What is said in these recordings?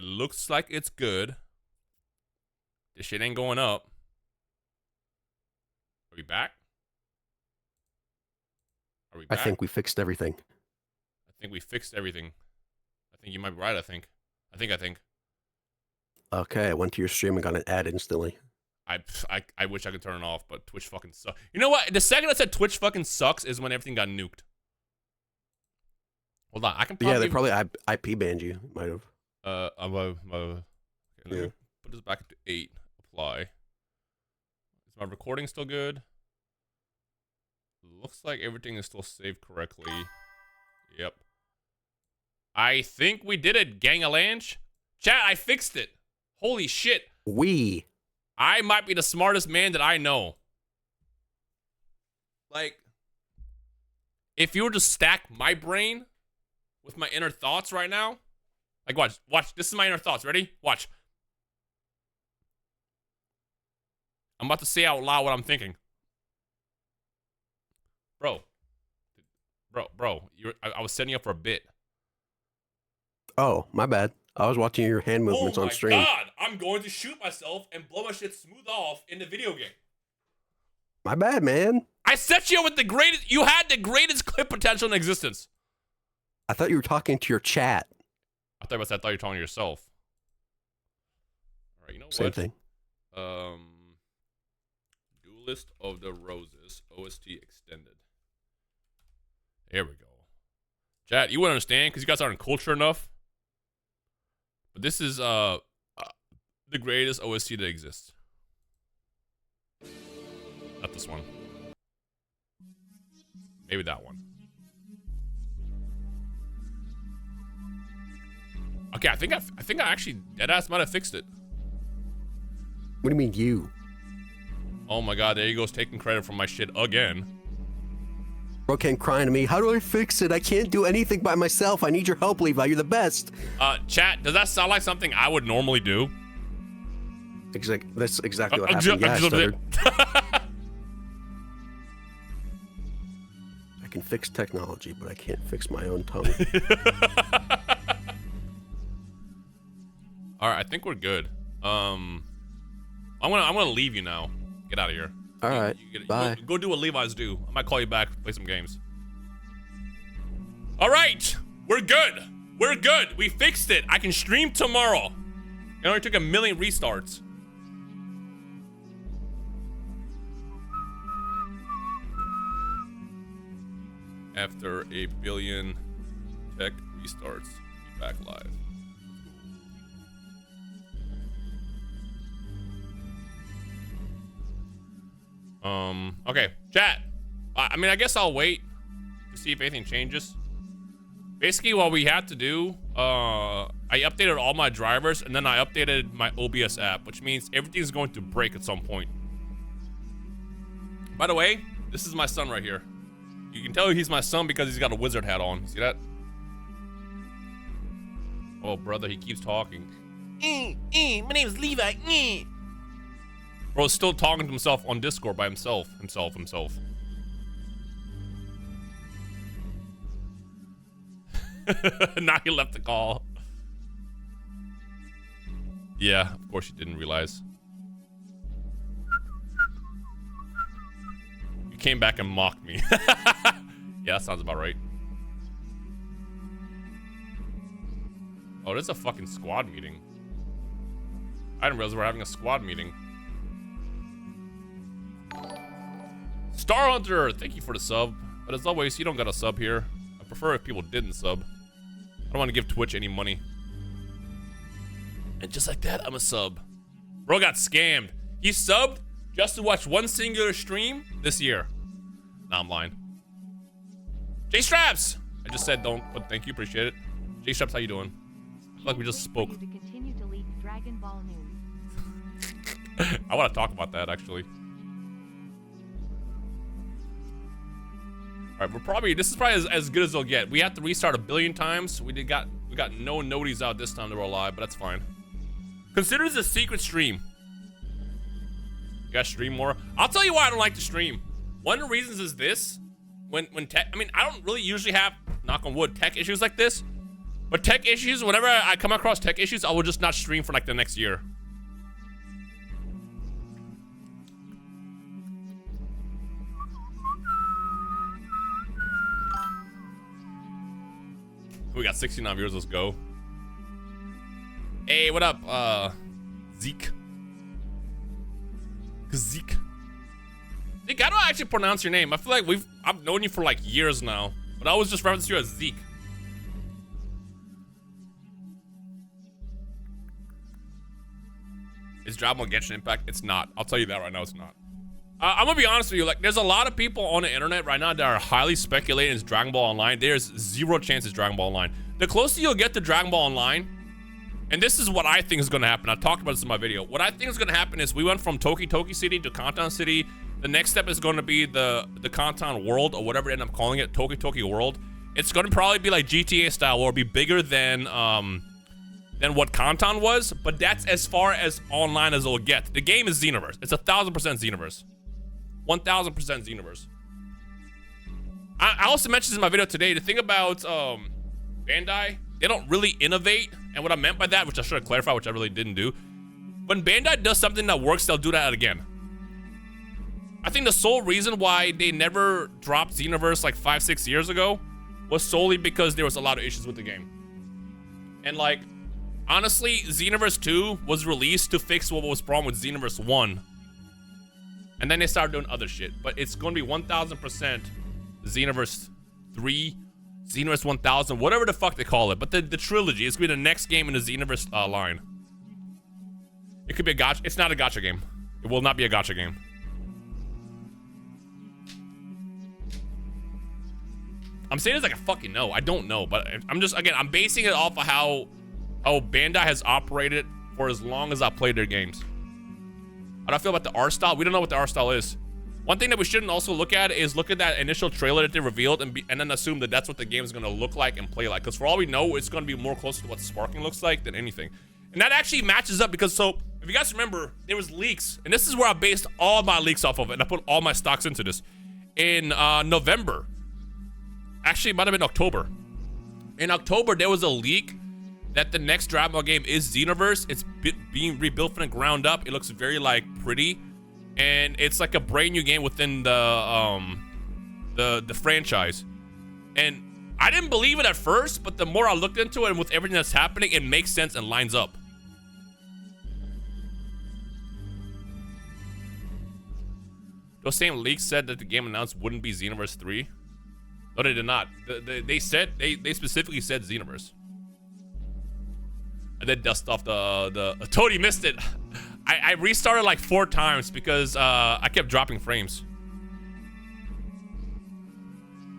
looks like it's good. This shit ain't going up. Are we back? Are we back? I think we fixed everything. I think we fixed everything. I think you might be right, I think. I think. Okay, I went to your stream and got an ad instantly. I wish I could turn it off, but Twitch fucking sucks. You know what? The second I said Twitch fucking sucks is when everything got nuked. Hold on, I can probably... Yeah, they probably IP banned you. Might have. Okay, let me put this back into 8. Apply. Is my recording still good? Looks like everything is still saved correctly. Yep. I think we did it, gang-a-lange. Chat, I fixed it. Holy shit. I might be the smartest man that I know. Like, if you were to stack my brain with my inner thoughts right now, like, watch. This is my inner thoughts. Ready? Watch. I'm about to say out loud what I'm thinking. Bro, I was setting you up for a bit. Oh, my bad. I was watching your hand movements on stream. Oh my god, I'm going to shoot myself and blow my shit smooth off in the video game. My bad, man. I set you up with the greatest, you had the greatest clip potential in existence. I thought you were talking to your chat. I thought you were talking to yourself. All right, you know what? Same thing. Duelist of the Roses, OST extended. There we go. Chat, you wouldn't understand because you guys aren't culture enough. But this is the greatest OST that exists. Not this one. Maybe that one. Okay, I think I actually deadass might have fixed it. What do you mean you? Oh my god, there he goes taking credit for my shit again. Bro came crying to me. How do I fix it? I can't do anything by myself. I need your help, Levi. You're the best. Chat, does that sound like something I would normally do? That's exactly what happened. Yeah, I stuttered. I can fix technology, but I can't fix my own tongue. All right, I think we're good. I'm gonna leave you now. Get out of here. All right, bye. Go do what Levi's do. I might call you back, play some games. All right, we're good. We're good. We fixed it. I can stream tomorrow. It only took 1 million restarts. After 1 billion tech restarts, be back live. Okay, chat. I mean, I guess I'll wait to see if anything changes. Basically, what we had to do, I updated all my drivers, and then I updated my OBS app, which means everything's going to break at some point. By the way, this is my son right here. You can tell he's my son because he's got a wizard hat on. See that? Oh, brother, he keeps talking. My name is Levi. Bro's still talking to himself on Discord by himself. Now he left the call. Yeah, of course you didn't realize. You came back and mocked me. Yeah, that sounds about right. Oh, this is a fucking squad meeting. I didn't realize we were having a squad meeting. Star Hunter, thank you for the sub. But as always, you don't got a sub here. I prefer if people didn't sub. I don't want to give Twitch any money. And just like that, I'm a sub. Bro got scammed. He subbed just to watch one singular stream this year. Nah, I'm lying. J-Straps! I just said don't, but thank you, appreciate it. J-Straps, how you doing? I feel like we just spoke. To continue to leak Dragon Ball news. I want to talk about that, actually. All right, this is probably as good as they'll get. We have to restart 1 billion times. We got no noties out this time that were alive, but that's fine. Consider this a secret stream. You guys stream more? I'll tell you why I don't like to stream. One of the reasons is this. When tech, I mean, I don't really usually have, knock on wood, tech issues like this. But tech issues, whenever I come across tech issues, I will just not stream for like the next year. We got 69 viewers, let's go. Hey, what up, Zeke? Zeke, how do I actually pronounce your name? I feel like I've known you for like years now, but I always just reference you as Zeke. Is Dragon Ball Genshin Impact? It's not. I'll tell you that right now, it's not. I'm gonna be honest with you, like there's a lot of people on the internet right now that are highly speculating it's Dragon Ball Online. There's zero chance it's Dragon Ball Online. The closer you'll get to Dragon Ball Online, and this is what I think is gonna happen. I talked about this in my video. What I think is gonna happen is we went from Toki Toki City to Kantan City. The next step is gonna be the Kantan World, or whatever they end up calling it, Toki Toki World. It's gonna probably be like GTA style, or be bigger than what Kantan was, but that's as far as online as it'll get. The game is Xenoverse. It's 1000% Xenoverse. 1000% Xenoverse. I also mentioned this in my video today. The thing about Bandai, they don't really innovate. And what I meant by that, which I should have clarified, which I really didn't do. When Bandai does something that works, they'll do that again. I think the sole reason why they never dropped Xenoverse like 5-6 years ago was solely because there was a lot of issues with the game. And like, honestly, Xenoverse 2 was released to fix what was wrong with Xenoverse 1. And then they started doing other shit. But it's going to be 1000% Xenoverse 3, Xenoverse 1000, whatever the fuck they call it. But the trilogy is going to be the next game in the Xenoverse line. It could be a gacha. It's not a gacha game. It will not be a gacha game. I'm saying it's like a fucking no. I don't know. But I'm just, again, I'm basing it off of how Bandai has operated for as long as I've played their games. How do I feel about the art style? We don't know what the art style is. One thing that we shouldn't also look at is look at that initial trailer that they revealed and then assume that that's what the game is going to look like and play like. Because for all we know, it's going to be more closer to what Sparking looks like than anything. And that actually matches up because, so, if you guys remember, there was leaks. And this is where I based all my leaks off of it. And I put all my stocks into this. In November. Actually, it might have been October. In October, there was a leak that the next Dragon Ball game is Xenoverse. It's being rebuilt from the ground up. It looks very like pretty, and it's like a brand new game within the franchise. And I didn't believe it at first, but the more I looked into it and with everything that's happening, it makes sense and lines up. Those same leaks said that the game announced wouldn't be Xenoverse 3. No, they did not. They specifically said Xenoverse. And then dust off the totally missed it. I restarted like 4 times because I kept dropping frames.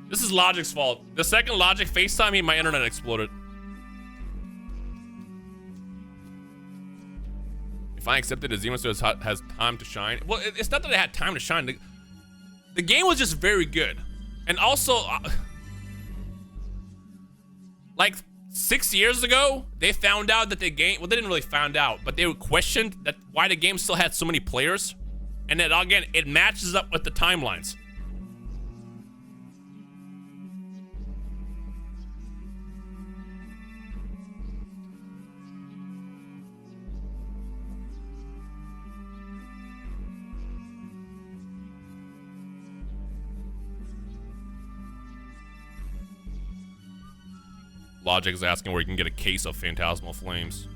This is Logic's fault. The second Logic FaceTime me, my internet exploded. If I accepted it, Xenoverse has time to shine. Well, it's not that it had time to shine. The game was just very good. And also, like 6 years ago, they found out that the game, well, they didn't really find out, but they questioned that why the game still had so many players. And then again, it matches up with the timelines. Logic is asking where you can get a case of Phantasmal Flames.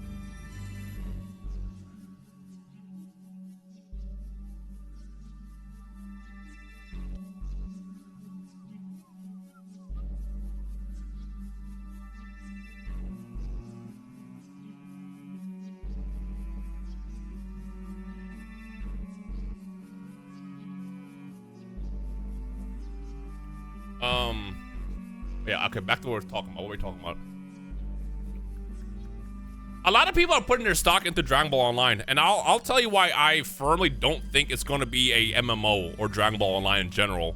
Yeah, okay, back to what we're talking about. What are we talking about? A lot of people are putting their stock into Dragon Ball Online, and I'll tell you why I firmly don't think it's going to be a MMO or Dragon Ball Online in general.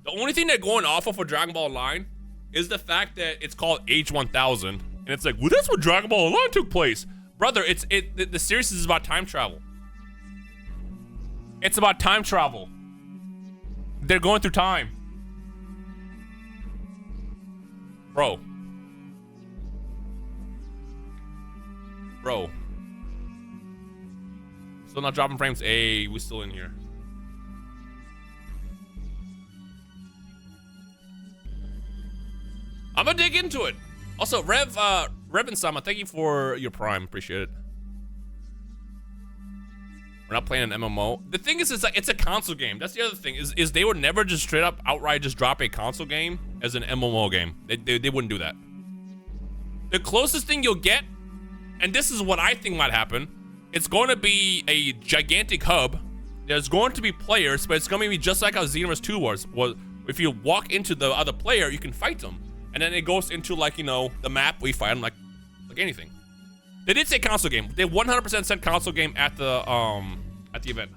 The only thing they're going off of for Dragon Ball Online is the fact that it's called Age 1000, and it's like, well, that's where Dragon Ball Online took place. Brother, the series is about time travel. It's about time travel. They're going through time. Bro. Bro. Still not dropping frames. Hey, we still in here. I'm gonna dig into it. Also, Rev and Sama, thank you for your Prime. Appreciate it. We're not playing an MMO. The thing is, it's a console game. That's the other thing. Is they would never just straight up outright just drop a console game as an MMO game. They wouldn't do that. The closest thing you'll get, and this is what I think might happen, it's going to be a gigantic hub. There's going to be players, but it's going to be just like how Xenoverse 2 was. If you walk into the other player, you can fight them. And then it goes into, like, you know, the map where you fight them like anything. They did say console game. They 100% said console game at the event.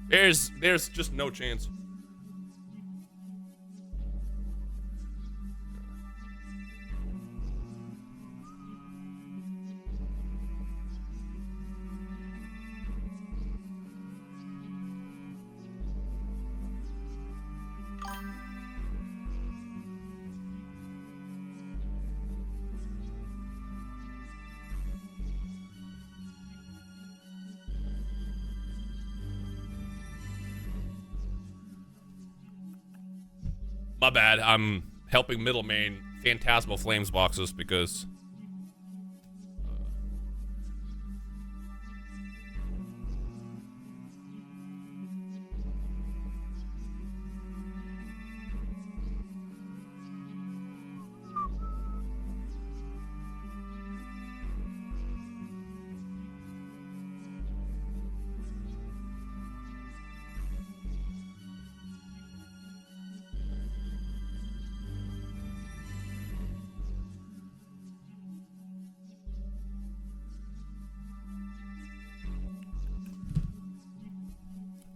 There's just no chance. My bad. I'm helping middleman Phantasmal Flames boxes because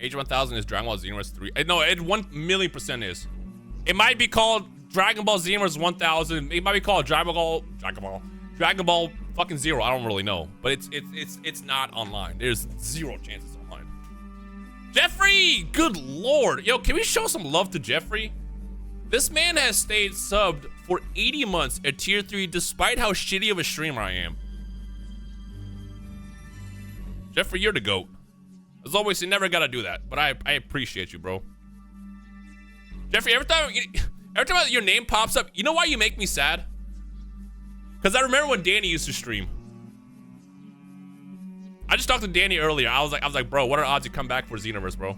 Age 1000 is Dragon Ball Xenoverse 3. No, it 1,000,000% is. It might be called Dragon Ball Xenoverse 1000. It might be called Dragon Ball fucking Zero. I don't really know, but it's not online. There's zero chances online. Jeffrey, good lord, yo, can we show some love to Jeffrey? This man has stayed subbed for 80 months at tier 3, despite how shitty of a streamer I am. Jeffrey, you're the GOAT. As always, you never gotta do that, but I appreciate you, bro. Jeffrey, every time your name pops up, you know why you make me sad? Because I remember when Danny used to stream. I just talked to Danny earlier. I was like, bro, what are odds you come back for Xenoverse, bro?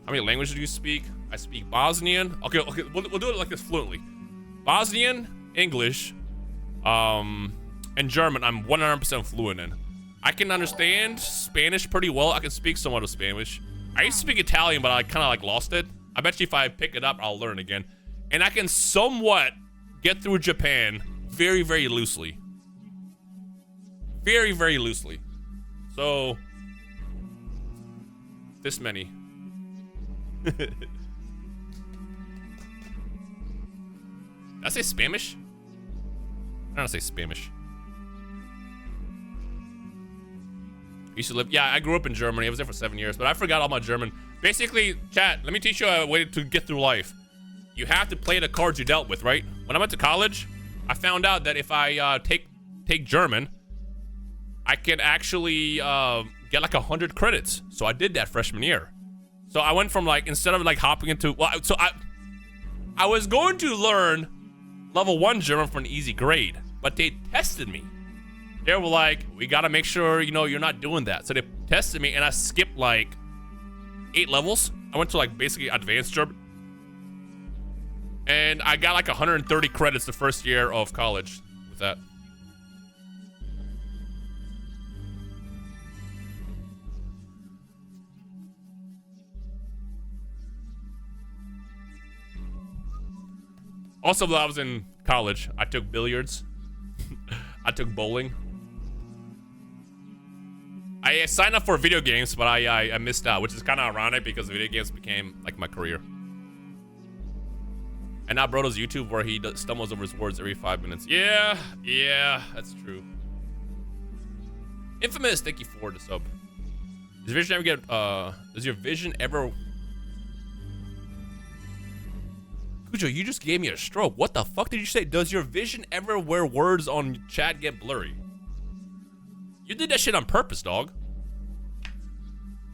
How many languages do you speak? I speak Bosnian. Okay, we'll do it like this fluently. Bosnian, English, and German. I'm 100% fluent in. I can understand Spanish pretty well. I can speak somewhat of Spanish. I used to speak Italian, but I kind of like lost it. I bet you if I pick it up, I'll learn again. And I can somewhat get through Japan very, very loosely. Very, very loosely. So, this many. Did I say Spanish? I don't say Spanish. Used to live, yeah, I grew up in Germany. I was there for 7 years, but I forgot all my German. Basically, chat, let me teach you a way to get through life. You have to play the cards you dealt with, right? When I went to college, I found out that if I take German, I can actually get like 100 credits. So I did that freshman year. So I went from like, instead of like hopping into, well, so I was going to learn level 1 German for an easy grade, but they tested me. They were like, we gotta make sure, you know, you're not doing that. So they tested me and I skipped like 8 levels. I went to like basically advanced German. And I got like 130 credits the first year of college with that. Also, while I was in college, I took billiards. I took bowling. I signed up for video games, but I missed out, which is kind of ironic because video games became like my career. And now Brodo's YouTube where he stumbles over his words every 5 minutes. Yeah, that's true. Infamous, thank you for the sub. Does your vision ever get, does your vision ever... Cujo, you just gave me a stroke. What the fuck did you say? Does your vision ever where words on chat get blurry? You did that shit on purpose, dog.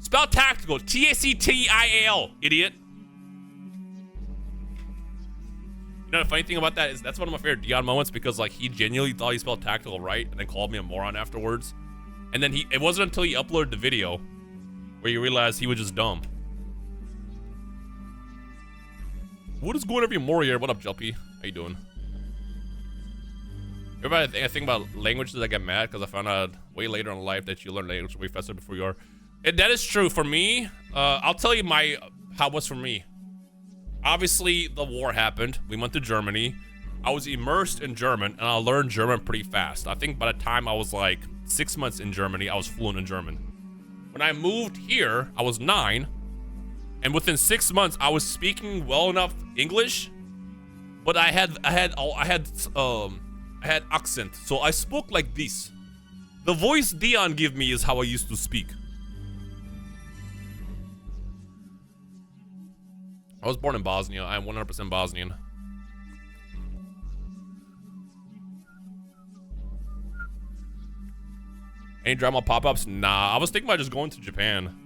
Spell tactical. T-A-C-T-I-A-L, idiot. You know the funny thing about that is that's one of my favorite Dion moments because like he genuinely thought he spelled tactical right and then called me a moron afterwards. And then it wasn't until he uploaded the video where you realized he was just dumb. What is going every more here? What up, Jumpy? How you doing? Everybody, I think about languages, I get mad because I found out way later in life that you learn language way faster before you are. And that is true. For me, I'll tell you how it was for me. Obviously, the war happened. We went to Germany. I was immersed in German, and I learned German pretty fast. I think by the time I was like 6 months in Germany, I was fluent in German. When I moved here, I was 9, and within 6 months, I was speaking well enough English, but I had accent, so I spoke like this. The voice Dion gave me is how I used to speak. I was born in Bosnia. I am 100% Bosnian. Any drama pop-ups? Nah, I was thinking about just going to Japan.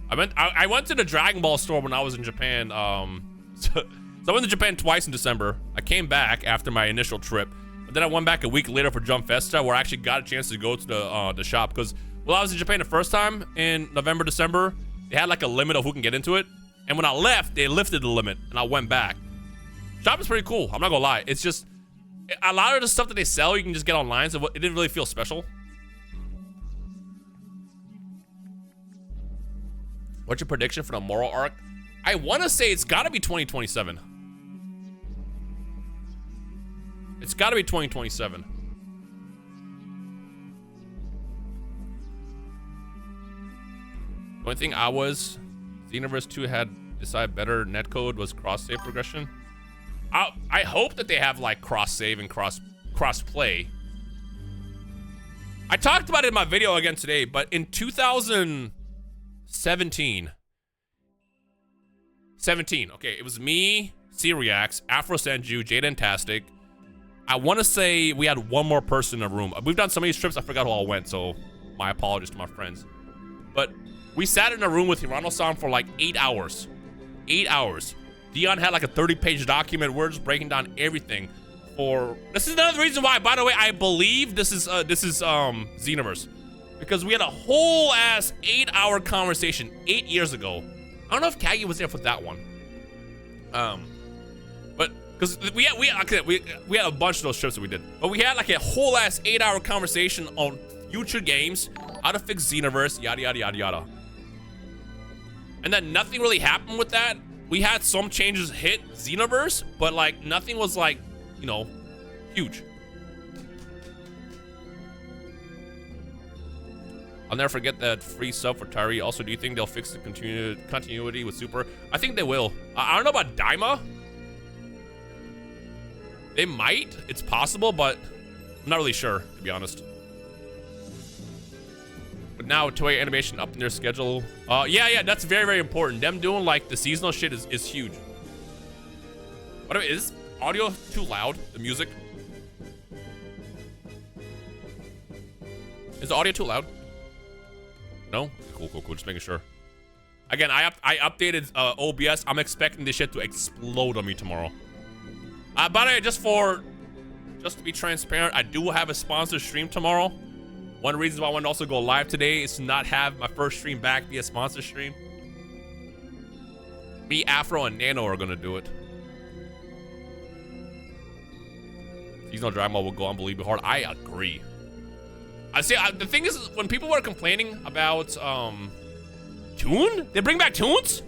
I went to the Dragon Ball store when I was in Japan. So I went to Japan twice in December. I came back after my initial trip, but then I went back a week later for Jump Festa, where I actually got a chance to go to the shop because while I was in Japan the first time in November, December, they had like a limit of who can get into it. And when I left, they lifted the limit, and I went back. Shop is pretty cool. I'm not gonna lie. It's just a lot of the stuff that they sell, you can just get online, so it didn't really feel special. What's your prediction for the moral arc? I want to say it's got to be 2027. It's got to be 2027. The only thing Xenoverse 2 had decided better netcode was cross-save progression. I hope that they have like cross-save and cross-play. I talked about it in my video again today, but in 2017, okay, it was me, Cyriax, Afro Sanju, Jadentastic. I want to say we had one more person in the room. We've done so many trips, I forgot who all went, so my apologies to my friends. But we sat in a room with Hirano-san for like 8 hours. 8 hours. Dion had like a 30-page document. We're just breaking down everything. This is another reason why, by the way, I believe this is Xenoverse. Because we had a whole ass 8-hour conversation 8 years ago. I don't know if Kagi was there for that one. But because we had a bunch of those trips that we did. But we had like a whole ass 8-hour conversation on future games, how to fix Xenoverse, yada yada yada yada. And then nothing really happened with that. We had some changes hit Xenoverse, but like nothing was like, you know, huge. I'll never forget that free sub for Tyree. Also, do you think they'll fix the continuity with Super? I think they will. I don't know about Daima. They might. It's possible, but I'm not really sure, to be honest. But now Toei Animation up in their schedule. Yeah, that's very, very important. Them doing like the seasonal shit is huge. By the way, is audio too loud? The music? Is the audio too loud? No? Cool. Just making sure. Again, I updated OBS. I'm expecting this shit to explode on me tomorrow. By the way, just to be transparent, I do have a sponsored stream tomorrow. One of the reasons why I want to also go live today is to not have my first stream back via sponsor stream. Me, Afro, and Nano are gonna do it. Seasonal drama will go unbelievably hard. I agree. I say the thing is, when people were complaining about Toon, they bring back Toons?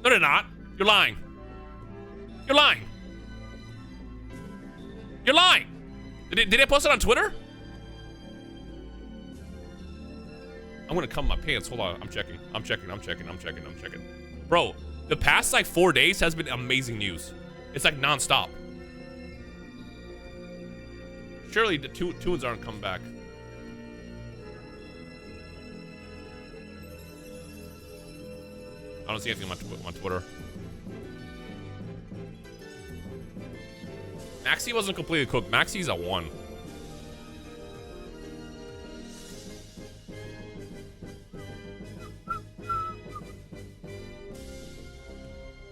No, they're not. You're lying. You're lying. You're lying. Did they post it on Twitter? I'm gonna cum my pants. Hold on. I'm checking. Bro, the past like 4 days has been amazing news. It's like non-stop. Surely the Toons aren't coming back. I don't see anything on Twitter. Maxi wasn't completely cooked. Maxi's a 1.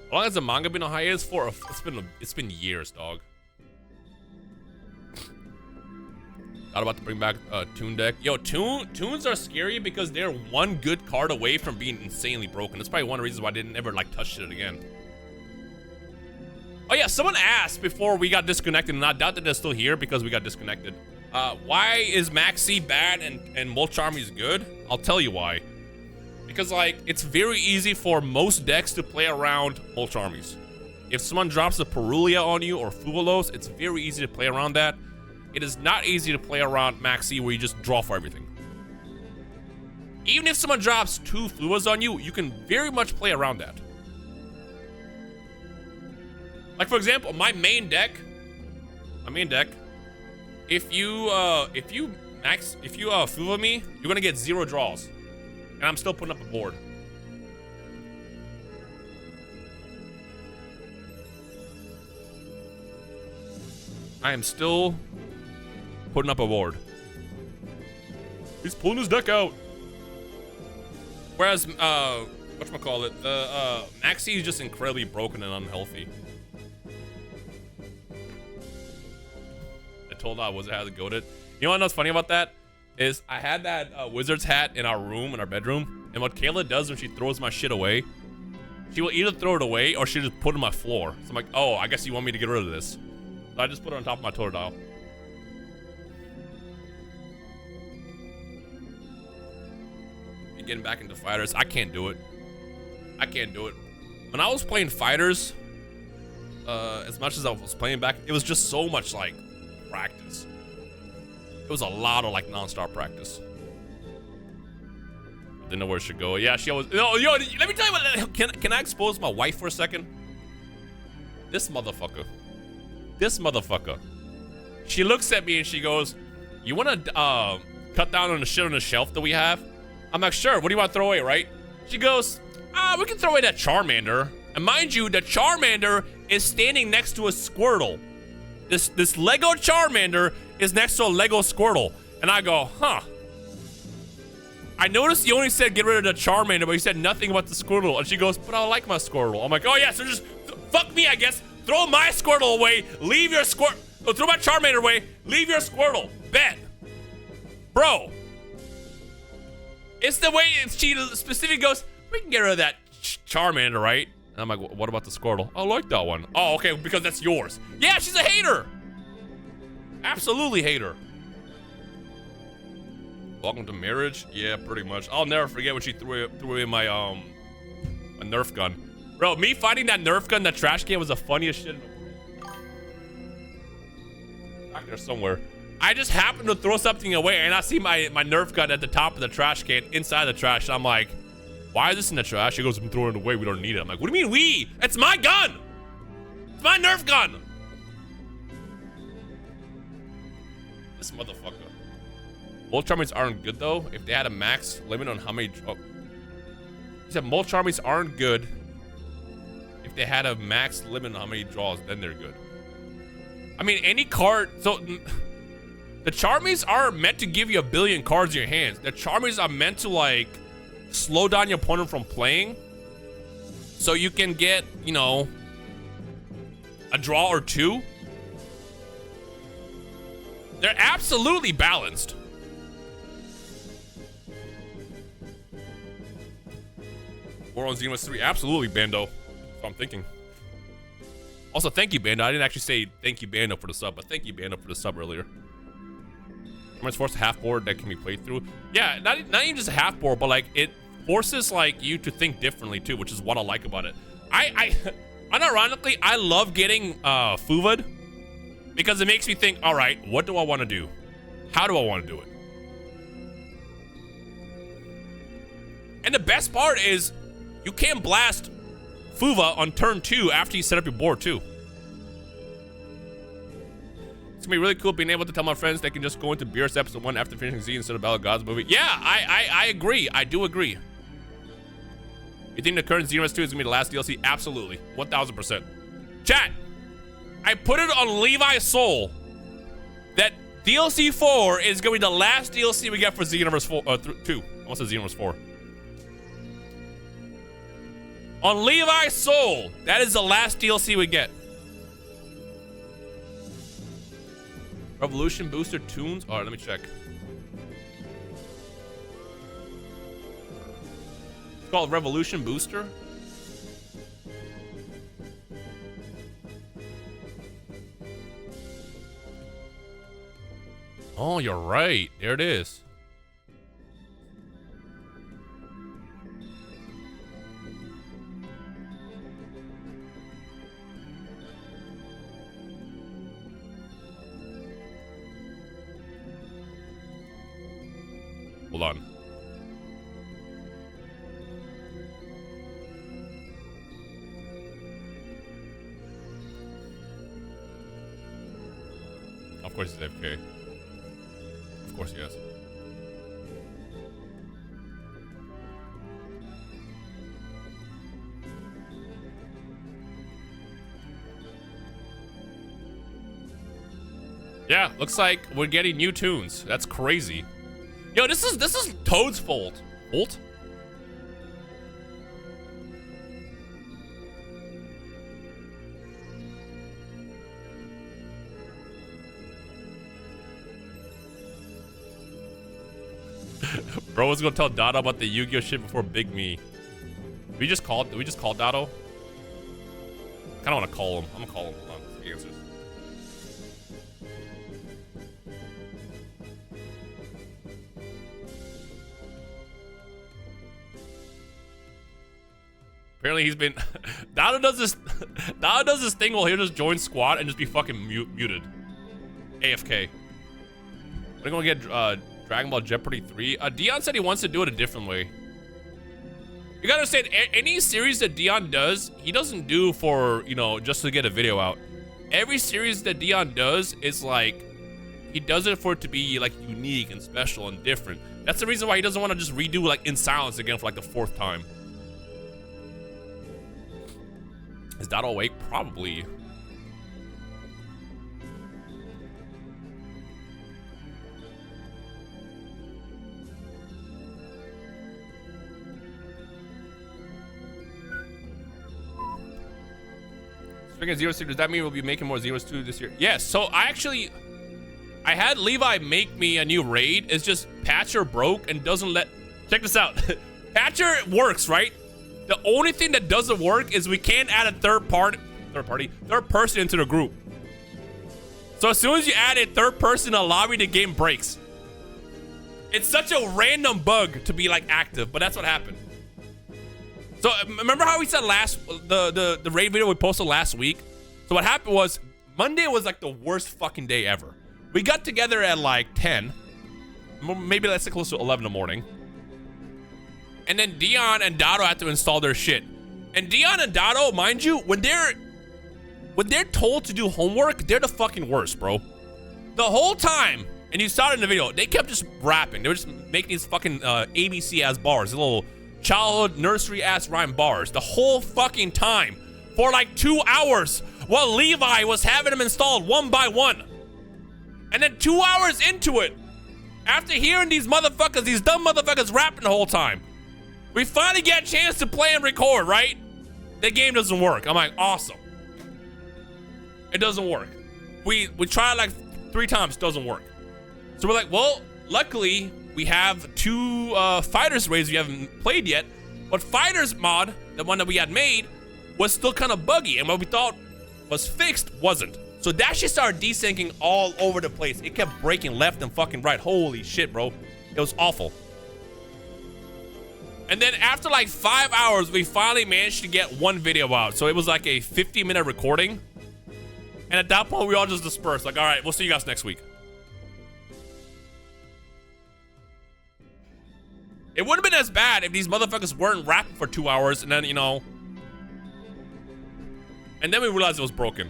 How long has the manga been on hiatus for? It's been years, dog. Not about to bring back Toon deck. Yo, Toons are scary because they're one good card away from being insanely broken. That's probably one of the reasons why I didn't ever like touch it again. Oh yeah, someone asked before we got disconnected, and I doubt that they're still here because we got disconnected. Why is Maxi bad and Molcharmy's good? I'll tell you why. Because like, it's very easy for most decks to play around Molcharmy's. If someone drops a Perulia on you or Fuvalos, it's very easy to play around that. It is not easy to play around Maxi where you just draw for everything. Even if someone drops 2 Fluas on you, you can very much play around that. Like for example, my main deck, if you Fuva me, you're gonna get 0 draws. And I'm still putting up a board. I am still putting up a board. He's pulling his deck out. Whereas, whatchamacallit, the Maxi is just incredibly broken and unhealthy. I told I wasn't how to goat it. You know what's funny about that? Is I had that wizard's hat in our room, in our bedroom, and what Kayla does when she throws my shit away, she will either throw it away or she'll just put it on my floor. So I'm like, oh, I guess you want me to get rid of this. So I just put it on top of my Totodile. Getting back into fighters, I can't do it. I can't do it. When I was playing fighters, as much as I was playing back, it was just so much like practice. It was a lot of like non-stop practice. Didn't know where it should go. Yeah, she always. No, yo, let me tell you what. Can I expose my wife for a second? This motherfucker. This motherfucker. She looks at me and she goes, "You want to cut down on the shit on the shelf that we have?" I'm like, "Sure. What do you want to throw away, right?" She goes, "We can throw away that Charmander." And mind you, the Charmander is standing next to a Squirtle. This Lego Charmander is next to a Lego Squirtle. And I go, huh. I noticed you only said get rid of the Charmander, but you said nothing about the Squirtle. And she goes, "But I like my Squirtle." I'm like, "Oh yeah, so just fuck me, I guess. Throw my Squirtle away, leave your throw my Charmander away, leave your Squirtle. Bet." Bro. It's the way she specifically goes, "We can get rid of that Charmander, right?" And I'm like, "What about the Squirtle?" "I like that one." "Oh, okay, because that's yours." Yeah, she's a hater. Absolutely hater. Welcome to marriage? Yeah, pretty much. I'll never forget when she threw away my a Nerf gun. Bro, me finding that Nerf gun in the trash can was the funniest shit in the world. Back there somewhere. I just happened to throw something away and I see my Nerf gun at the top of the trash can inside the trash. And I'm like, "Why is this in the trash?" She goes, "I'm throwing it away. We don't need it." I'm like, "What do you mean we? It's my gun. It's my Nerf gun." This motherfucker. Molcharmies aren't good though. If they had a max limit on how many. Oh. He said Molcharmies aren't good. If they had a max limit on how many draws, then they're good. I mean, any card. So. The Charmies are meant to give you 1 billion cards in your hands. The Charmies are meant to like slow down your opponent from playing, so you can get, you know, a draw or 2. They're absolutely balanced. War on Xenoverse 3, absolutely, Bando. That's what I'm thinking. Also, thank you, Bando. I didn't actually say thank you, Bando, for the sub, but thank you, Bando, for the sub earlier. It's forced a half board that can be played through. Yeah, not even just a half board, but like it forces like you to think differently too, which is what I like about it. Unironically, I love getting Fuvad because it makes me think, all right, what do I want to do? How do I want to do it? And the best part is you can blast Fuva on turn 2 after you set up your board too. It's gonna be really cool being able to tell my friends they can just go into Beerus episode 1 after finishing Z instead of Battle of Gods movie. Yeah, I agree. I do agree. You think the current Xenoverse 2 is gonna be the last DLC? Absolutely. 1000%. Chat! I put it on Levi's soul that DLC 4 is going to be the last DLC we get for Xenoverse 2. I want to say Xenoverse 4. On Levi's soul, that is the last DLC we get. Revolution Booster tunes? Alright, let me check. It's called Revolution Booster? Oh, you're right. There it is. Hold on. Of course he's AFK. Of course he is. Yeah, looks like we're getting new tunes. That's crazy. Yo, this is Toad's fault. Fault? Bro was gonna tell Dado about the Yu-Gi-Oh shit before Big Me. Did we just call Dado? Kinda wanna call him. I'm gonna call him. Hold on. See if he answers. Apparently he's been Dado does this thing while he'll just join squad and just be fucking muted. AFK. We're gonna get Dragon Ball Jeopardy 3. Dion said he wants to do it a different way. You gotta understand, any series that Dion does, he doesn't do for, you know, just to get a video out. Every series that Dion does is like, he does it for it to be like unique and special and different. That's the reason why he doesn't want to just redo like In Silence again for like the 4th time. Is Dado awake? Probably. Speaking of Zeroes 2, does that mean we'll be making more Zeroes 2 this year? Yes, so I had Levi make me a new raid. It's just Patcher broke and doesn't let, check this out. Patcher works, right? The only thing that doesn't work is we can't add a third person into the group. So as soon as you add a third person in a lobby, the game breaks. It's such a random bug to be like active, but that's what happened. So remember how we said the raid video we posted last week? So what happened was Monday was like the worst fucking day ever. We got together at like 10, maybe let's say close to 11 in the morning. And then Dion and Dado had to install their shit. And Dion and Dado, mind you, when they're told to do homework, they're the fucking worst, bro. The whole time, and you saw it in the video, they kept just rapping. They were just making these fucking ABC ass bars, little childhood nursery ass rhyme bars, the whole fucking time for like 2 hours while Levi was having them installed one by one. And then 2 hours into it, after hearing these motherfuckers, these dumb motherfuckers rapping the whole time, we finally get a chance to play and record, right? The game doesn't work. I'm like, awesome. It doesn't work. We tried like 3 times, doesn't work. So we're like, well, luckily we have 2 fighters raids we haven't played yet, but fighters mod, the one that we had made, was still kind of buggy, and what we thought was fixed wasn't. So that shit started desyncing all over the place. It kept breaking left and fucking right. Holy shit, bro. It was awful. And then after like 5 hours, we finally managed to get one video out. So it was like a 50-minute recording. And at that point, we all just dispersed. Like, all right, we'll see you guys next week. It would have been as bad if these motherfuckers weren't rapping for 2 hours and then, you know. And then we realized it was broken.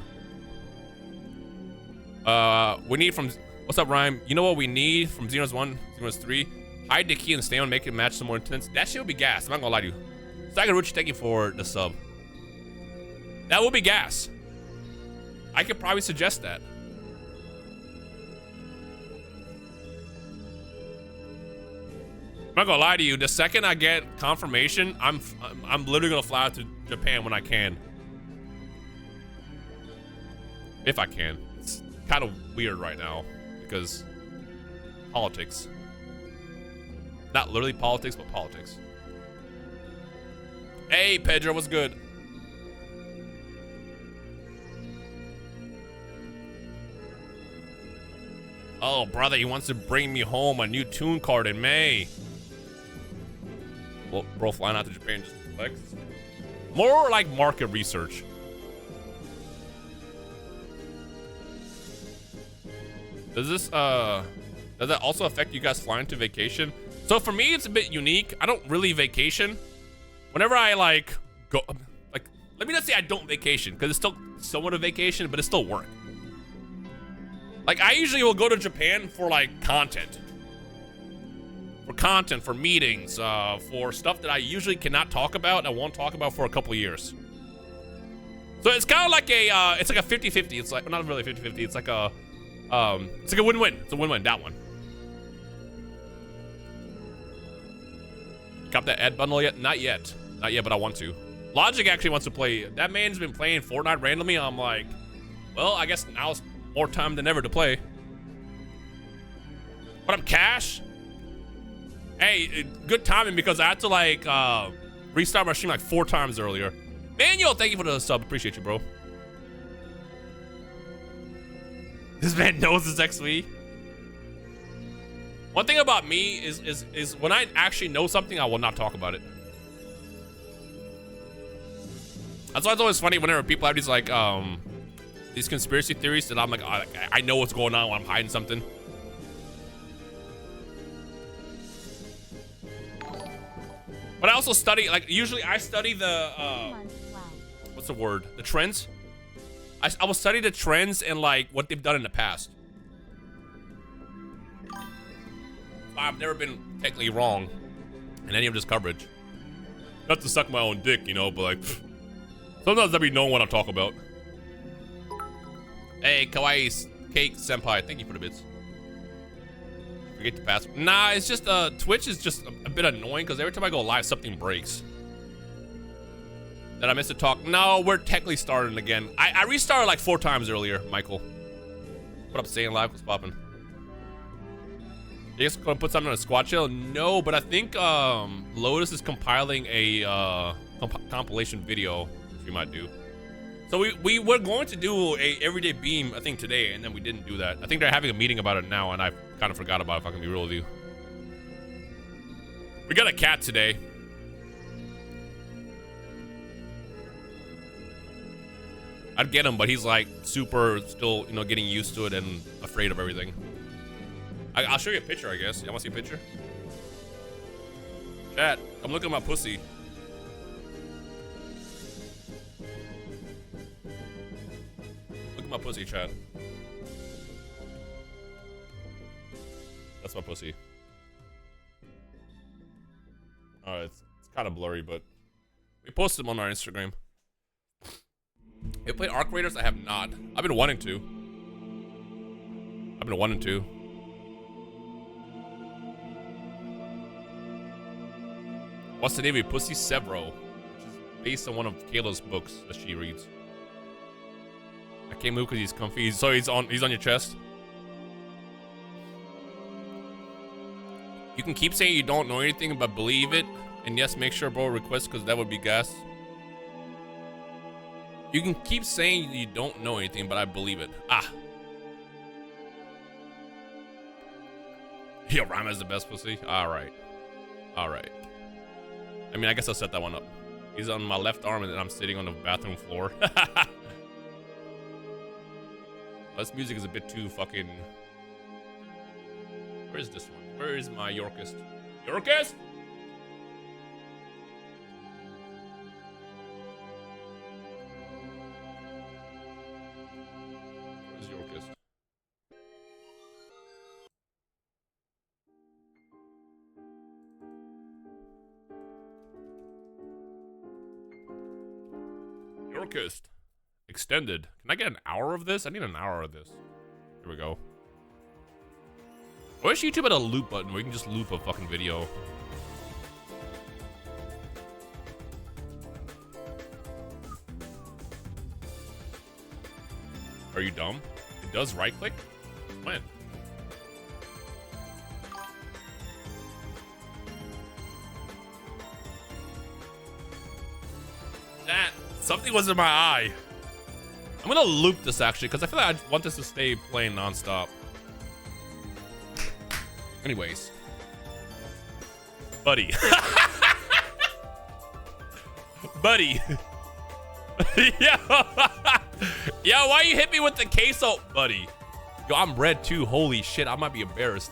We need from, what's up, Rhyme? You know what we need from Xenos 1, Xenos 3? Hide the key and stay on, make it match some more intense. That shit would be gas. I'm not gonna lie to you. Sagaruchi, thank you for the sub. That would be gas. I could probably suggest that. I'm not gonna lie to you. The second I get confirmation, I'm literally gonna fly out to Japan when I can. If I can. It's kind of weird right now because politics. Not literally politics, but politics. Hey, Pedro, what's good? Oh, brother, he wants to bring me home a new tune card in May. Well, bro, flying out to Japan just to flex. More like market research. Does that also affect you guys flying to vacation? So for me, it's a bit unique. I don't really vacation. Whenever I like go, like, let me not say I don't vacation because it's still somewhat a vacation, but it's still work. Like I usually will go to Japan for like content. For meetings, for stuff that I usually cannot talk about and I won't talk about for a couple years. So it's kind of like it's like a 50-50. It's like, well, not really 50-50. It's like a win-win. It's a win-win, that one. Got that ad bundle yet? Not yet. Not yet, but I want to. Logic actually wants to play. That man's been playing Fortnite randomly. I'm like, well, I guess now's more time than ever to play. But I'm Cash. Hey, good timing because I had to like restart my stream like 4 times earlier. Manuel, thank you for the sub. Appreciate you, bro. This man knows his XV. One thing about me is when I actually know something, I will not talk about it. That's why it's always funny whenever people have these like these conspiracy theories that I'm like, oh, I know what's going on when I'm hiding something. But I also study, like usually I study the what's the word? The trends. I will study the trends and like what they've done in the past. I've never been technically wrong in any of this coverage. Not to suck my own dick, you know, but like sometimes I be knowing what I'm talking about. Hey, Kawaii Cake Senpai, thank you for the bits. Forget the password. Nah, it's just Twitch is just a bit annoying because every time I go live, something breaks. Did I miss a talk? No, we're technically starting again. I restarted like 4 times earlier, Michael. What up, Staying Live? What's poppin'? You guys gonna put something on a squad channel? No, but I think Lotus is compiling a compilation video, which we might do. So we were going to do a everyday beam, I think today, and then we didn't do that. I think they're having a meeting about it now, and I kind of forgot about it, if I can be real with you. We got a cat today. I'd get him, but he's like super still, you know, getting used to it and afraid of everything. I'll show you a picture, I guess. Y'all want to see a picture? Chat, come look at my pussy. Look at my pussy, chat. That's my pussy. Alright, it's kind of blurry, but we posted them on our Instagram. You played Arc Raiders? I have not. I've been wanting to. What's the name of your pussy? Severo, which is based on one of Kayla's books that she reads. I can't move because he's comfy. So he's on your chest. You can keep saying you don't know anything, but believe it. And yes, make sure bro requests because that would be gas. You can keep saying you don't know anything, but I believe it. Ah. Yo, Rhyme is the best pussy. All right. I mean, I guess I'll set that one up. He's on my left arm and then I'm sitting on the bathroom floor. This music is a bit too fucking... Where is this one? Where is my Yorkist? Yorkist? Where's Yorkist? Yorkist. Extended. Can I get an hour of this? I need an hour of this. Here we go. I wish YouTube had a loop button where you can just loop a fucking video. Are you dumb? It does right click? When? That something was in my eye. I'm gonna loop this actually because I feel like I want this to stay playing nonstop. Anyways, buddy, buddy, yo, why you hit me with the queso, buddy? Yo, I'm red too. Holy shit, I might be embarrassed.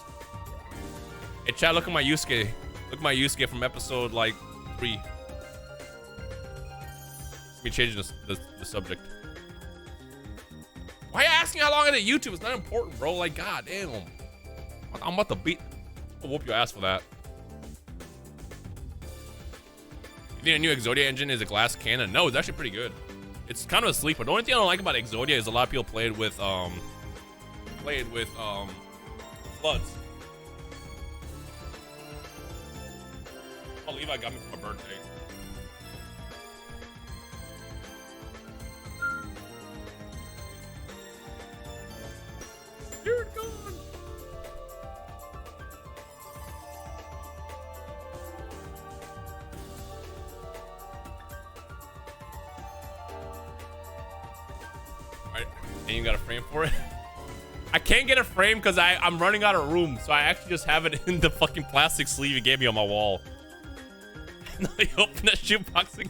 Hey, Chad, look at my Yusuke. Look at my Yusuke from episode like 3. Me changing the subject. Why are you asking how long I did YouTube? It's not important, bro. Like, god damn. I'm about to beat. I'll whoop your ass for that. You think a new Exodia engine is a glass cannon? No, it's actually pretty good. It's kind of a sleeper. The only thing I don't like about Exodia is a lot of people played with floods. Oh, Levi got me for my birthday. You're gone. Alright, and you got a frame for it? I can't get a frame because I'm running out of room, so I actually just have it in the fucking plastic sleeve you gave me on my wall. No, you open that shoebox and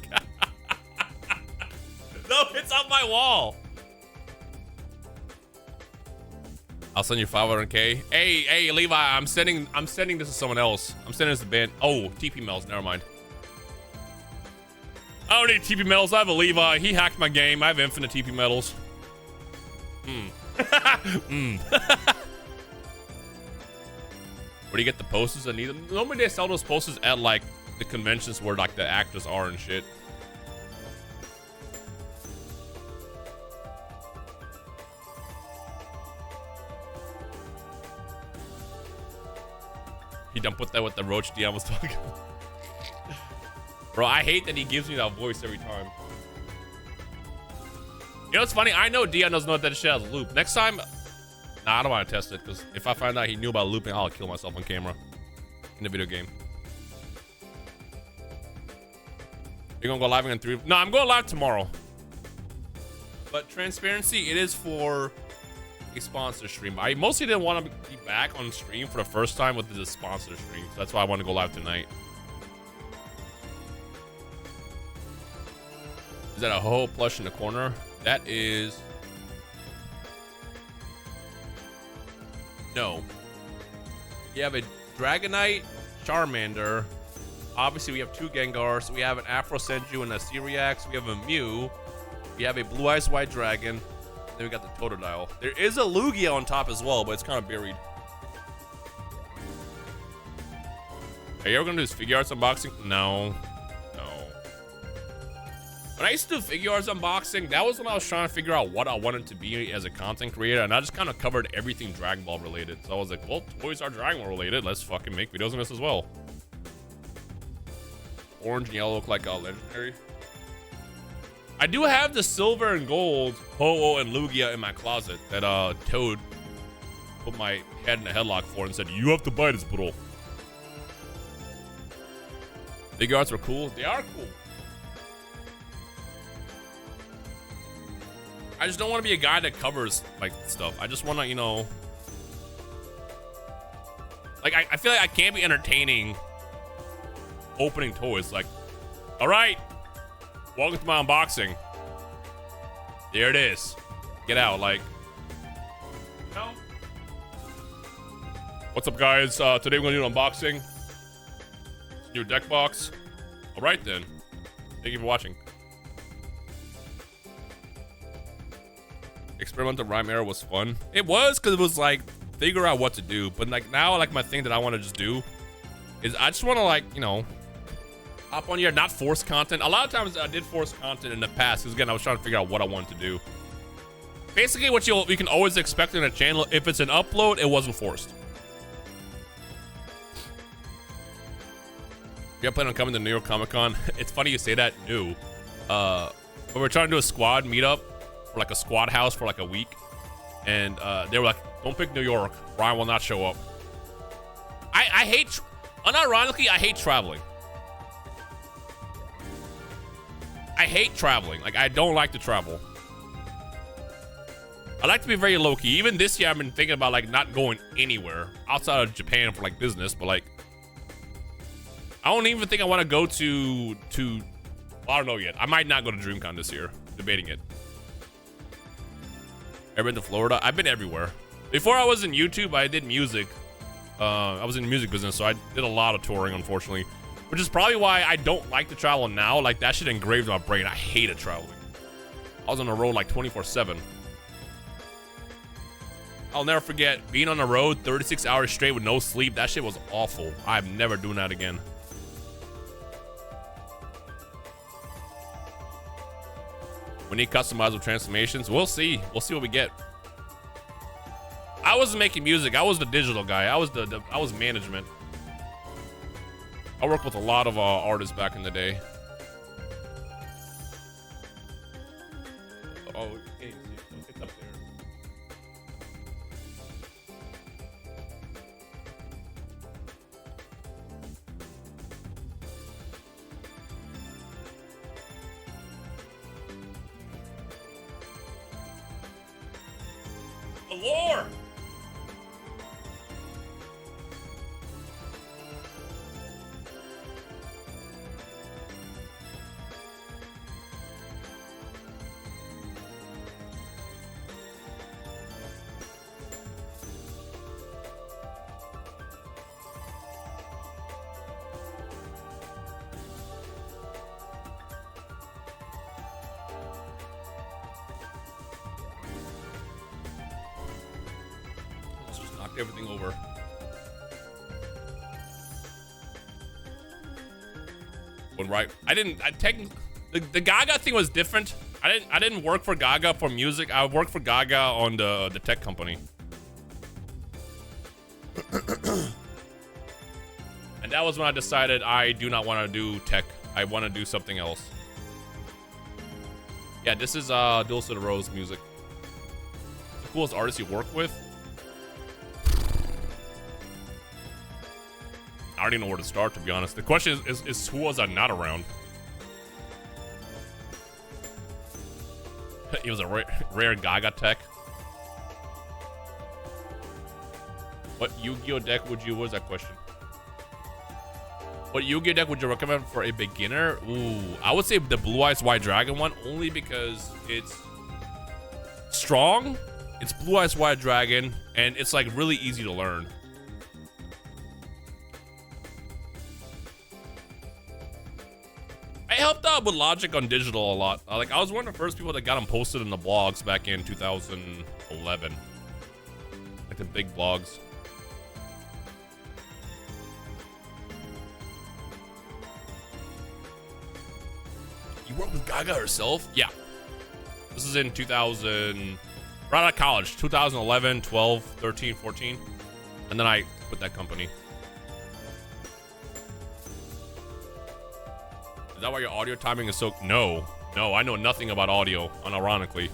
no, it's on my wall. I'll send you 500K. Hey, Levi, I'm sending this to someone else. I'm sending this to Ben. Oh, TP Mel's, never mind. I don't need TP medals. I have a Levi. He hacked my game. I have infinite TP medals. Where do you get the posters? I need them. Normally they sell those posters at like the conventions where like the actors are and shit. He done put that with the Roach Dion was talking about. Bro, I hate that he gives me that voice every time. You know what's funny? I know Dion doesn't know what that shit has a loop. Next time, nah, I don't want to test it because if I find out he knew about looping, I'll kill myself on camera in the video game. You're gonna go live in 3? No, I'm going live tomorrow. But transparency, it is for a sponsor stream. I mostly didn't want to be back on stream for the first time with the sponsor stream. So that's why I want to go live tonight. Is that a ho-ho plush in the corner? That is... No. We have a Dragonite, Charmander. Obviously, we have 2 Gengars. We have an Afro Senju and a Syriax. We have a Mew. We have a Blue Eyes White Dragon. Then we got the Totodile. There is a Lugia on top as well, but it's kind of buried. Are you ever gonna do this figure arts unboxing? No. When I used to do figure arts unboxing, that was when I was trying to figure out what I wanted to be as a content creator, and I just kind of covered everything Dragon Ball related. So I was like, well, toys are Dragon Ball related. Let's fucking make videos on this as well. Orange and yellow look like a legendary. I do have the silver and gold Ho-Oh and Lugia in my closet that Toad put my head in a headlock for and said, you have to buy this, bro. Figure arts were cool. They are cool. I just don't want to be a guy that covers like stuff. I just want to, you know, like I feel like I can't be entertaining opening toys. Like, all right, welcome to my unboxing. There it is. Get out, like. No. What's up, guys? Today we're gonna do an unboxing. New deck box. All right then. Thank you for watching. Experimental rhyme era was fun. It was because it was like figure out what to do. But like now, like my thing that I want to just do is I just want to like, you know, Hop on here, not forced content. A lot of times I did force content in the past because again I was trying to figure out what I wanted to do. Basically, what you can always expect in a channel, if it's an upload, it wasn't forced. You're planning on coming to New York Comic Con? It's funny you say that. No. But we're trying to do a squad meetup for like a squad house for like a week, and they were like, "Don't pick New York. Ryan will not show up." I hate, unironically, I hate traveling. I hate traveling. Like, I don't like to travel. I like to be very low-key. Even this year, I've been thinking about, like, not going anywhere outside of Japan for, like, business. But, like, I don't even think I want to go to I don't know yet. I might not go to DreamCon this year. Debating it. Ever been to Florida? I've been everywhere. Before I was in YouTube, I did music. I was in the music business, so I did a lot of touring, unfortunately. Which is probably why I don't like to travel now. Like, that shit engraved in my brain. I hated traveling. I was on the road like 24/7. I'll never forget being on the road 36 hours straight with no sleep. That shit was awful. I'm never doing that again. We need customizable transformations. We'll see. We'll see what we get. I wasn't making music. I was the digital guy. I was management. I worked with a lot of artists back in the day. Oh, it's up there. The lore! Everything over. When right, the Gaga thing was different. I didn't work for Gaga for music. I worked for Gaga on the tech company. And that was when I decided I do not want to do tech. I want to do something else. Yeah, this is Duel to the Rose music. The coolest artist you work with? I don't even know where to start, to be honest. The question is who was I not around? He was a rare Gaga tech. What Yu-Gi-Oh deck would you? What was that question? What Yu-Gi-Oh deck would you recommend for a beginner? Ooh, I would say the Blue Eyes White Dragon one, only because it's strong. It's Blue Eyes White Dragon, and it's like really easy to learn. I helped out with Logic on digital a lot. Like, I was one of the first people that got them posted in the blogs back in 2011. Like the big blogs. You worked with Gaga herself? Yeah. This is in 2000, right out of college, 2011, 12, 13, 14. And then I quit that company. Is that why your audio timing is so... No, I know nothing about audio, unironically.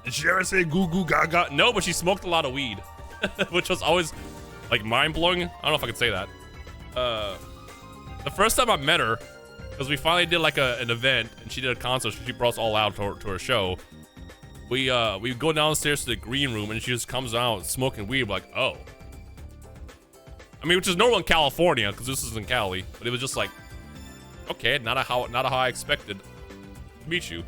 Did she ever say goo goo gaga? No, but she smoked a lot of weed. Which was always, like, mind-blowing. I don't know if I could say that. The first time I met her, because we finally did, like, an event, and she did a concert, so she brought us all out to her show. We go downstairs to the green room, and she just comes out smoking weed. We're like, oh. I mean, which is normal in California, because this is in Cali. But it was just like... Okay, not how I expected to meet you.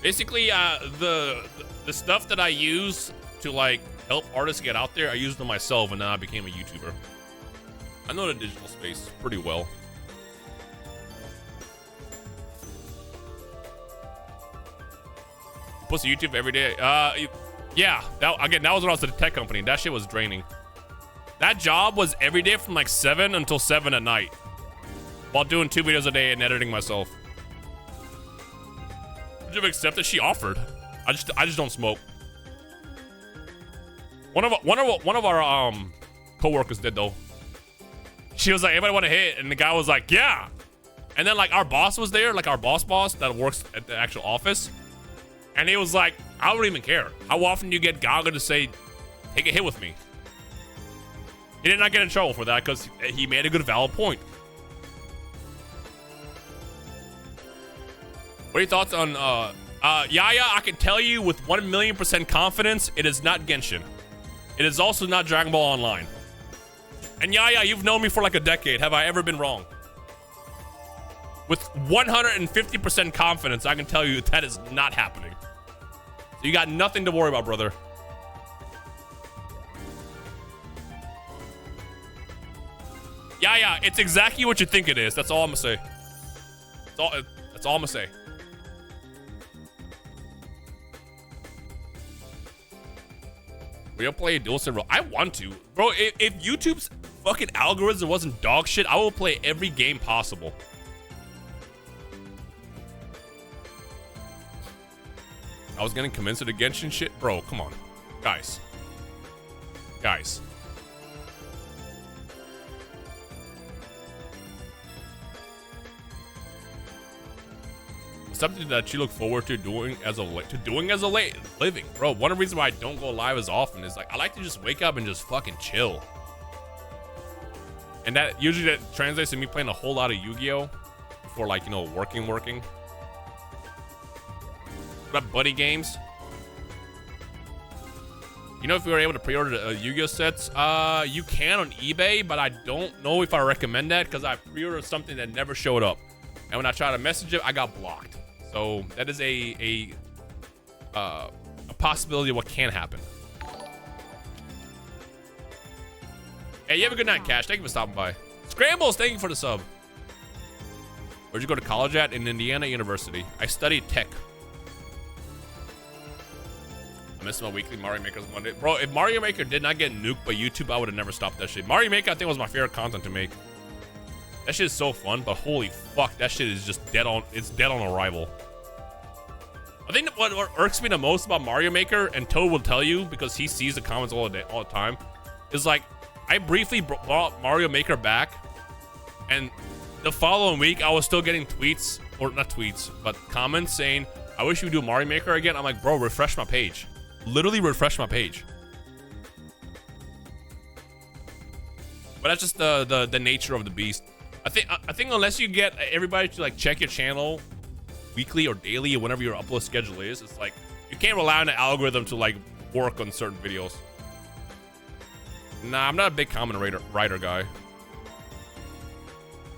Basically, the stuff that I use to like help artists get out there, I used them myself, and then I became a YouTuber. I know the digital space pretty well. Post to YouTube every day. Yeah, that was when I was at a tech company. That shit was draining. That job was every day from like 7 until 7 at night, while doing 2 videos a day and editing myself. Would you accept that she offered? I just don't smoke. One of our coworkers did though. She was like, "Anybody want to hit?" And the guy was like, "Yeah." And then like our boss was there, like our boss that works at the actual office, and he was like, "I don't even care. How often do you get Gaga to say, take a hit with me?" He did not get in trouble for that because he made a good valid point. What are your thoughts on Yaya? I can tell you with 1,000,000% confidence, it is not Genshin. It is also not Dragon Ball Online. And Yaya, you've known me for like a decade. Have I ever been wrong? With 150% confidence, I can tell you that is not happening. So you got nothing to worry about, brother. Yeah, it's exactly what you think it is. That's all I'm gonna say. That's all I'm gonna say. We'll play Duel Sim. I want to. Bro, if YouTube's fucking algorithm wasn't dog shit, I will play every game possible. I was getting convinced of the Genshin shit. Bro, come on. Guys. Something that you look forward to doing as a living, bro. One of the reasons why I don't go live as often is like I like to just wake up and just fucking chill, and that usually translates to me playing a whole lot of Yu-Gi-Oh before, like, you know, working. What about buddy games? You know, if we were able to pre-order the Yu-Gi-Oh sets, you can on eBay, but I don't know if I recommend that because I pre-ordered something that never showed up, and when I tried to message it, I got blocked. So that is a possibility of what can happen. Hey, you have a good night, Cash. Thank you for stopping by. Scrambles, thank you for the sub. Where'd you go to college at? In Indiana University. I studied tech. I miss my weekly Mario Maker's Monday. Bro, if Mario Maker did not get nuked by YouTube, I would have never stopped that shit. Mario Maker, I think, was my favorite content to make. That shit is so fun, but holy fuck, that shit is just dead on. It's dead on arrival. I think what irks me the most about Mario Maker, and Toad will tell you because he sees the comments all the time, is like I briefly brought Mario Maker back, and the following week I was still getting tweets, or not tweets, but comments saying, "I wish you would do Mario Maker again." I'm like, bro, refresh my page. Literally refresh my page. But that's just the nature of the beast. I think unless you get everybody to like check your channel weekly or daily or whenever your upload schedule is, it's like you can't rely on the algorithm to like work on certain videos. Nah, I'm not a big comment writer guy.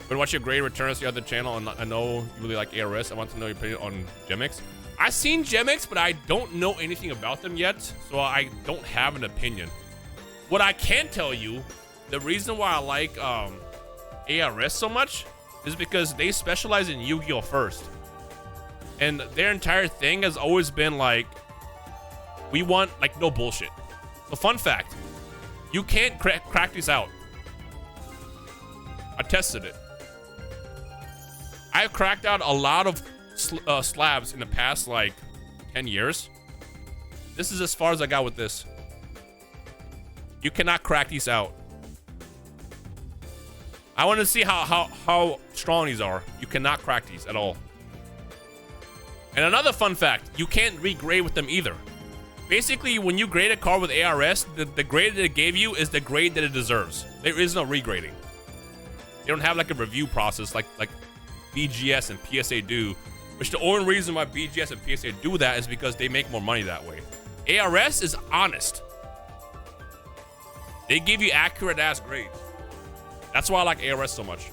But watch your great returns to the other channel, and I know you really like ARS. I want to know your opinion on Gemix. I've seen Gemix, but I don't know anything about them yet, so I don't have an opinion. What I can tell you, the reason why I like ARS so much is because they specialize in Yu-Gi-Oh first, and their entire thing has always been like, we want like no bullshit. So fun fact, you can't crack these out. I tested it. I've cracked out a lot of slabs in the past like 10 years. This is as far as I got with this. You cannot crack these out. I want to see how strong these are. You cannot crack these at all. And another fun fact, you can't regrade with them either. Basically, when you grade a card with ARS, the grade that it gave you is the grade that it deserves. There is no regrading. They don't have like a review process like BGS and PSA do, which the only reason why BGS and PSA do that is because they make more money that way. ARS is honest. They give you accurate ass grades. That's why I like ARS so much.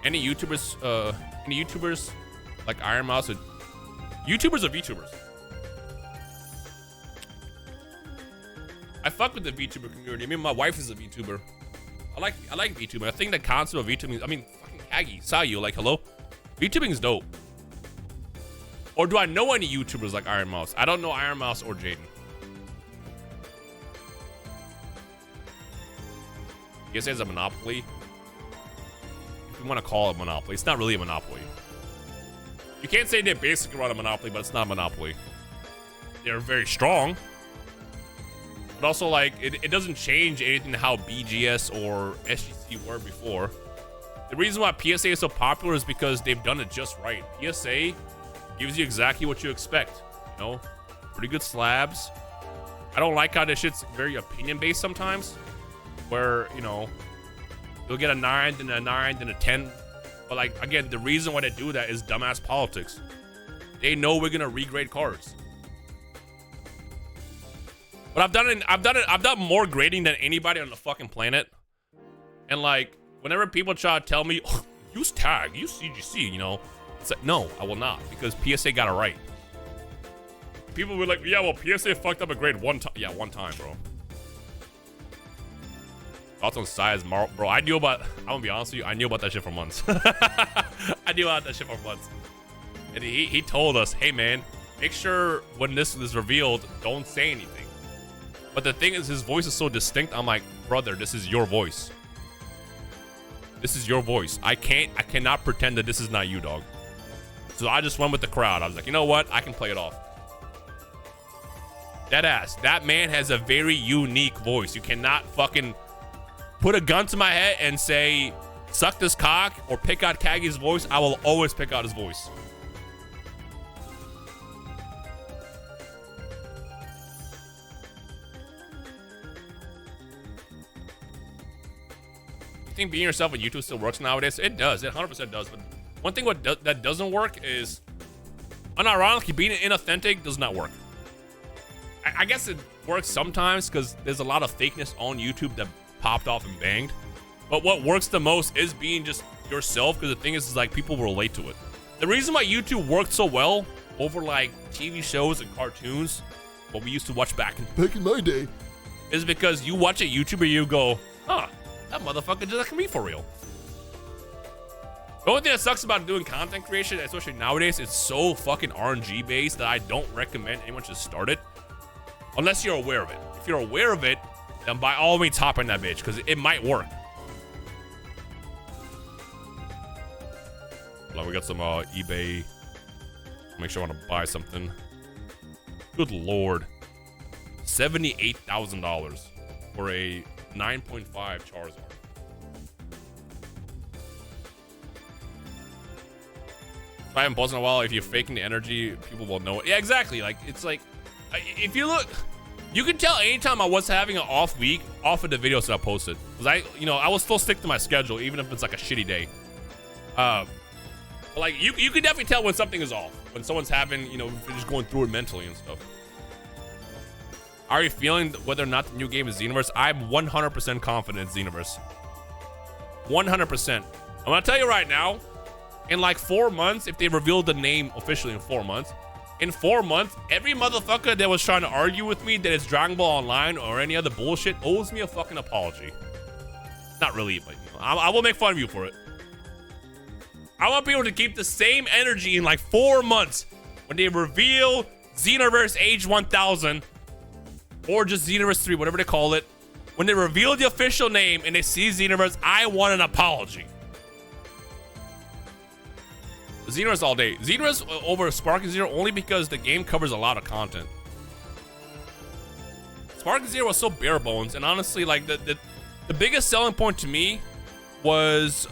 Any YouTubers like Iron Mouse, YouTubers or VTubers? I fuck with the VTuber community. I mean, my wife is a VTuber. I like VTubing. I think the concept of VTubing, I mean, fucking Kagi, Sayu, like, hello? VTubing is dope. Or do I know any YouTubers like Iron Mouse? I don't know Iron Mouse or Jaden. PSA is a monopoly. If you want to call it a monopoly, it's not really a monopoly. You can't say they basically run a monopoly, but it's not a monopoly. They're very strong. But also, like, it doesn't change anything to how BGS or SGC were before. The reason why PSA is so popular is because they've done it just right. PSA gives you exactly what you expect. You know, pretty good slabs. I don't like how this shit's very opinion-based sometimes. Where, you know, you'll get a 9, then a 9, then a 10. But, like, again, the reason why they do that is dumbass politics. They know we're gonna regrade cards. But I've done more grading than anybody on the fucking planet. And, like, whenever people try to tell me, oh, use tag, use CGC, you know, it's like, no, I will not, because PSA got it right. People were like, yeah, well, PSA fucked up a grade one time. Yeah, one time, bro. Thoughts on size, bro. I'm gonna be honest with you, I knew about that shit for months. I knew about that shit for months. And he told us, hey, man, make sure when this is revealed, don't say anything. But the thing is, his voice is so distinct. I'm like, brother, this is your voice. This is your voice. I cannot pretend that this is not you, dog. So I just went with the crowd. I was like, you know what? I can play it off. Deadass. That man has a very unique voice. You cannot fucking put a gun to my head and say, suck this cock or pick out Kagi's voice. I will always pick out his voice. I think being yourself on YouTube still works nowadays. It does. It 100% does. But one thing that doesn't work is, unironically, being inauthentic does not work. I guess it works sometimes because there's a lot of fakeness on YouTube that popped off and banged. But what works the most is being just yourself, because the thing is like people relate to it. The reason why YouTube worked so well over like TV shows and cartoons, what we used to watch back in my day, is because you watch a YouTuber, you go, huh, that motherfucker just like me for real. The only thing that sucks about doing content creation, especially nowadays, it's so fucking RNG based that I don't recommend anyone should start it unless you're aware of it. If you're aware of it, then by all means hop in that bitch, because it might work. Well, we got some eBay. Make sure I want to buy something. Good lord, $78,000 for a 9.5 Charizard. If I haven't buzzed in a while, if you're faking the energy, people will know it. Yeah, exactly. Like, it's like, if you look, you can tell anytime I was having an off week off of the videos that I posted. Because I will still stick to my schedule, even if it's like a shitty day. But like, you can definitely tell when something is off. When someone's having, you know, just going through it mentally and stuff. Are you feeling whether or not the new game is Xenoverse? I'm 100% confident in Xenoverse. 100%. I'm gonna tell you right now, in like 4 months, if they reveal the name officially in 4 months, in 4 months, every motherfucker that was trying to argue with me that it's Dragon Ball Online or any other bullshit owes me a fucking apology. Not really, but you know, I will make fun of you for it. I want people to keep the same energy in like 4 months when they reveal Xenoverse Age 1000 or just Xenoverse 3, whatever they call it. When they reveal the official name and they see Xenoverse, I want an apology. Xenoverse all day. Xenoverse over Sparking Zero only because the game covers a lot of content. Sparking Zero was so bare bones, and honestly, like the biggest selling point to me was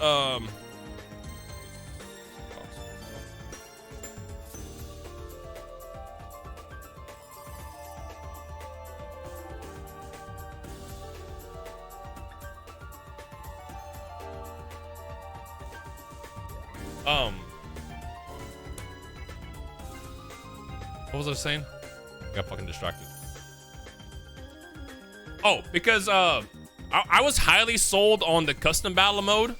what was I saying? I got fucking distracted. Oh, because I was highly sold on the custom battle mode.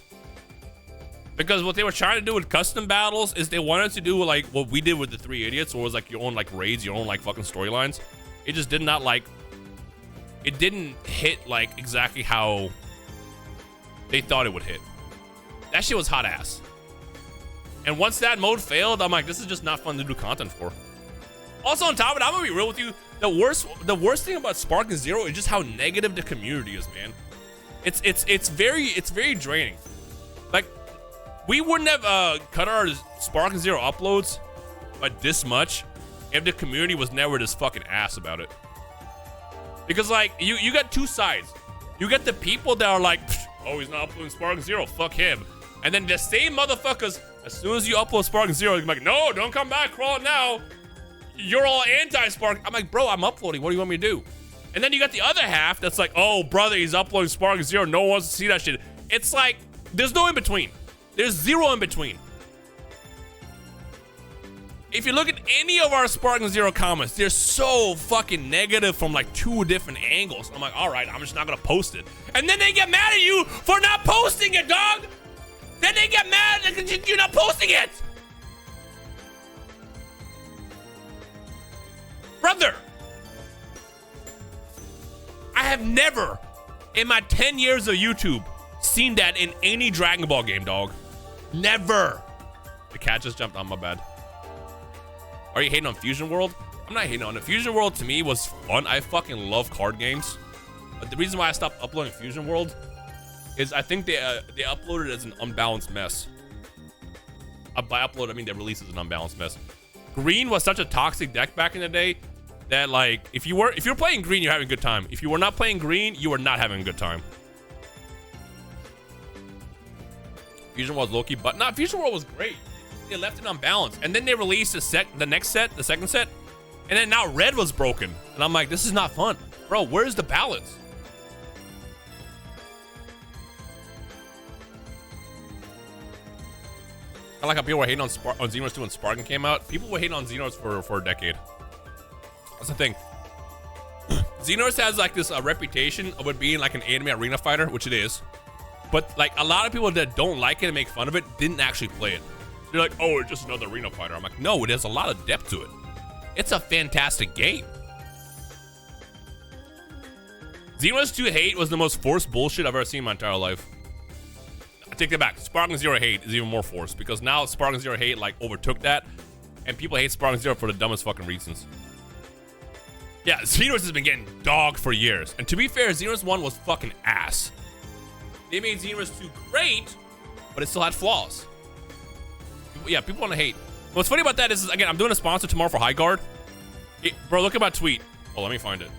Because what they were trying to do with custom battles is they wanted to do like what we did with the Three Idiots, where it was like your own like raids, your own like fucking storylines. It just did not like, it didn't hit like exactly how they thought it would hit. That shit was hot ass. And once that mode failed, I'm like, this is just not fun to do content for. Also on top of it, I'm gonna be real with you. The worst thing about Spark and Zero is just how negative the community is, man. It's very draining. Like, we wouldn't have cut our Spark and Zero uploads by this much if the community was never this fucking ass about it. Because like you got two sides. You get the people that are like, oh, he's not uploading Spark and Zero, fuck him. And then the same motherfuckers, as soon as you upload Spark and Zero, you're like, no, don't come back, crawl now. You're all anti-Spark. I'm like, bro, I'm uploading. What do you want me to do? And then you got the other half that's like, oh, brother, he's uploading Spark and Zero. No one wants to see that shit. It's like, there's no in between. There's zero in between. If you look at any of our Spark and Zero comments, they're so fucking negative from like two different angles. I'm like, all right, I'm just not gonna post it. And then they get mad at you for not posting it, dog. Then they get mad that you're not posting it. Brother, I have never in my 10 years of YouTube seen that in any Dragon Ball game, dog. Never. The cat just jumped on, my bad. Are you hating on Fusion World? I'm not hating on it. Fusion World to me was fun. I fucking love card games. But the reason why I stopped uploading Fusion World is I think they uploaded it as an unbalanced mess. By upload, I mean they released it as an unbalanced mess. Green was such a toxic deck back in the day that like if you're playing green, you're having a good time. If you were not playing green, you were not having a good time. Fusion World was low-key, but nah, Fusion World was great. They left it unbalanced, and then they released the second set, and then now red was broken, and I'm like, this is not fun, bro. Where's the balance? I like how people were hating on Xenos 2 when Sparking came out. People were hating on Xenos for a decade. That's the thing. Xenos has like this reputation of it being like an anime arena fighter, which it is, but like a lot of people that don't like it and make fun of it didn't actually play it. They're like, oh, it's just another arena fighter. I'm like, no, it has a lot of depth to it. It's a fantastic game. Xenos 2 hate was the most forced bullshit I've ever seen in my entire life. I take that back. Sparking Zero hate is even more forced because now Sparking Zero hate like overtook that, and people hate Sparking Zero for the dumbest fucking reasons. Yeah, Xenos has been getting dogged for years, and to be fair, Xenos 1 was fucking ass. They made Xenos 2 great, but it still had flaws. Yeah, people want to hate. What's funny about that is again, I'm doing a sponsor tomorrow for High Guard. Bro, look at my tweet. Oh, let me find it.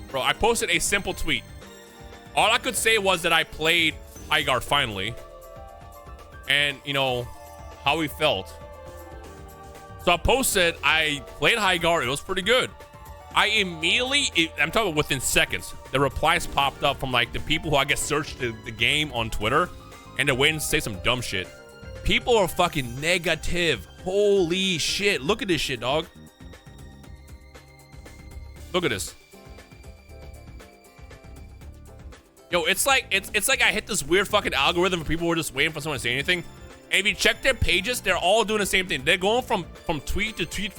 Bro, I posted a simple tweet. All I could say was that I played High Guard finally, and you know how he felt. So I posted I played High Guard. It was pretty good. I immediately, I'm talking within seconds, the replies popped up from like the people who I guess searched the game on Twitter, and they waiting to say some dumb shit. People are fucking negative. Holy shit. Look at this shit, dog. Look at this. Yo, it's like I hit this weird fucking algorithm for people who are just waiting for someone to say anything. And if you check their pages, they're all doing the same thing. They're going from tweet to tweet,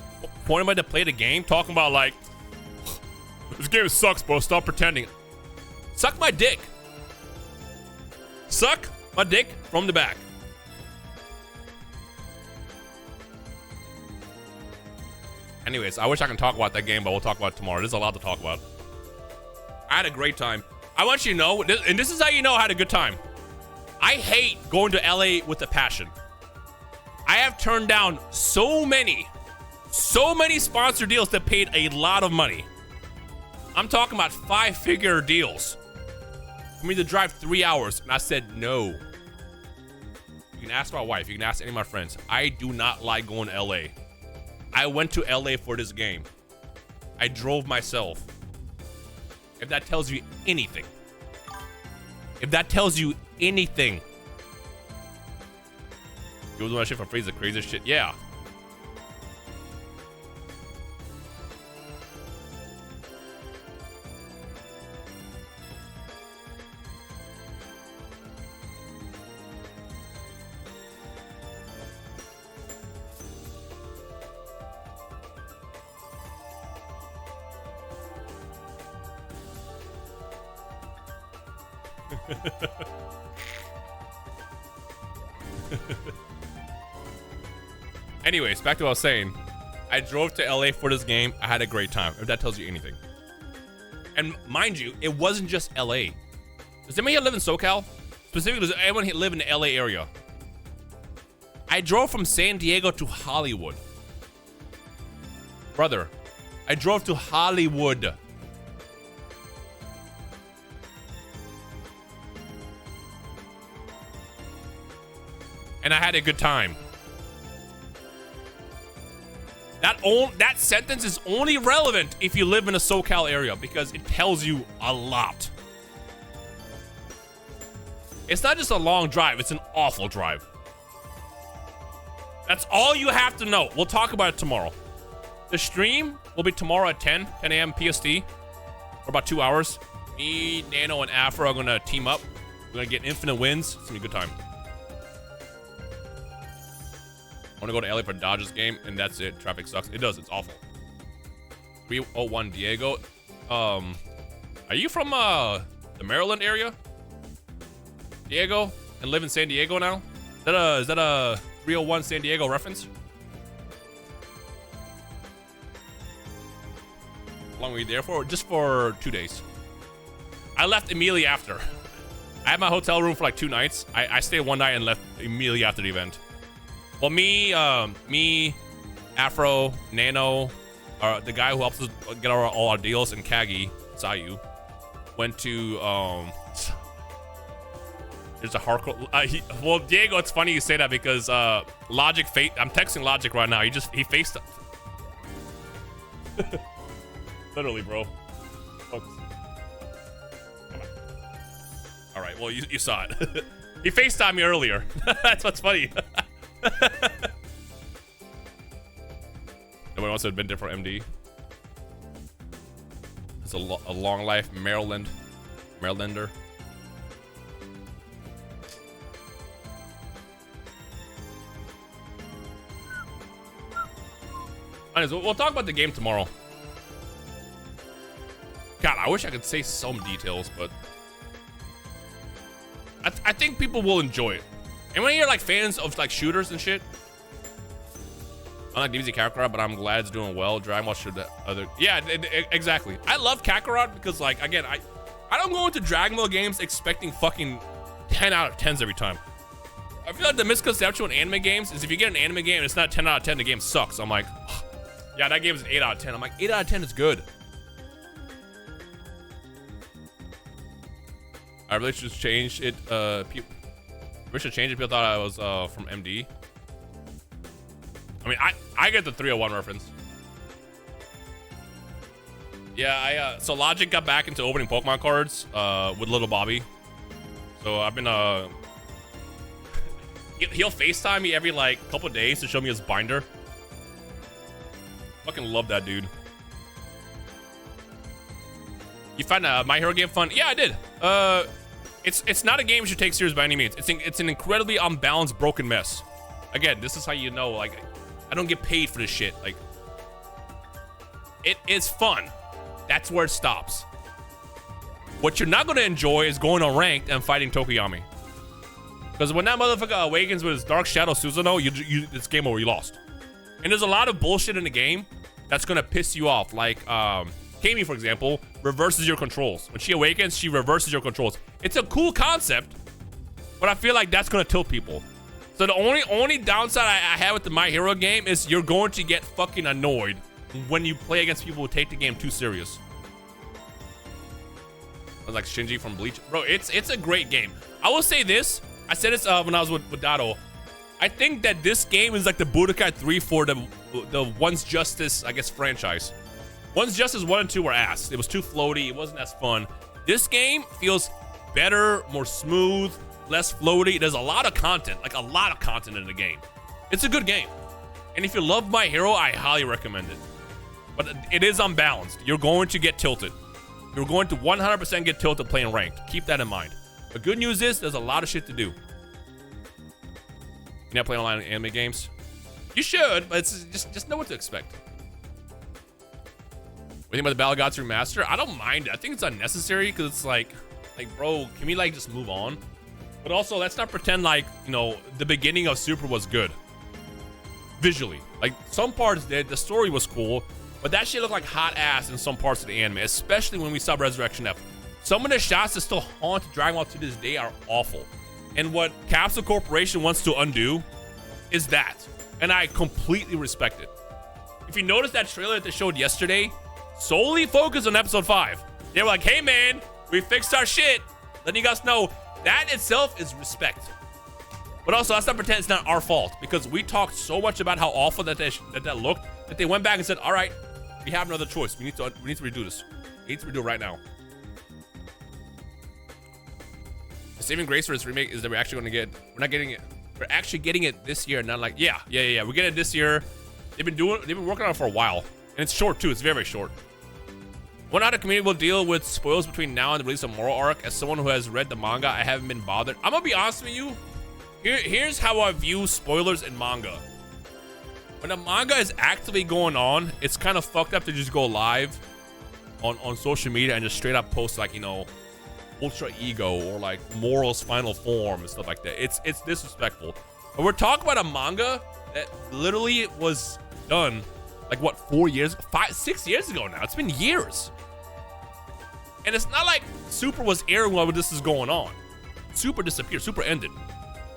pointing about to play the game, talking about like, this game sucks, bro. Stop pretending. Suck my dick. Suck my dick from the back. Anyways, I wish I can talk about that game, but we'll talk about it tomorrow. There's a lot to talk about. I had a great time. I want you to know, and this is how you know I had a good time. I hate going to LA with a passion. I have turned down so many sponsor deals that paid a lot of money. I'm talking about 5-figure deals for me to drive 3 hours, and I said no. You can ask my wife, you can ask any of my friends. I do not like going to LA. I went to LA for this game. I drove myself. If that tells you anything. If that tells you anything. You was doing that shit for free, the craziest shit. Yeah. Anyways, back to what I was saying. I drove to LA for this game. I had a great time, if that tells you anything. And mind you, it wasn't just LA. Does anybody here live in SoCal? Specifically, does anyone here live in the LA area? I drove from San Diego to Hollywood. Brother, I drove to Hollywood. And I had a good time. That sentence is only relevant if you live in a SoCal area because it tells you a lot. It's not just a long drive, it's an awful drive. That's all you have to know. We'll talk about it tomorrow. The stream will be tomorrow at 10 a.m. PST for about 2 hours. Me, Nano, and Afro are gonna team up. We're gonna get infinite wins. It's gonna be a good time. I want to go to LA for Dodgers game, and that's it. Traffic sucks. It does. It's awful. 301 Diego. Are you from the Maryland area, Diego, and live in San Diego now? Is that a 301 San Diego reference? How long were you there for? Just for 2 days. I left immediately after. I had my hotel room for like 2 nights. I stayed 1 night and left immediately after the event. Well, me, Afro, Nano, the guy who helps us get all our deals, and Kagi, Sayu, went to, there's a hardcore, well, Diego, it's funny you say that because, Logic, I'm texting Logic right now. He faced, literally, bro. Focus. Come on. All right, well, you saw it. He FaceTimed me earlier. That's what's funny. Nobody wants to admit it for MD. It's a long life Marylander. Anyways, we'll talk about the game tomorrow. God, I wish I could say some details, but I think people will enjoy it. And when you're like fans of like shooters and shit, I like DBZ Kakarot, but I'm glad it's doing well. Dragon Ball should other, yeah, exactly. I love Kakarot because like again, I don't go into Dragon Ball games expecting fucking 10 out of 10s every time. I feel like the misconception with anime games is if you get an anime game and it's not 10 out of 10, the game sucks. I'm like, yeah, that game is an 8 out of 10. I'm like, 8 out of 10 is good. I really should change it. We should change it. People thought I was from MD. I mean, I get the 301 reference. Yeah, so Logic got back into opening Pokemon cards with Little Bobby. So I've been he'll FaceTime me every like couple of days to show me his binder. Fucking love that dude. You find My Hero game fun? Yeah, I did. It's not a game you should take serious by any means. It's an incredibly unbalanced, broken mess. Again, this is how you know, like, I don't get paid for this shit. Like, it is fun. That's where it stops. What you're not gonna enjoy is going on ranked and fighting Tokoyami. Because when that motherfucker awakens with his Dark Shadow Susanoo, it's game over, you lost. And there's a lot of bullshit in the game that's gonna piss you off. Like, Kami, for example, reverses your controls. When she awakens, she reverses your controls. It's a cool concept, but I feel like that's gonna tilt people. So the only downside I have with the My Hero game is you're going to get fucking annoyed when you play against people who take the game too serious. Like Shinji from Bleach. Bro, it's a great game. I will say this. I said this when I was with Dado. I think that this game is like the Budokai 3 for the One's Justice, I guess, franchise. One's Justice 1 and 2 were ass. It was too floaty. It wasn't as fun. This game feels better, more smooth, less floaty. There's a lot of content, like a lot of content in the game. It's a good game. And if you love My Hero, I highly recommend it. But it is unbalanced. You're going to get tilted. You're going to 100% get tilted playing ranked. Keep that in mind. The good news is there's a lot of shit to do. You're not playing online anime games? You should, but it's just know what to expect. What do you think about the Battle Gods remaster? I don't mind it. I think it's unnecessary because it's like, bro, can we like just move on? But also, let's not pretend like, you know, the beginning of Super was good. visually. Like some parts did, the story was cool, but that shit looked like hot ass in some parts of the anime, especially when we saw Resurrection F. Some of the shots that still haunt Dragon Ball to this day are awful. And what Capsule Corporation wants to undo is that. And I completely respect it. If you notice that trailer that they showed yesterday, solely focused on episode 5. They were like, hey man, we fixed our shit. Letting you guys know that itself is respect. But also, let's not pretend it's not our fault, because we talked so much about how awful that looked that they went back and said, all right, we have another choice. We need to redo this. We need to redo it right now. The saving grace for this remake is that we're actually going to get, we're not getting it. We're actually getting it this year, not like, yeah. We're getting it this year. They've been working on it for a while. And it's short too, it's very, very short. Wonder how the community will deal with spoilers between now and the release of Moro arc. As someone who has read the manga, I haven't been bothered. I'm gonna be honest with you. Here's how I view spoilers in manga. When the manga is actively going on, it's kind of fucked up to just go live on social media and just straight up post like, you know, Ultra Ego or like Moro's final form and stuff like that. It's disrespectful. But we're talking about a manga that literally was done like what, 6 years ago now. It's been years. And it's not like Super was airing while this is going on. Super disappeared, Super ended.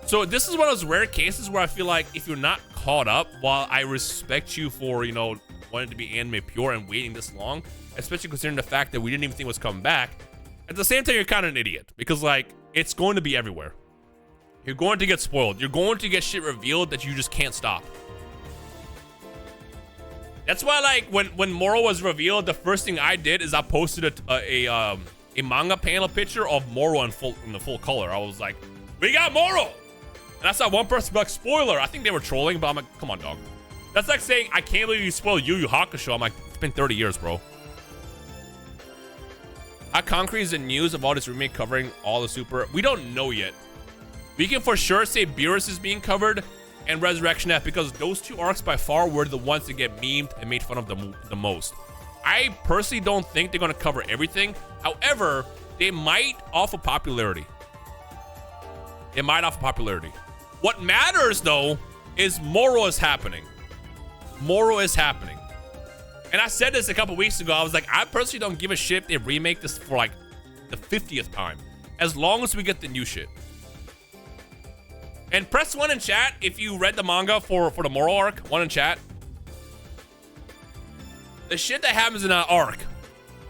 So this is one of those rare cases where I feel like if you're not caught up, while I respect you for, you know, wanting to be anime pure and waiting this long, especially considering the fact that we didn't even think it was coming back, at the same time, you're kind of an idiot because like, it's going to be everywhere. You're going to get spoiled. You're going to get shit revealed that you just can't stop. That's why, like, when Moro was revealed, the first thing I did is I posted a manga panel picture of Moro in the full color. I was like, we got Moro! And I saw one person be like, spoiler. I think they were trolling, but I'm like, come on, dog. That's like saying, I can't believe you spoiled Yu Yu Hakusho. I'm like, it's been 30 years, bro. How concrete is the news of all this remake covering all the Super? We don't know yet. We can for sure say Beerus is being covered and Resurrection F, because those two arcs by far were the ones that get memed and made fun of the most. I personally don't think they're going to cover everything. However, they might off of popularity. It might off of popularity. What matters though is Moro is happening. Moro is happening. And I said this a couple weeks ago. I was like, I personally don't give a shit if they remake this for like the 50th time, as long as we get the new shit. And press 1 in chat if you read the manga for the Moro arc. 1 in chat. The shit that happens in that arc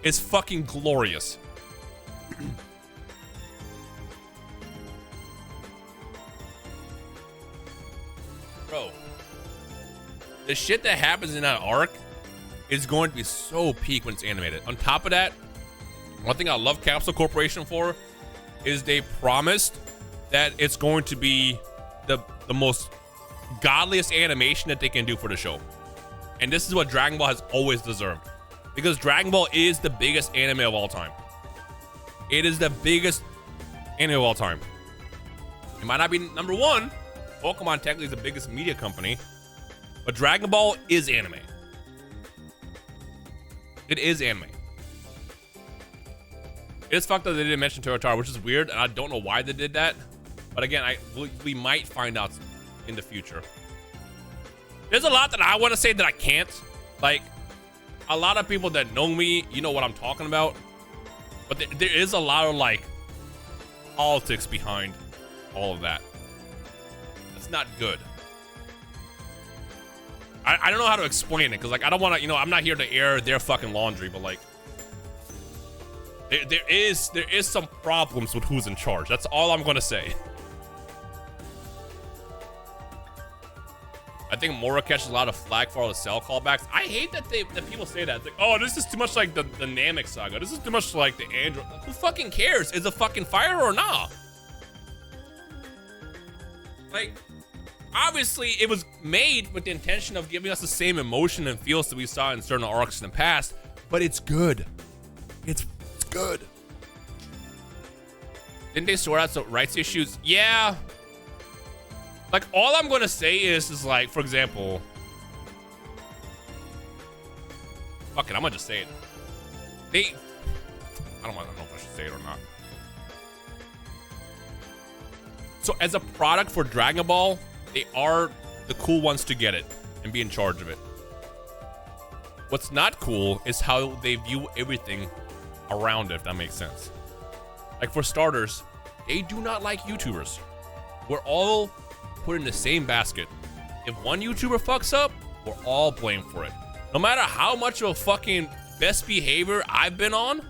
is fucking glorious. Bro, the shit that happens in that arc is going to be so peak when it's animated. On top of that, one thing I love Capsule Corporation for is they promised that it's going to be the most godliest animation that they can do for the show. And this is what Dragon Ball has always deserved, because Dragon Ball is the biggest anime of all time. It is the biggest anime of all time. It might not be number 1. Pokemon technically is the biggest media company, but Dragon Ball is anime. It is anime. It's fucked up they didn't mention Toyotaro, which is weird, and I don't know why they did that. But again, we might find out in the future. There's a lot that I want to say that I can't. Like, a lot of people that know me, you know what I'm talking about. But there is a lot of, like, politics behind all of that. That's not good. I don't know how to explain it, because, like, I don't want to, you know, I'm not here to air their fucking laundry, but, like, there is some problems with who's in charge. That's all I'm going to say. I think Moro catches a lot of flack for all the Cell callbacks. I hate that people say that. It's like, oh, this is too much like the Namek saga. This is too much like the Android. Who fucking cares? Is it fucking fire or not? Like, obviously, it was made with the intention of giving us the same emotion and feels that we saw in certain arcs in the past, but it's good. It's good. Didn't they sort out some rights issues? Yeah. Like, all I'm gonna say is like, for example, fuck it, I'm gonna just say it. I don't know if I should say it or not. So as a product for Dragon Ball, they are the cool ones to get it. and be in charge of it. What's not cool is how they view everything around it, if that makes sense. Like for starters, they do not like YouTubers. We're all put in the same basket. If one YouTuber fucks up, we're all blamed for it. No matter how much of a fucking best behavior I've been on,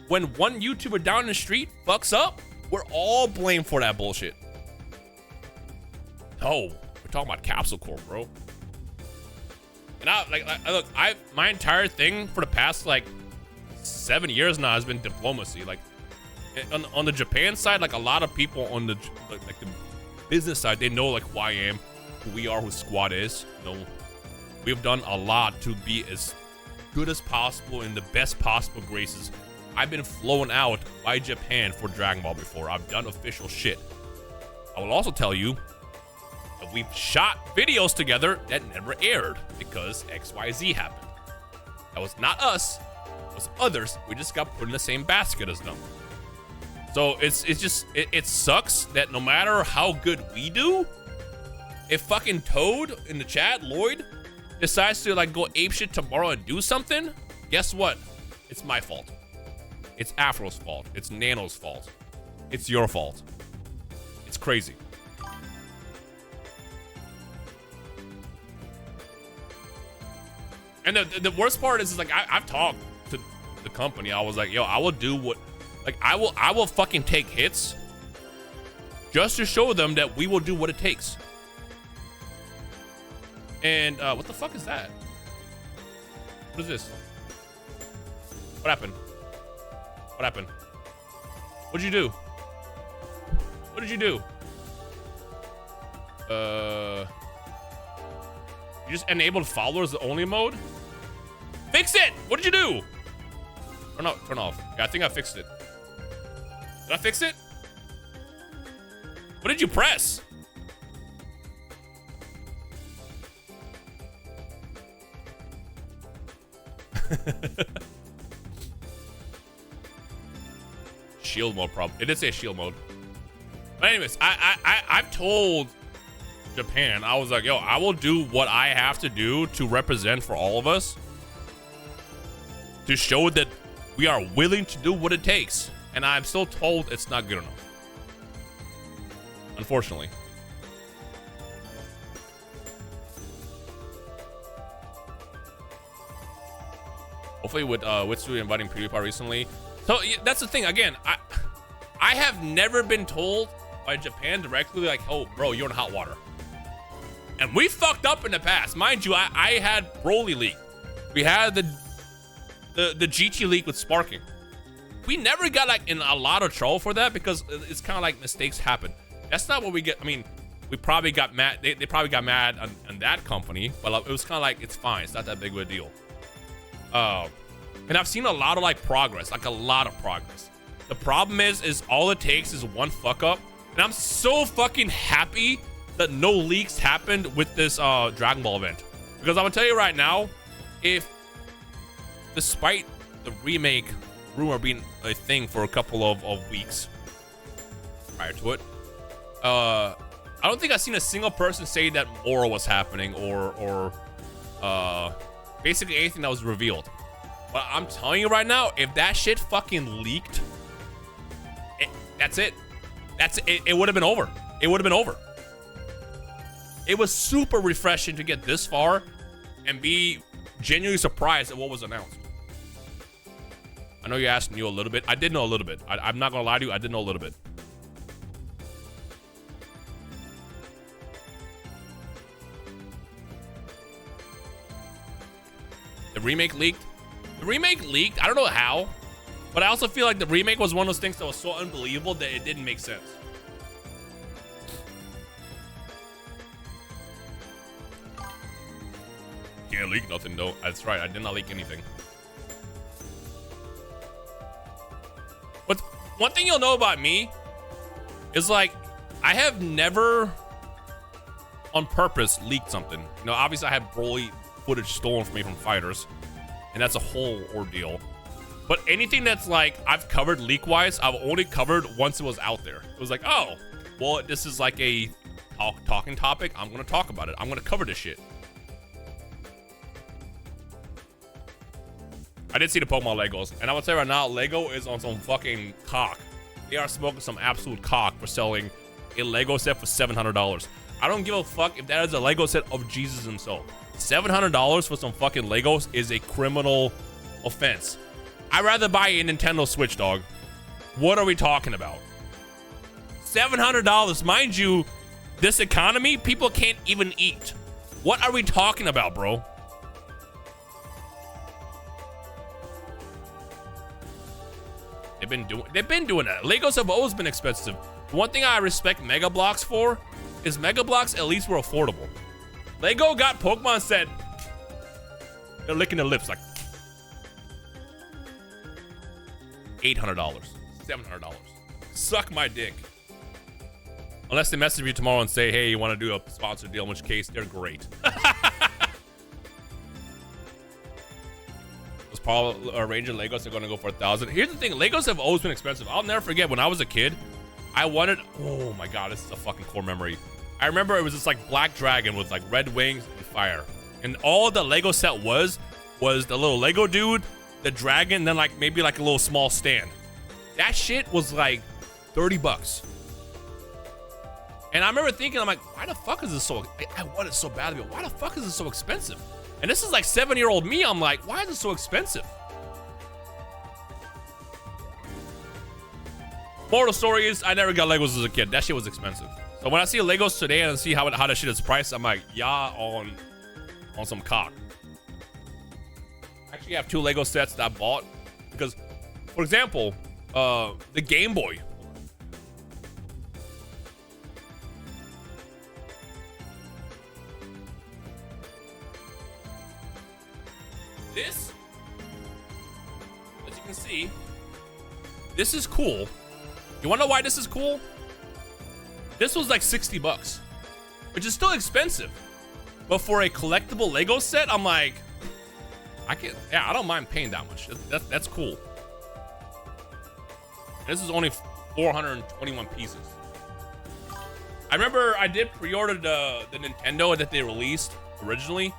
when one YouTuber down the street fucks up, we're all blamed for that bullshit. No, we're talking about Capsule Corp, bro. And look, my entire thing for the past like 7 years now has been diplomacy. Like on the Japan side, like a lot of people on the like the business side, they know like who I am, who we are, who Squad is. You know, we've done a lot to be as good as possible in the best possible graces. I've been flown out by Japan for Dragon Ball before. I've done official shit. I will also tell you that we've shot videos together that never aired because XYZ happened. That was not us, it was others. We just got put in the same basket as them. So it sucks that no matter how good we do, if fucking Toad in the chat, Lloyd, decides to like go apeshit tomorrow and do something, guess what? It's my fault. It's Afro's fault. It's Nano's fault. It's your fault. It's crazy. And the worst part is like I've talked to the company. I was like, yo, I will do what, like I will fucking take hits just to show them that we will do what it takes. And what the fuck is that? What is this? What happened? What happened? What'd you do? What did you do? You just enabled followers only mode? Fix it! What did you do? Turn off. Yeah, I think I fixed it. Did I fix it? What did you press? Shield mode problem. It did say shield mode. But anyways, I've told Japan, I was like, yo, I will do what I have to do to represent for all of us, to show that we are willing to do what it takes. And I'm still told it's not good enough. Unfortunately. Hopefully with Witsu inviting PewDiePie recently. So that's the thing. Again, I have never been told by Japan directly like, oh, bro, you're in hot water. And we fucked up in the past. Mind you, I had Broly leak. We had the GT leak with sparking. We never got like in a lot of trouble for that because it's kind of like mistakes happen. That's not what we get. I mean, we probably got mad. They probably got mad on that company, but it was kind of like, it's fine. It's not that big of a deal. And I've seen a lot of like progress, like a lot of progress. The problem is all it takes is one fuck up. And I'm so fucking happy that no leaks happened with this Dragon Ball event. Because I'm gonna tell you right now, if despite the remake rumor being a thing for a couple of weeks prior to it, I don't think I've seen a single person say that Mora was happening or basically anything that was revealed. But I'm telling you right now, if that shit fucking leaked, that's it. That's it. It would have been over. It would have been over. It was super refreshing to get this far and be genuinely surprised at what was announced. I know you asked you a little bit. I did know a little bit. I'm not gonna lie to you. I did know a little bit. The remake leaked. The remake leaked. I don't know how, but I also feel like the remake was one of those things that was so unbelievable that it didn't make sense. Can't leak nothing though. That's right. I did not leak anything. But one thing you'll know about me is like, I have never on purpose leaked something. You know, obviously I had Broly footage stolen from me from fighters, and that's a whole ordeal. But anything that's like I've covered leak wise, I've only covered once it was out there. It was like, oh, well, this is like a talking topic, I'm gonna talk about it. I'm gonna cover this shit. I did see the Pokemon Legos, and I would say right now, Lego is on some fucking cock. They are smoking some absolute cock for selling a Lego set for $700. I don't give a fuck if that is a Lego set of Jesus himself. $700 for some fucking Legos is a criminal offense. I'd rather buy a Nintendo Switch, dog. What are we talking about? $700, mind you, this economy, people can't even eat. What are we talking about, bro? They've been doing that. Legos have always been expensive. One thing I respect Mega Bloks for is Mega Bloks at least were affordable. Lego got Pokemon set. They're licking their lips like $800, $700. Suck my dick. Unless they message me tomorrow and say, hey, you want to do a sponsored deal, in which case they're great. Those Power Ranger Legos are going to go for $1,000. Here's the thing, Legos have always been expensive. I'll never forget when I was a kid, I wanted, oh my God, this is a fucking core memory. I remember it was this like black dragon with like red wings and fire. And all the Lego set was the little Lego dude, the dragon, then like maybe like a little small stand. That shit was like 30 bucks. And I remember thinking, I'm like, why the fuck is this so, I want it so badly, but why the fuck is this so expensive? And this is like 7-year-old me, I'm like, why is it so expensive? Moral of the story is, I never got Legos as a kid. That shit was expensive. So when I see Legos today and see how that shit is priced, I'm like, yeah, on some cock. I actually have 2 Lego sets that I bought because, for example, the Game Boy. This, as you can see, this is cool. You wanna know why this is cool? This was like 60 bucks, which is still expensive. But for a collectible Lego set, I'm like, I don't mind paying that much. That's cool. This is only 421 pieces. I remember I did pre-order the Nintendo that they released originally.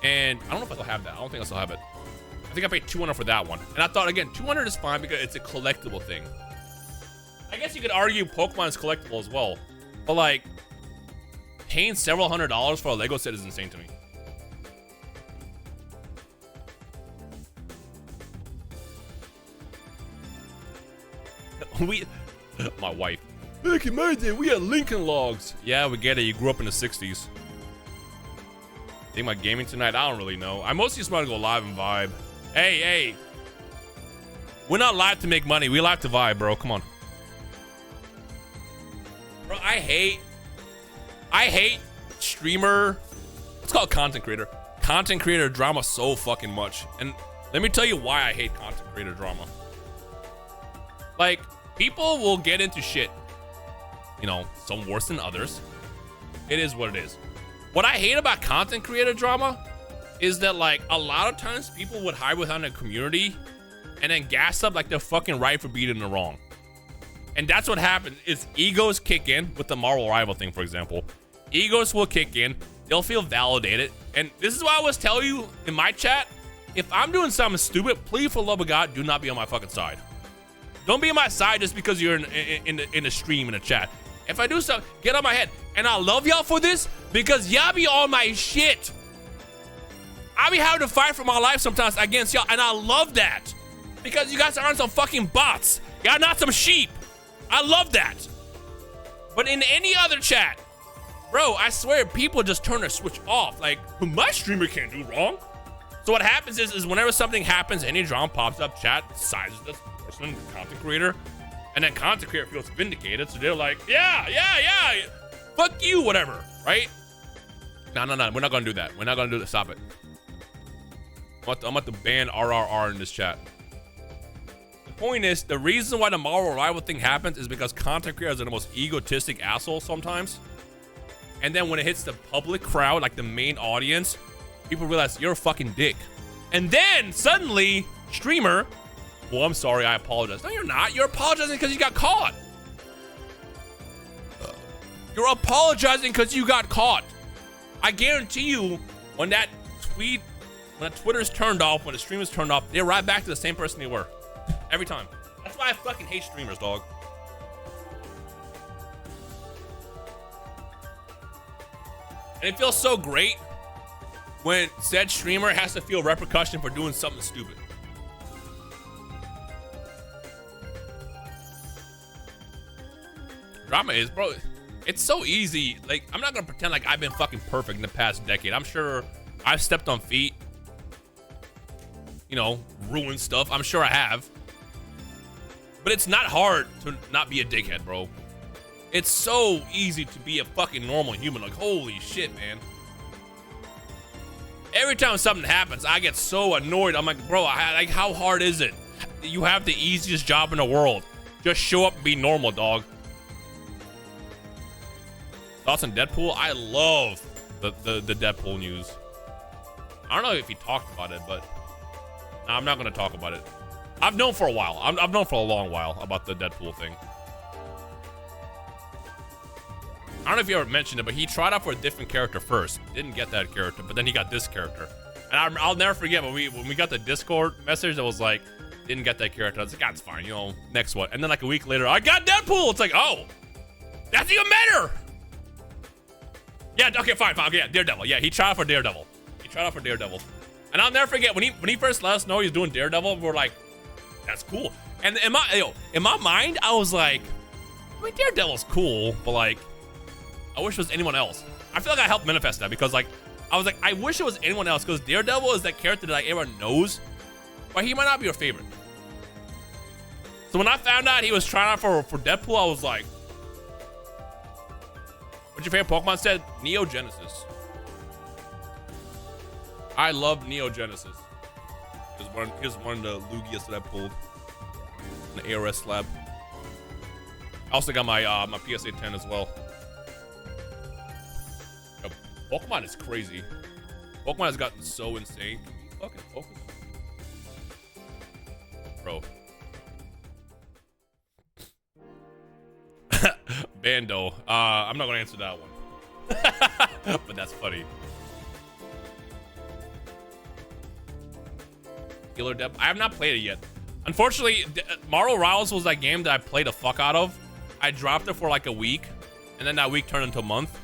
And I don't know if I still have that. I don't think I still have it. I think I paid $200 for that one. And I thought, again, $200 is fine because it's a collectible thing. I guess you could argue Pokemon is collectible as well. But like, paying several $100s for a Lego set is insane to me. My wife. Back in my day, we had Lincoln Logs. Yeah, we get it. You grew up in the 60s. Think about gaming tonight? I don't really know. I mostly just want to go live and vibe. Hey. We're not live to make money. We live to vibe, bro. Come on. Bro, I hate streamer, let's call it content creator drama so fucking much. And let me tell you why I hate content creator drama. Like, people will get into shit, you know, some worse than others. It is what it is. What I hate about content creator drama is that, like, a lot of times people would hide behind a community and then gas up like they're fucking right for being in the wrong. And that's what happens is egos kick in with the Marvel rival thing, for example. Egos will kick in. They'll feel validated. And this is why I always tell you in my chat, if I'm doing something stupid, please, for the love of God, do not be on my fucking side. Don't be on my side just because you're in the stream, in the chat. If I do something, get on my head. And I love y'all for this because y'all be on my shit. I be having to fight for my life sometimes against y'all, and I love that. Because you guys aren't some fucking bots. Y'all not some sheep. I love that. But in any other chat, bro, I swear people just turn their switch off. Like, my streamer can't do wrong. So what happens is whenever something happens, any drama pops up, chat sizes this person, the content creator, and then content creator feels vindicated. So they're like, yeah, fuck you, whatever, right? No, we're not gonna do that. We're not gonna do that. Stop it. I'm about to ban RRR in this chat. Point is, the reason why the Marvel rival thing happens is because content creators are the most egotistic assholes sometimes. And then when it hits the public crowd, like the main audience, people realize you're a fucking dick. And then suddenly, streamer, well, I'm sorry, I apologize. No, you're not. You're apologizing because you got caught. You're apologizing because you got caught. I guarantee you, when that Twitter's turned off, when the stream is turned off, they're right back to the same person they were. Every time. That's why I fucking hate streamers, dog. And it feels so great when said streamer has to feel repercussion for doing something stupid. Drama is, bro, it's so easy. Like, I'm not gonna pretend like I've been fucking perfect in the past decade. I'm sure I've stepped on feet, you know, ruined stuff. I'm sure I have. But it's not hard to not be a dickhead, bro. It's so easy to be a fucking normal human. Like, holy shit, man. Every time something happens, I get so annoyed. I'm like, bro, like, how hard is it? You have the easiest job in the world. Just show up and be normal, dog. Thoughts on Deadpool? I love the Deadpool news. I don't know if he talked about it, but nah, I'm not gonna talk about it. I've known for a while. I've known for a long while about the Deadpool thing. I don't know if you ever mentioned it, but he tried out for a different character first. Didn't get that character, but then he got this character. And I'll never forget when we got the Discord message that was like, didn't get that character. I was like, God, it's fine, you know, next one. And then like a week later, I got Deadpool. It's like, oh, that's even better. Yeah, okay, fine. Okay, yeah, Daredevil. Yeah, he tried out for Daredevil. And I'll never forget when he first let us know he was doing Daredevil, we were like, that's cool. And in my mind, I was like, I mean, Daredevil's cool, but like, I wish it was anyone else. I feel like I helped manifest that because like, I was like, I wish it was anyone else because Daredevil is that character that like, everyone knows, but he might not be your favorite. So when I found out he was trying out for Deadpool, I was like, what's your favorite Pokemon? Said Neo Genesis. I love Neo Genesis. Here's one of the Lugias that I pulled in the ARS lab. I also got my my PSA 10 as well. Yo, Pokemon is crazy. Pokemon has gotten so insane. Fucking focus, bro. Bando. I'm not gonna answer that one. But that's funny. Killer Depth. I have not played it yet. Unfortunately, Marvel Rivals was that game that I played the fuck out of. I dropped it for like a week, and then that week turned into a month.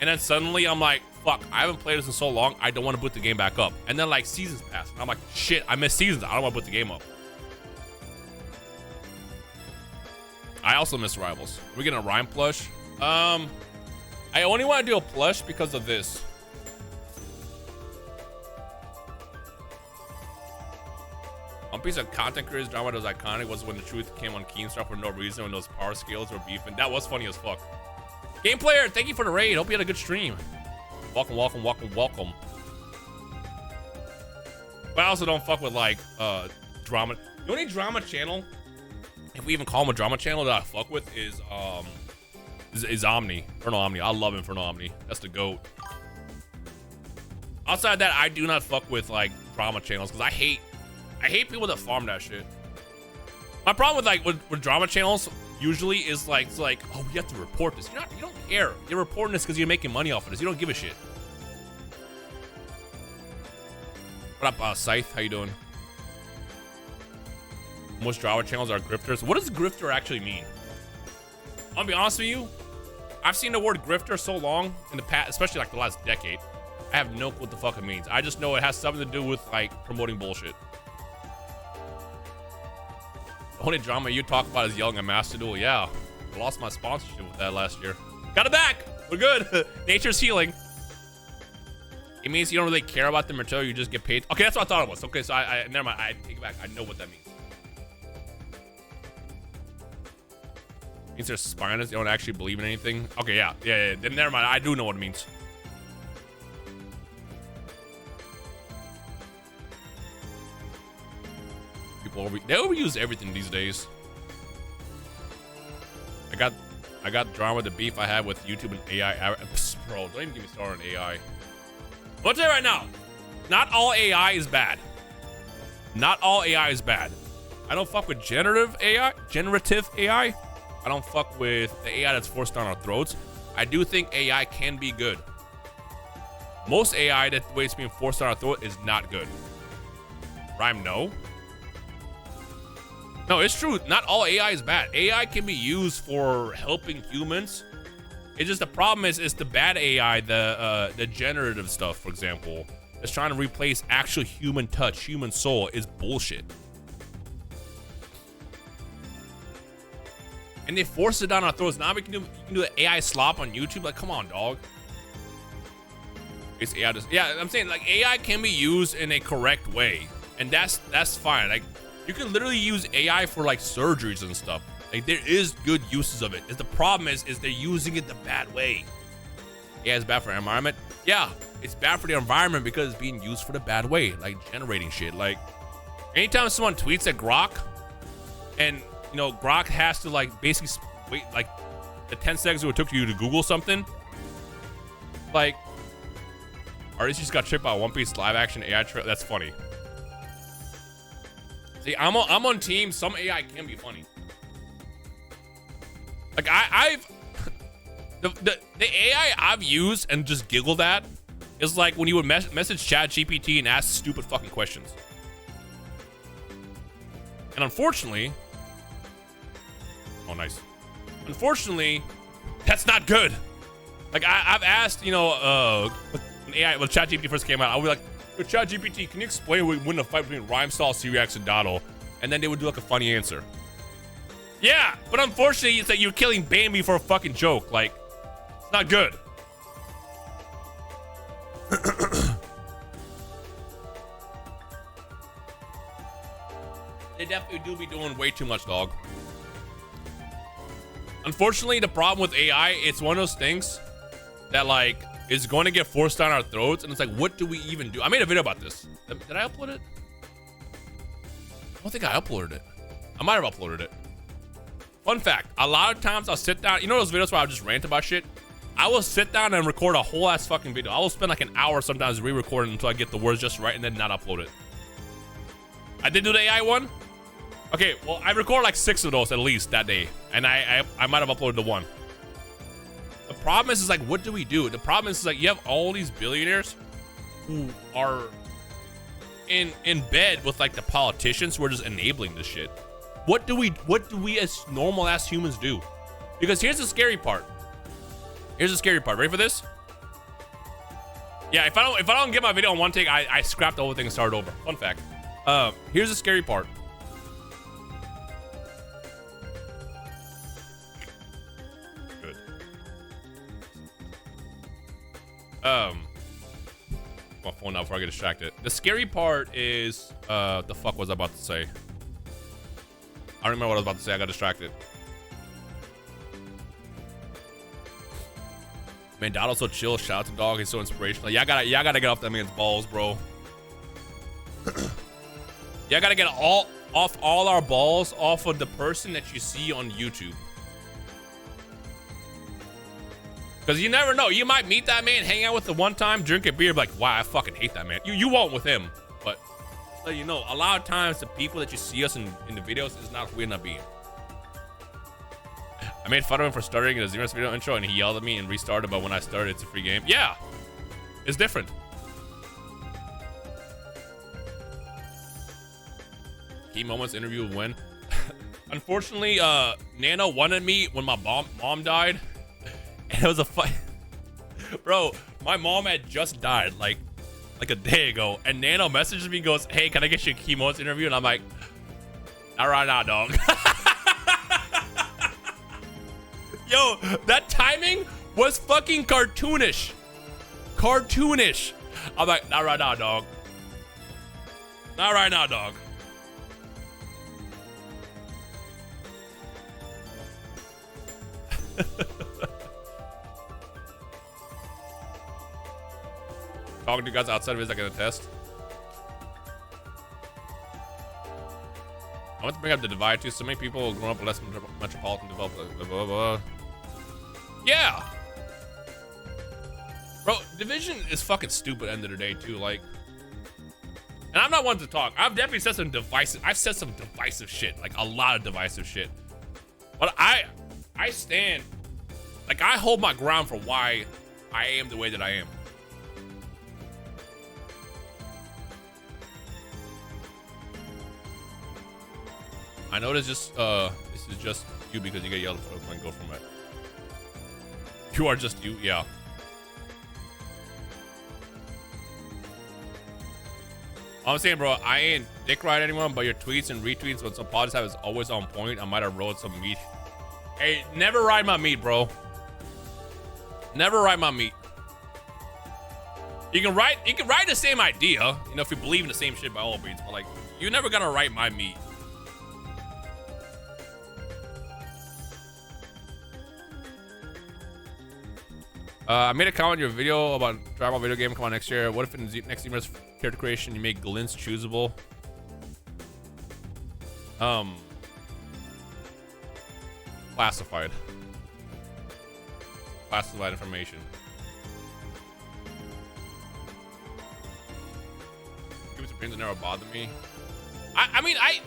And then suddenly I'm like, fuck, I haven't played this in so long, I don't want to boot the game back up. And then like seasons passed, and I'm like, shit, I missed seasons. I don't want to boot the game up. I also miss Rivals. We're getting a Rhyme plush. I only want to do a plush because of this. One piece of content creators drama that was iconic was when the truth came on Keemstar for no reason when those power scales were beefing. That was funny as fuck. Game player, thank you for the raid. Hope you had a good stream. Welcome, welcome, welcome, welcome. But I also don't fuck with like drama. The only drama channel, if we even call him a drama channel, that I fuck with is Omni. Infernal Omni. I love Infernal Omni. That's the GOAT. Outside that, I do not fuck with like drama channels because I hate people that farm that shit. My problem with like with drama channels usually is like, it's like, oh, we have to report this. You don't care. You're reporting this because you're making money off of this. You don't give a shit. What up, Scythe? How you doing? Most drama channels are grifters. What does grifter actually mean? I'll be honest with you. I've seen the word grifter so long in the past, especially like the last decade. I have no clue what the fuck it means. I just know it has something to do with like promoting bullshit. The only drama you talk about is yelling at Master Duel. Yeah, I lost my sponsorship with that last year. Got it back. We're good. Nature's healing. It means you don't really care about the material. You just get paid. Okay, that's what I thought it was. Okay, so I never mind. I take it back. I know what that means. It means there's spineless. You don't actually believe in anything. Okay, yeah. Then never mind. I do know what it means. They overuse everything these days. I got drama with the beef I had with YouTube and AI. Bro, don't even get me started on AI. I'll tell you right now, not all AI is bad. Not all AI is bad. I don't fuck with generative AI. I don't fuck with the AI that's forced down our throats. I do think AI can be good. Most AI, that the way it's being forced on our throat, is not good. Rhyme, no. No, it's true. Not all AI is bad. AI can be used for helping humans. It's just the problem is the bad AI, the generative stuff, for example, that's trying to replace actual human touch, human soul, is bullshit. And they force it down our throats. Now you can do the AI slop on YouTube. Like, come on, dog. It's AI. Yeah, I'm saying like AI can be used in a correct way, and that's fine. Like, you can literally use AI for like surgeries and stuff. Like, there is good uses of it. The problem is they're using it the bad way. Yeah, it's bad for the environment. Yeah, it's bad for the environment because it's being used for the bad way, like generating shit. Like, anytime someone tweets at Grok, and you know Grok has to like basically wait like the 10 seconds it took you to Google something, like, artists just got tripped by One Piece live action AI trail. That's funny. See, I'm on team. Some AI can be funny. Like I've the AI I've used and just giggled at is like when you would message Chat GPT and ask stupid fucking questions. And unfortunately, oh nice. Unfortunately, that's not good. Like I've asked, you know, when AI when Chat GPT first came out, I would be like, yo, Chat GPT, can you explain what win a fight between Rhymestyle, Syriax, and Dotto? And then they would do like a funny answer. Yeah, but unfortunately, it's like you're killing Bambi for a fucking joke. Like, it's not good. They definitely do be doing way too much, dog. Unfortunately, the problem with AI, it's one of those things that like is going to get forced down our throats, and it's like, what do we even do? I made a video about this. Did I upload it? I don't think I uploaded it. I might have uploaded it. Fun fact, a lot of times I'll sit down, you know those videos where I'll just rant about shit? I will sit down and record a whole ass fucking video. I will spend like an hour sometimes re-recording until I get the words just right and then not upload it. I did do the AI one. Okay, well, I recorded like 6 of those at least that day, and I might have uploaded the one. The problem is like, what do we do? The problem is like, you have all these billionaires who are in bed with like the politicians who are just enabling this shit. What do we as normal ass humans do? Because here's the scary part. Here's the scary part. Ready for this? Yeah, if I don't get my video on one take, I scrap the whole thing and start over. Fun fact. Here's the scary part. Good. My phone now before I get distracted. The scary part is the fuck was I about to say? I don't remember what I was about to say. I got distracted. Man, Dotto's so chill. Shout out to dog. He's so inspirational. Y'all gotta get off that man's balls, bro. Y'all gotta get off all our balls off of the person that you see on YouTube. Because you never know. You might meet that man, hang out with the one time, drink a beer, be like, wow, I fucking hate that man. You won't with him. But so you know, a lot of times the people that you see us in the videos is not who we end up being. I made fun of him for stuttering in the Zero's video intro, and he yelled at me and restarted, but when I started, it's a free game. Yeah, it's different. Key moments interview win. Unfortunately, Nano wanted me when my mom died, and it was a fight. Bro, my mom had just died like a day ago, and Nano messaged me and goes, hey, can I get you a key moments interview? And I'm like, not right now, dog. Yo, that timing was fucking cartoonish. Cartoonish. I'm like, not right now, dog. Not right now, dog. Talking to you guys outside of it is like a test. I want to bring up the divide too. So many people grown up less metropolitan developed. Blah, blah, blah. Yeah, bro. Division is fucking stupid. End of the day too. Like, and I'm not one to talk. I've definitely said some divisive. I've said some divisive shit. Like a lot of divisive shit. But I stand Like, I hold my ground for why I am the way that I am. I know this is just you because you get yelled at when go from it. You are just you, yeah. I'm saying, bro, I ain't dick ride anyone, but your tweets and retweets when some pods have is always on point. I might have rolled some meat. Hey, never ride my meat, bro. Never ride my meat. You can ride the same idea, you know, if you believe in the same shit by all means, but like, you never gotta ride my meat. I made a comment on your video about Dragon Ball video game come out next year. What if in next year's character creation you make glints choosable? Classified information. Humans' opinions never bother me. I mean, I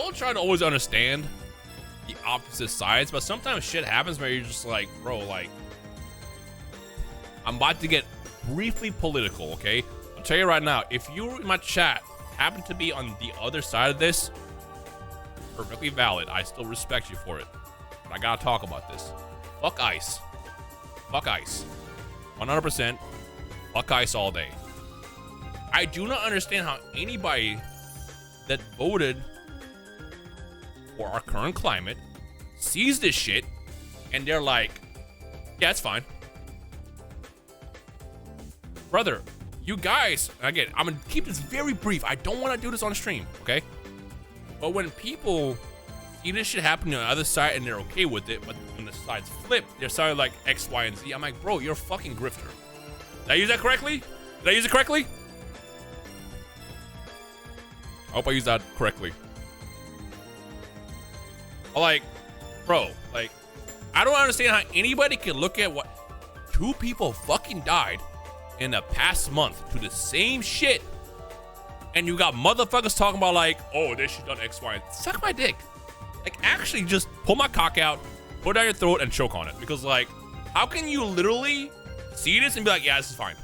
will try to always understand the opposite sides, but sometimes shit happens where you're just like, bro, like, I'm about to get briefly political, okay? I'll tell you right now, if you in my chat happen to be on the other side of this, perfectly valid. I still respect you for it. But I gotta talk about this. Fuck ICE. Fuck ICE. 100%. Fuck ICE all day. I do not understand how anybody that voted for our current climate sees this shit and they're like, yeah, it's fine. Brother, you guys, again, I'm gonna keep this very brief. I don't want to do this on stream, okay? But when people see this shit happening on the other side and they're okay with it, but when the sides flip, they're sorry like X, Y, and Z. I'm like, bro, you're a fucking grifter. Did I use that correctly? Did I use it correctly? I hope I used that correctly. Like, bro, like, I don't understand how anybody can look at what 2 people fucking died in the past month to the same shit, and you got motherfuckers talking about like, oh, they should done X, Y, and suck my dick. Like, actually just pull my cock out, put it down your throat, and choke on it. Because like, how can you literally see this and be like, yeah, this is fine?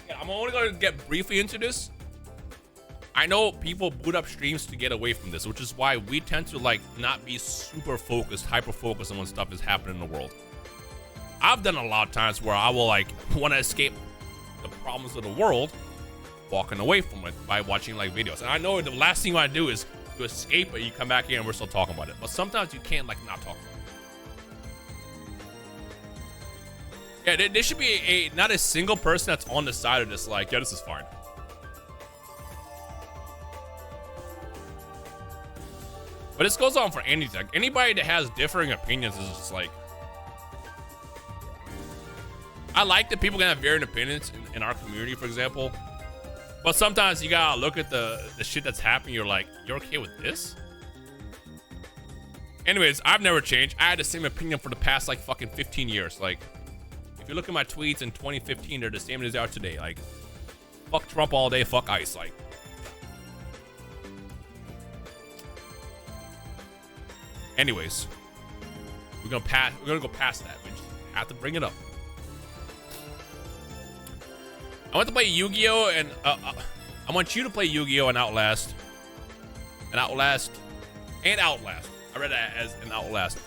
Yeah, I'm only gonna get briefly into this. I know people boot up streams to get away from this, which is why we tend to like not be super focused, hyper focused on when stuff is happening in the world. I've done a lot of times where I will like want to escape the problems of the world, walking away from it by watching like videos. And I know the last thing you want to do is to escape, but you come back here and we're still talking about it. But sometimes you can't like not talk about it. Yeah, there should be not a single person that's on the side of this like, yeah, this is fine. But this goes on for anything. Like, anybody that has differing opinions is just like, I like that people can have varying opinions in our community, for example. But sometimes you gotta look at the shit that's happening. You're like, you're okay with this? Anyways, I've never changed. I had the same opinion for the past like fucking 15 years. Like, if you look at my tweets in 2015, they're the same as they are today. Like, fuck Trump all day, fuck ICE. Like, anyways, we're gonna go past that. We just have to bring it up. I want to play Yu-Gi-Oh! And I want you to play Yu-Gi-Oh! And Outlast. And Outlast. I read that as an Outlast.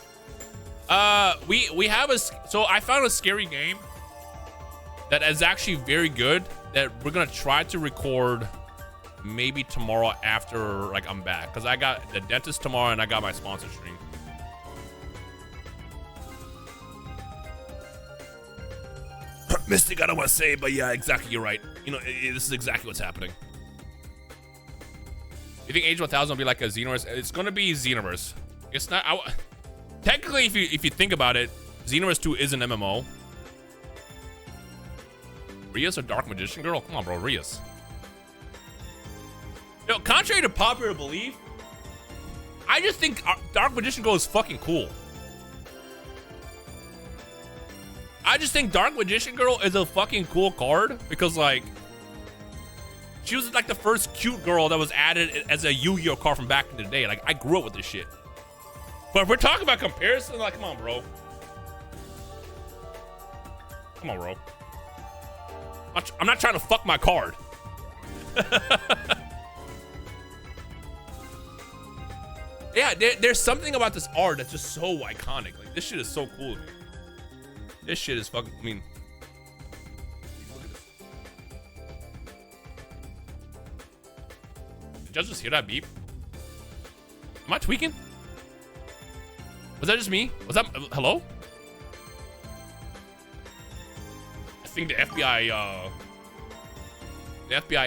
We have so I found a scary game that is actually very good that we're gonna try to record maybe tomorrow after like I'm back, because I got the dentist tomorrow and I got my sponsor stream. Mystic, I don't want to say, but yeah, exactly, you're right. You know, this is exactly what's happening. You think Age 1000 will be like a Xenoverse? It's gonna be Xenoverse. It's not. Technically, if you think about it, Xenoverse 2 is an MMO. Rias or Dark Magician Girl? Come on, bro, Rias. You know, contrary to popular belief, I just think Dark Magician Girl is fucking cool. I just think Dark Magician Girl is a fucking cool card because, like, She was like the first cute girl that was added as a Yu-Gi-Oh card from back in the day. Like, I grew up with this shit. But if we're talking about comparison, like, come on, bro. Come on, bro. I'm not trying to fuck my card. Yeah, there's something about this art that's just so iconic. Like, this shit is so cool. This shit is fucking, I mean. Look at this. Did y'all just hear that beep? Am I tweaking? Was that just me? Was that, hello? I think the FBI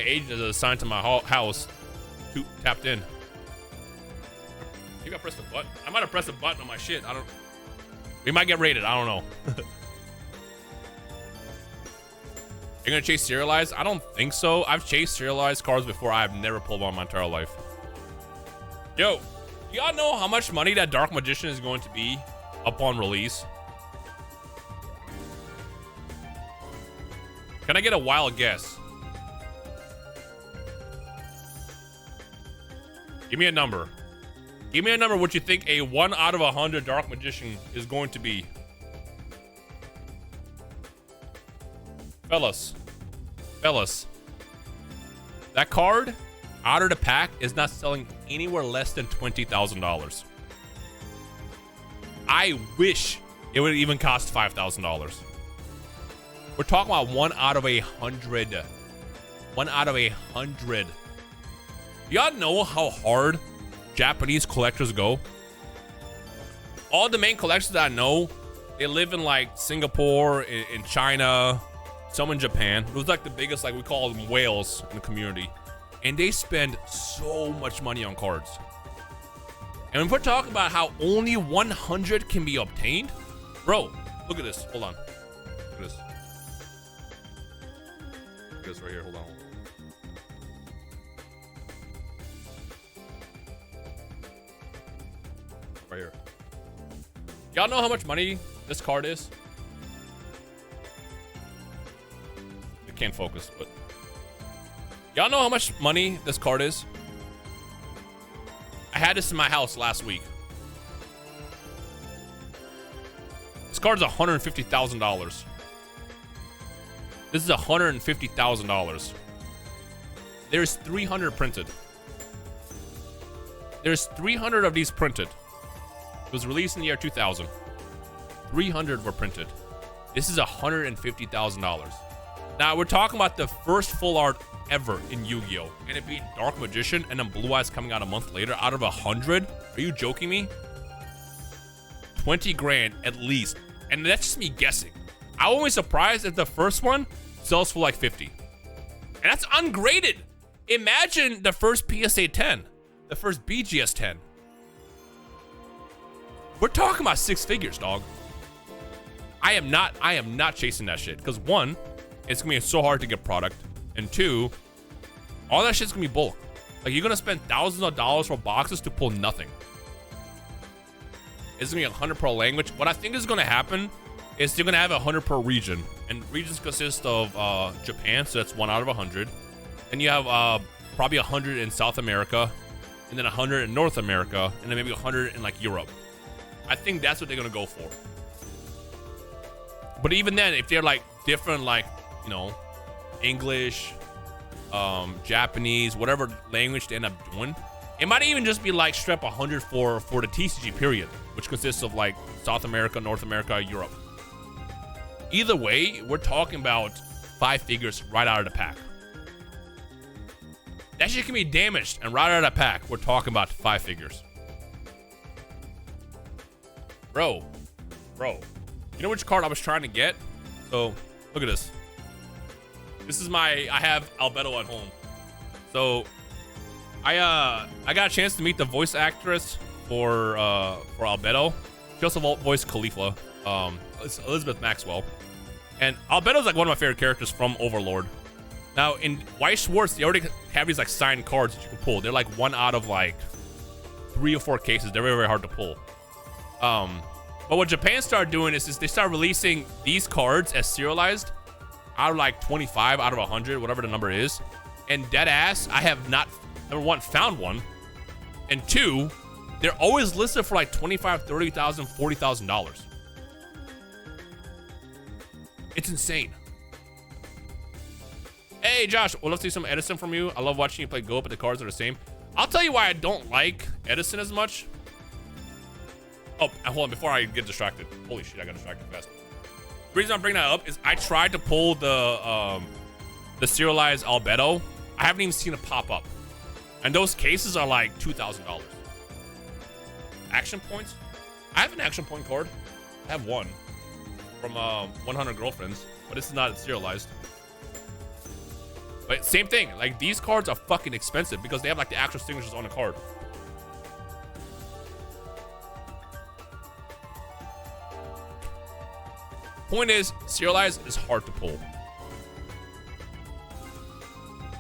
agent is assigned to my house tapped in. Maybe I pressed a button. I might have pressed a button on my shit. We might get raided. I don't know. You're gonna chase serialized? I don't think so. I've chased serialized cards before. I've never pulled one in my entire life. Yo, y'all know how much money that Dark Magician is going to be upon release? Can I get a wild guess? Give me a number. Give me a number what you think a 1 out of 100 Dark Magician is going to be. Fellas. That card, out of the pack, is not selling anywhere less than $20,000. I wish it would even cost $5,000. We're talking about 1 out of 100. 1 out of 100. Y'all know how hard Japanese collectors go? All the main collectors that I know, they live in like Singapore, in China, some in Japan. It was like the biggest, like we call them whales in the community. And they spend so much money on cards. And when we're talking about how only 100 can be obtained, bro, look at this. Hold on. Look at this. Look at this right here. Hold on. Right here. Y'all know how much money this card is? I can't focus, but y'all know how much money this card is? I had this in my house last week. This card is $150,000. This is $150,000. There's 300 printed. There's 300 of these printed. It was released in the year 2000. 300 were printed. This is $150,000. Now we're talking about the first full art ever in Yu-Gi-Oh! And it being Dark Magician and then Blue Eyes coming out a month later out of 100. Are you joking me? 20 grand at least. And that's just me guessing. I won't be surprised if the first one sells for like 50. And that's ungraded. Imagine the first PSA 10, the first BGS 10. We're talking about 6 figures, dog. I am not chasing that shit. Because 1, it's gonna be so hard to get product. And 2, all that shit's gonna be bulk. Like, you're gonna spend thousands of dollars for boxes to pull nothing. It's gonna be 100 per language. What I think is gonna happen is they're gonna have 100 per region. And regions consist of Japan, so that's 1 out of 100. And you have probably 100 in South America, and then 100 in North America, and then maybe 100 in like Europe. I think that's what they're gonna go for. But even then, if they're like different, like, you know, English, Japanese, whatever language they end up doing, it might even just be like strap 100 for the TCG period, which consists of like South America, North America, Europe. Either way, we're talking about 5 figures right out of the pack. That shit can be damaged, and right out of the pack, we're talking about 5 figures. Bro, you know which card I was trying to get? So, look at this. This is I have Albedo at home. So, I got a chance to meet the voice actress for Albedo. She also voiced Khalifa, it's Elizabeth Maxwell. And Albedo's like one of my favorite characters from Overlord. Now, in White Schwartz, they already have these like signed cards that you can pull. They're like 1 out of like 3 or 4 cases. They're very, very hard to pull. But what Japan started doing is they start releasing these cards as serialized out of like 25 out of 100, whatever the number is. And dead ass, I have not, number one, found one. And two, they're always listed for like $25,000, $30,000, $40,000. It's insane. Hey, Josh, we'd love to see some Edison from you. I love watching you play Go, but the cards are the same. I'll tell you why I don't like Edison as much. Oh, hold on, before I get distracted. Holy shit, I got distracted fast. The reason I'm bringing that up is I tried to pull the serialized Albedo. I haven't even seen it pop up. And those cases are like $2,000. Action points? I have an action point card. I have one from 100 Girlfriends, but this is not serialized. But same thing, like these cards are fucking expensive because they have like the actual signatures on the card. Point is, serialized is hard to pull.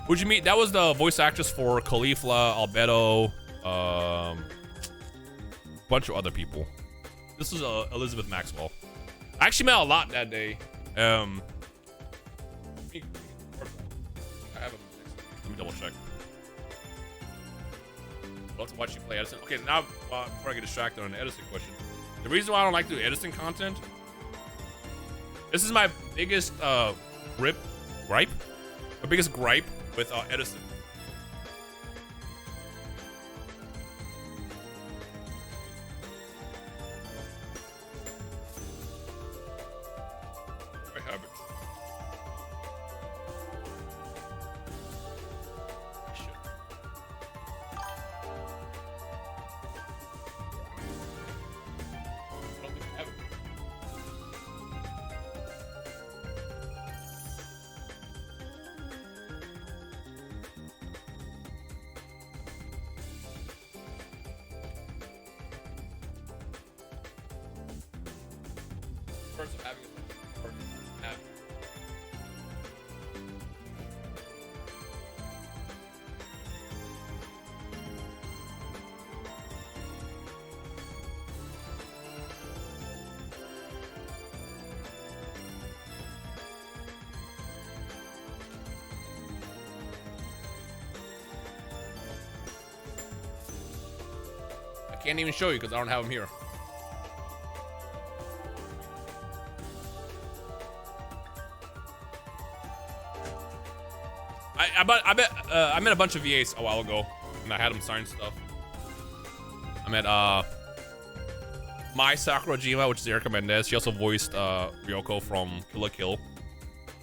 Who'd you meet? That was the voice actress for Caulifla, Albedo, bunch of other people. This was Elizabeth Maxwell. I actually met a lot that day. I have them. Let me double check. I'd love to watch you play Edison. Okay, now before I get distracted on the Edison question, the reason why I don't like to do Edison content. This is my biggest gripe. My biggest gripe with Edison. I have it. I should. I don't think I have it. Of having a or have. I can't even show you because I don't have them here. I met a bunch of VAs a while ago, and I had them sign stuff. I met Mai Sakurajima, which is Erica Mendez. She also voiced Ryoko from Kill la Kill.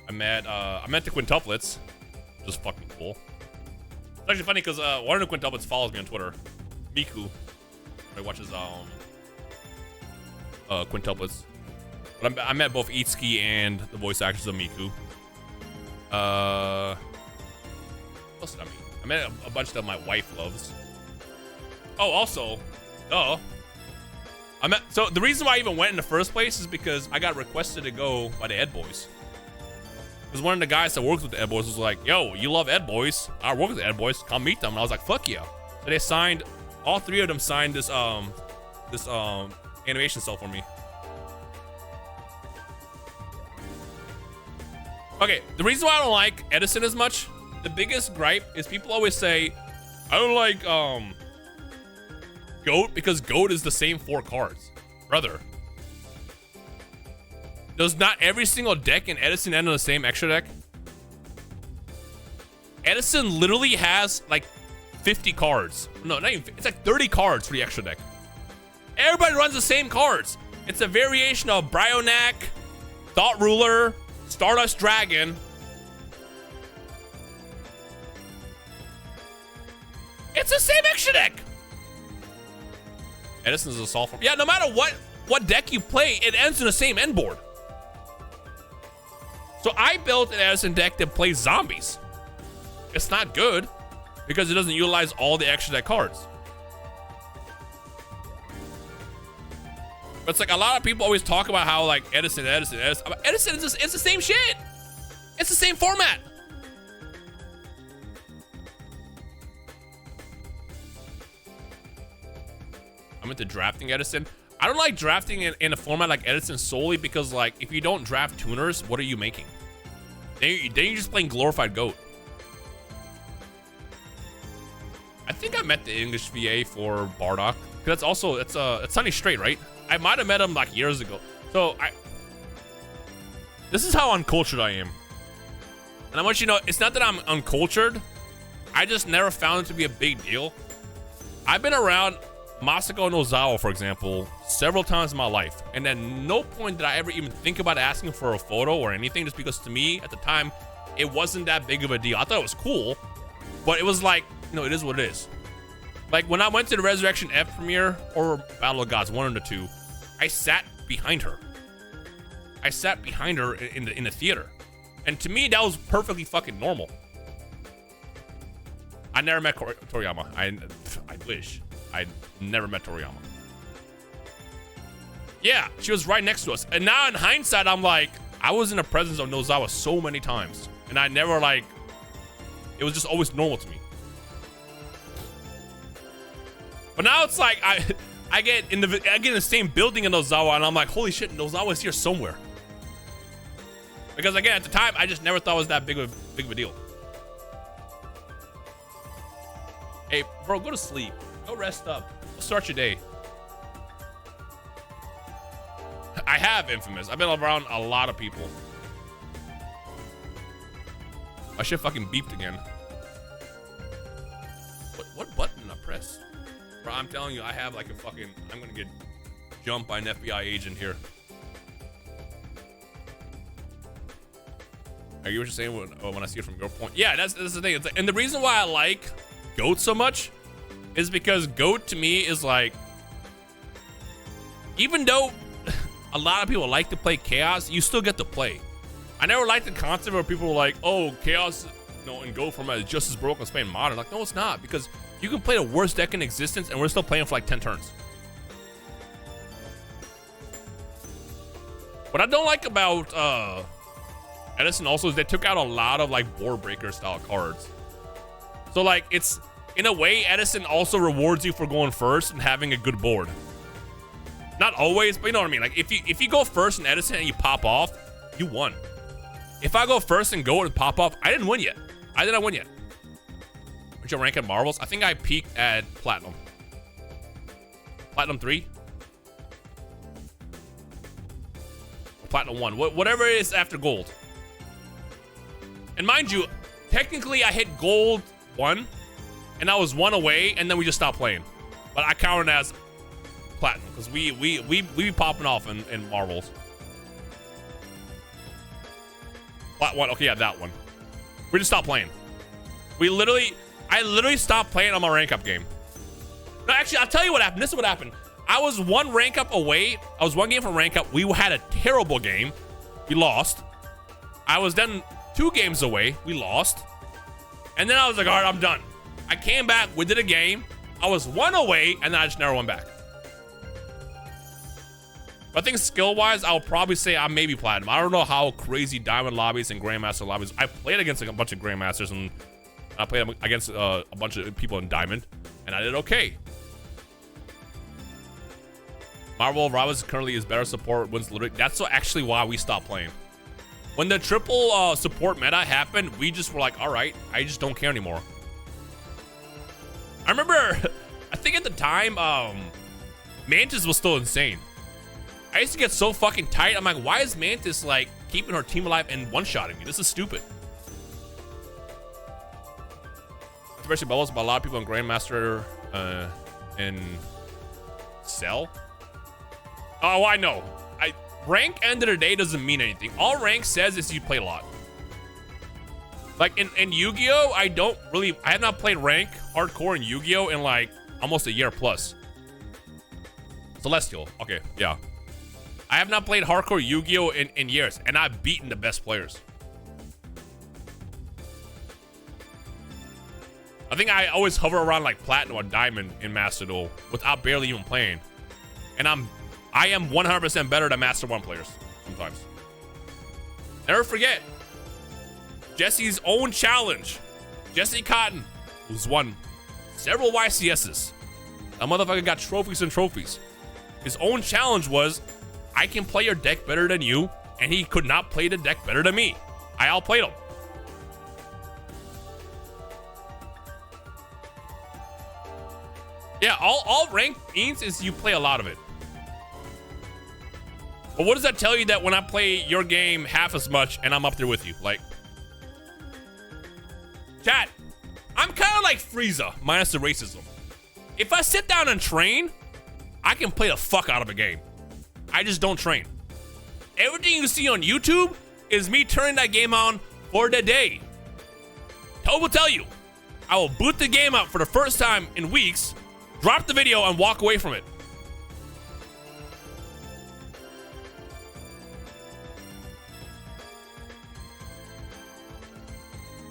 I met the quintuplets, which is fucking cool. It's actually funny because one of the quintuplets follows me on Twitter, Miku. He watches quintuplets. But I met both Itsuki and the voice actors of Miku. What else did I meet? I met a bunch that my wife loves. Oh, also, so the reason why I even went in the first place is because I got requested to go by the Ed Boys. Because one of the guys that works with the Ed Boys was like, "Yo, you love Ed Boys? I work with the Ed Boys. Come meet them." And I was like, "Fuck yeah!" So they signed. All three of them signed this animation cell for me. Okay, the reason why I don't like Edison as much. The biggest gripe is people always say, I don't like GOAT because GOAT is the same 4 cards. Brother. Does not every single deck in Edison end on the same extra deck? Edison literally has like 50 cards. No, not even, it's like 30 cards for the extra deck. Everybody runs the same cards. It's a variation of Bryonak, Thought Ruler, Stardust Dragon. It's the same extra deck. Edison's a assault form. Yeah, no matter what deck you play, it ends in the same end board. So I built an Edison deck that plays zombies. It's not good because it doesn't utilize all the extra deck cards. But it's like a lot of people always talk about how like Edison is it's the same shit. It's the same format. I'm into drafting Edison. I don't like drafting in a format like Edison solely because like if you don't draft tuners, what are you making? Then you're just playing glorified GOAT. think I met the English VA for Bardock. Cause that's also, it's Sunny Straight, right? I might have met him like years ago. So this is how uncultured I am. And I want you to know, it's not that I'm uncultured. I just never found it to be a big deal. I've been around Masako and Ozawa, for example, several times in my life. And at no point did I ever even think about asking for a photo or anything, just because to me, at the time, it wasn't that big of a deal. I thought it was cool, but it was like, you know, it is what it is. Like when I went to the Resurrection F premiere or Battle of Gods, one of the two, I sat behind her. I sat behind her in the theater. And to me, that was perfectly fucking normal. I never met Toriyama. I wish. I never met Toriyama. Yeah, she was right next to us. And now in hindsight, I'm like, I was in the presence of Nozawa so many times. And I never like, it was just always normal to me. But now it's like, I get in the same building in Nozawa and I'm like, holy shit, Nozawa's here somewhere. Because again, at the time, I just never thought it was that big of a deal. Hey, bro, go to sleep. Go rest up. Go start your day. I have Infamous. I've been around a lot of people. My shit fucking beeped again. What button did I press? Bro, I'm telling you, I have like a fucking... I'm gonna get jumped by an FBI agent here. Are you what you're saying when I see it from your point? Yeah, that's the thing. It's like, and the reason why I like GOAT so much is because GOAT to me is like, even though a lot of people like to play Chaos, you still get to play. I never liked the concept where people were like, oh, Chaos, you know, and GOAT format is just as broken as playing Modern. Like, no, it's not, because you can play the worst deck in existence and we're still playing for like 10 turns. What I don't like about Edison also is they took out a lot of like board breaker style cards. So like it's, in a way, Edison also rewards you for going first and having a good board. Not always, but you know what I mean? Like if you go first in Edison and you pop off, you won. If I go first and go and pop off, I didn't win yet. I did not win yet. What's your rank at Marvels? I think I peaked at Platinum. Platinum 3? Or Platinum 1. Whatever it is after Gold. And mind you, technically I hit Gold 1, and I was 1 away, and then we just stopped playing. But I counted it as Platinum, because we be popping off in Marvels. Plat 1, okay, yeah, that one. We just stopped playing. I literally stopped playing on my rank up game. No, actually, I'll tell you what happened. This is what happened. I was 1 rank up away. I was 1 game from rank up. We had a terrible game. We lost. I was then 2 games away. We lost. And then I was like, all right, I'm done. I came back. We did a game. I was 1 away, and then I just never went back. But I think skill-wise, I'll probably say I'm maybe Platinum. I don't know how crazy Diamond lobbies and Grandmaster lobbies. I played against like a bunch of Grandmasters, and I played against a bunch of people in Diamond, and I did okay. Marvel Robbins currently is better support, wins literally. That's actually why we stopped playing. When the triple support meta happened, we just were like, all right, I just don't care anymore. I remember, I think at the time, Mantis was still insane. I used to get so fucking tight. I'm like, why is Mantis like keeping her team alive and one-shotting me? This is stupid. Especially bubbles about a lot of people in Grandmaster and Cell. Oh, I know. Rank end of the day doesn't mean anything. All rank says is you play a lot. Like in Yu-Gi-Oh, I have not played rank hardcore in Yu-Gi-Oh in like almost a year plus. Celestial, okay, yeah. I have not played hardcore Yu-Gi-Oh in years, and I've beaten the best players. I think I always hover around like Platinum or Diamond in Master Duel without barely even playing. And I am 100% better than Master 1 players sometimes. Never forget, Jesse's own challenge. Jesse Cotton, who's won several YCSs. That motherfucker got trophies and trophies. His own challenge was, I can play your deck better than you, and he could not play the deck better than me. I outplayed him. Yeah, all rank means is you play a lot of it. But what does that tell you that when I play your game half as much and I'm up there with you? Like, chat, I'm kind of like Frieza, minus the racism. If I sit down and train, I can play the fuck out of a game. I just don't train. Everything you see on YouTube is me turning that game on for the day. Toad will tell you, I will boot the game up for the first time in weeks, drop the video, and walk away from it.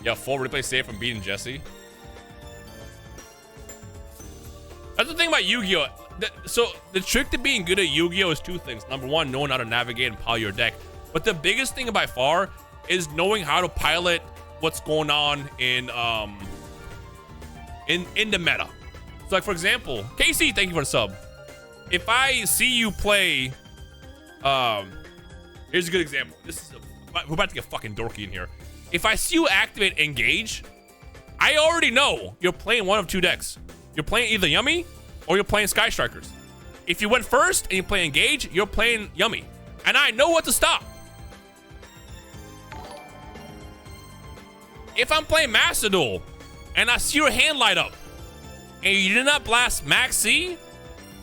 Yeah, full replay save from beating Jesse. That's the thing about Yu-Gi-Oh! So the trick to being good at Yu-Gi-Oh! Is two things. Number one, knowing how to navigate and pile your deck. But the biggest thing by far is knowing how to pilot what's going on in the meta. So like, for example, KC, thank you for the sub. If I see you play, here's a good example. We're about to get fucking dorky in here. If I see you activate Engage, I already know you're playing one of two decks. You're playing either Yummy or you're playing Sky Strikers. If you went first and you play Engage, you're playing Yummy. And I know what to stop. If I'm playing Master Duel and I see your hand light up and you did not blast Max C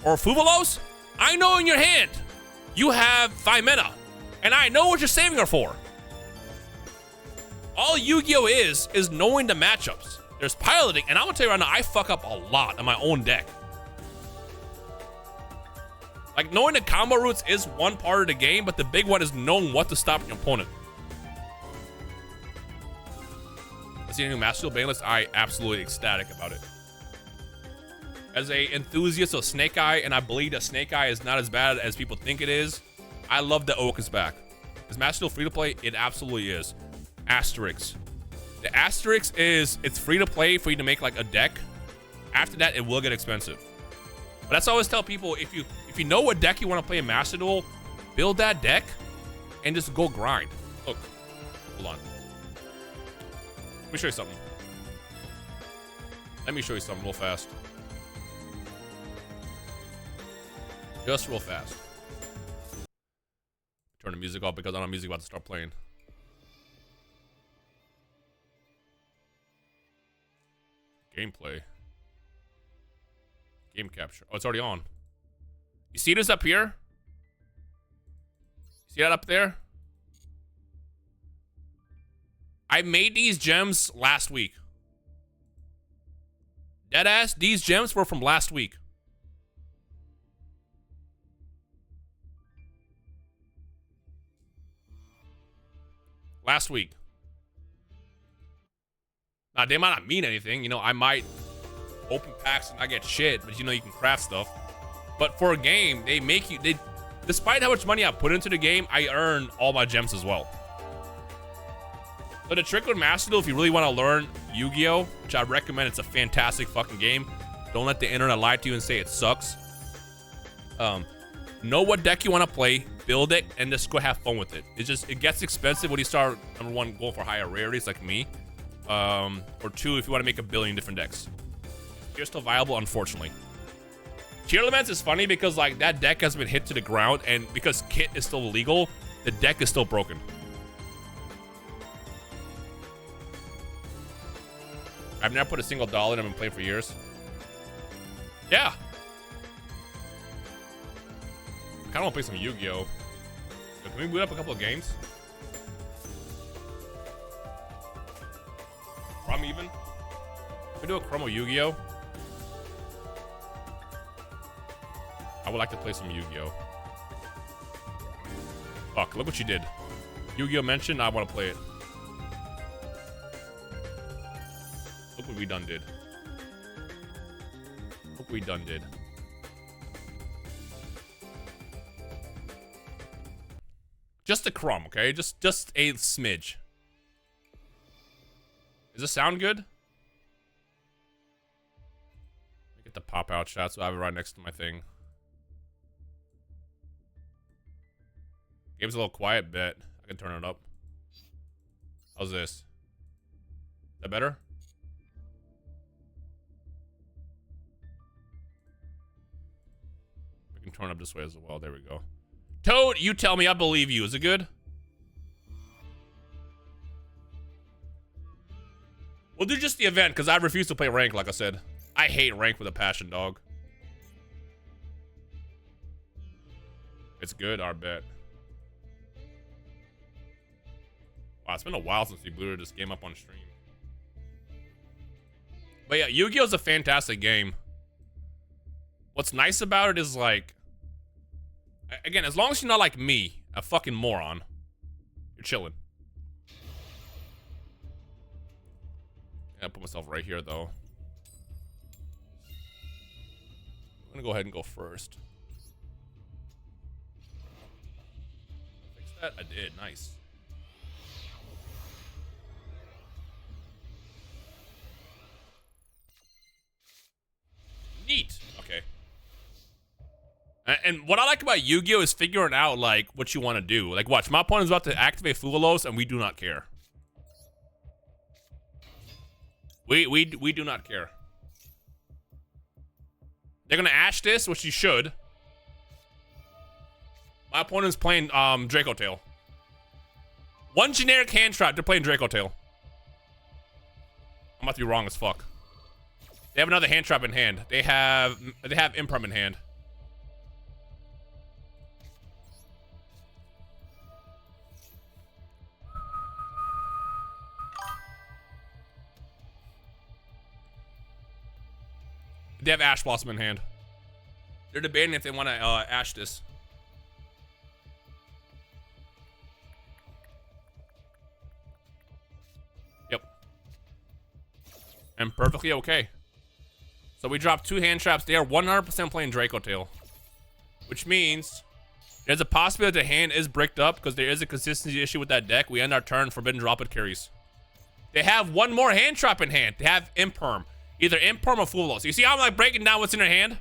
or Fuvalos, I know in your hand you have 5 mana. And I know what you're saving her for. All Yu-Gi-Oh! is knowing the matchups. There's piloting, and I'm gonna tell you right now, I fuck up a lot on my own deck. Like, knowing the combo routes is one part of the game, but the big one is knowing what to stop your opponent. I see a new Master Duel ban list. I absolutely ecstatic about it. As a enthusiast of Snake Eye, and I believe that Snake Eye is not as bad as people think it is, I love that Oak is back. Is Master Duel free to play? It absolutely is. Asterisk. The asterisk is it's free to play for you to make like a deck. After that, it will get expensive. But that's what I always tell people, if you know what deck you want to play in Master Duel, build that deck and just go grind. Look, hold on. Let me show you something. Let me show you something real fast. Just real fast. Turn the music off because I don't have music about to start playing. Gameplay. Game capture. Oh, it's already on. You see this up here? See that up there? I made these gems last week. Deadass, these gems were from last week. Last week. Now, they might not mean anything. You know, I might open packs and I get shit, but you know, you can craft stuff. But for a game, they make you, despite how much money I put into the game, I earn all my gems as well. So the trick with Master Duel, if you really want to learn Yu-Gi-Oh!, which I recommend, it's a fantastic fucking game. Don't let the internet lie to you and say it sucks. Know what deck you want to play, build it, and just go have fun with it. It gets expensive when you start, number one, going for higher rarities like me. Or two, if you want to make a billion different decks. You're still viable, unfortunately. Tier Elements is funny because like that deck has been hit to the ground, and because Kit is still illegal, the deck is still broken. I've never put a single dollar in. I've been playing for years. Yeah. I kind of want to play some Yu-Gi-Oh! So can we boot up a couple of games? Chrome even? Can we do a Chromo Yu-Gi-Oh? I would like to play some Yu-Gi-Oh. Fuck, look what you did. Yu-Gi-Oh mentioned, I want to play it. Look what we done did. Look what we done did. Just a crumb, okay? Just a smidge. Does this sound good? Let me get the pop out shot so I have it right next to my thing. Game's a little quiet, bet. I can turn it up. How's this? Is that better? turn up this way as well. There we go. Toad, you tell me. I believe you. Is it good? We'll do just the event because I refuse to play rank, like I said. I hate rank with a passion, dog. It's good, I bet. Wow, it's been a while since we booted this game up on stream. But yeah, Yu-Gi-Oh! Is a fantastic game. What's nice about it is, like, again, as long as you're not like me, a fucking moron, you're chilling. I'll put myself right here, though. I'm gonna go ahead and go first. Fix that? I did. Nice. Neat. Okay. And what I like about Yu-Gi-Oh! Is figuring out, like, what you want to do. Like, watch, my opponent's about to activate Fugalos, and we do not care. We do not care. They're gonna Ash this, which you should. My opponent's playing Draco Tail. One generic hand trap, they're playing Draco Tail. I'm about to be wrong as fuck. They have another hand trap in hand. They have Imperm in hand. They have Ash Blossom in hand. They're debating if they want to Ash this. Yep. And perfectly okay. So we dropped 2 hand traps. They are 100% playing Draco Tail. Which means there's a possibility the hand is bricked up because there is a consistency issue with that deck. We end our turn, Forbidden Drop It carries. They have one more hand trap in hand. They have Imperm. Either Imperm or Fugalos. You see how I'm like breaking down what's in their hand?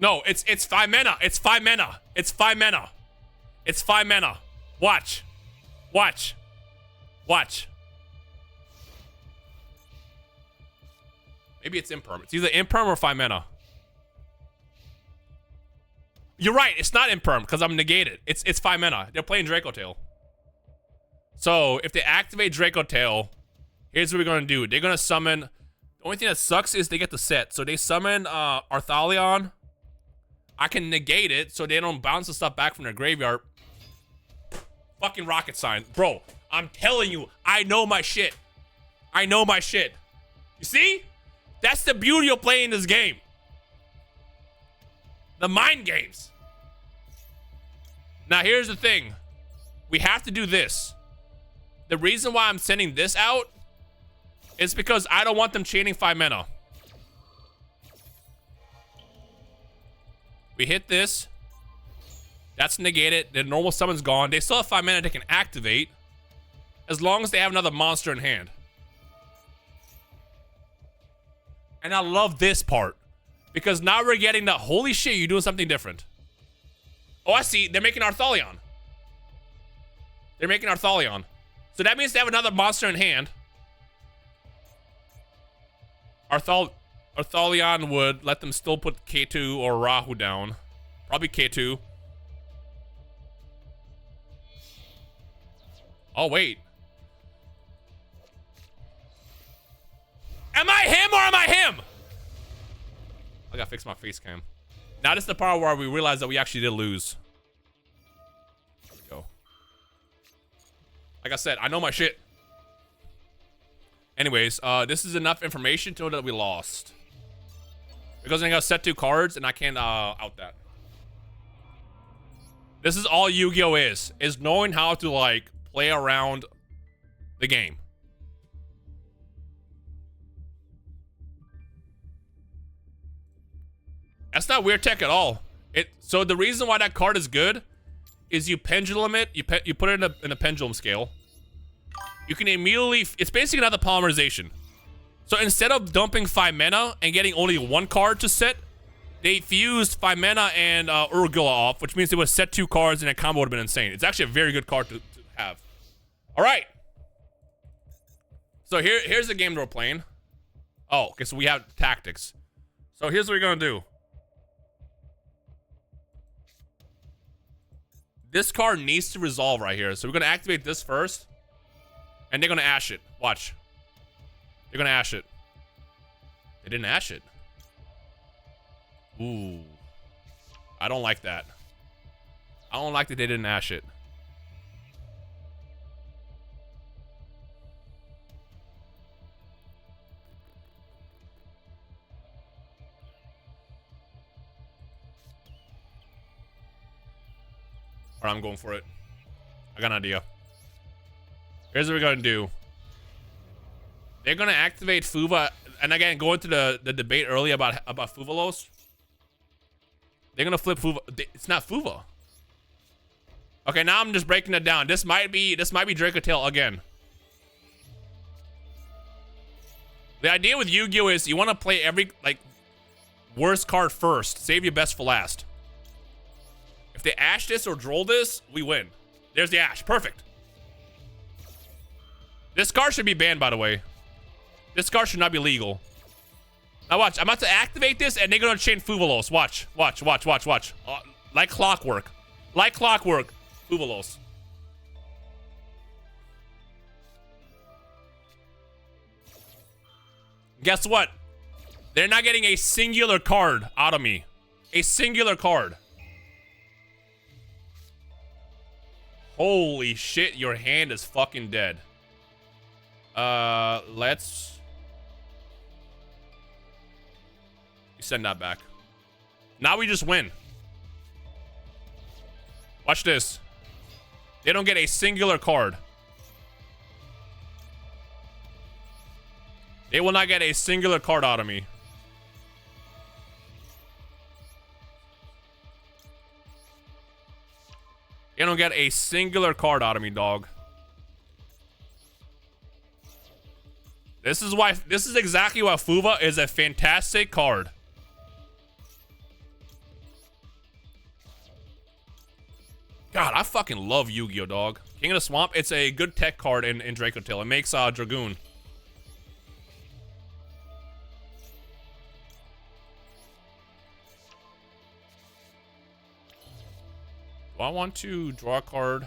No, it's 5 mana. It's 5 mana. It's 5 mana. It's 5 mana. Watch. Watch. Watch. Maybe it's Imperm. It's either Imperm or 5 mana. You're right. It's not Imperm because I'm negated. It's 5 mana. They're playing Draco Tail. So, if they activate Draco Tail, here's what we're going to do. They're going to summon... The only thing that sucks is they get the set. So, they summon Arthalion. I can negate it so they don't bounce the stuff back from their graveyard. Fucking rocket science. Bro, I'm telling you, I know my shit. I know my shit. You see? That's the beauty of playing this game. The mind games. Now, here's the thing. We have to do this. The reason why I'm sending this out is because I don't want them chaining 5 mana. We hit this. That's negated. The normal summon's gone. They still have 5 mana they can activate as long as they have another monster in hand. And I love this part because now we're getting the holy shit, you're doing something different. Oh, I see. They're making Arthalion. They're making Arthalion. So that means they have another monster in hand. Arthalion would let them still put K2 or Rahu down. Probably K2. Oh, wait. Am I him or am I him? I gotta fix my face cam. Now this is the part where we realize that we actually did lose. There we go. Like I said, I know my shit. Anyways, this is enough information to know that we lost. Because I got set 2 cards and I can't out that. This is all Yu-Gi-Oh! is knowing how to like play around the game. That's not weird tech at all. So the reason why that card is good is you pendulum it, you put it in a pendulum scale. You can immediately, it's basically another polymerization. So instead of dumping 5 mana and getting only 1 card to set, they fused 5 mana and Urgula off, which means they would set 2 cards and a combo would have been insane. It's actually a very good card to have. All right. So here's the game that we're playing. Oh, okay, so we have tactics. So here's what we're gonna do. This card needs to resolve right here. So we're gonna activate this first. And they're gonna ash it. Watch. They're gonna ash it. They didn't ash it. Ooh. I don't like that. I don't like that they didn't ash it. Alright, I'm going for it. I got an idea. Here's what we're gonna do. They're gonna activate Fuva, and again, go into the debate earlier about Fuvalos. They're gonna flip Fuva. It's not Fuva. Okay, now I'm just breaking it down. This might be Dracotail again. The idea with Yu-Gi-Oh is you want to play every worst card first. Save your best for last. If they ash this or droll this, we win. There's the ash. Perfect. This card should be banned, by the way. This card should not be legal. Now watch. I'm about to activate this, and they're going to chain Fuvalos. Watch. Watch. Watch. Watch. Watch. Like clockwork. Like clockwork. Fuvalos. Guess what? They're not getting a singular card out of me. A singular card. Holy shit, your hand is fucking dead. Let's... send that back. Now we just win. Watch this. They don't get a singular card. They will not get a singular card out of me. They don't get a singular card out of me, dog. This is exactly why Fuva is a fantastic card. God, I fucking love Yu-Gi-Oh, dog. King of the Swamp, it's a good tech card in Dracotail. It makes Dragoon. Do I want to draw a card?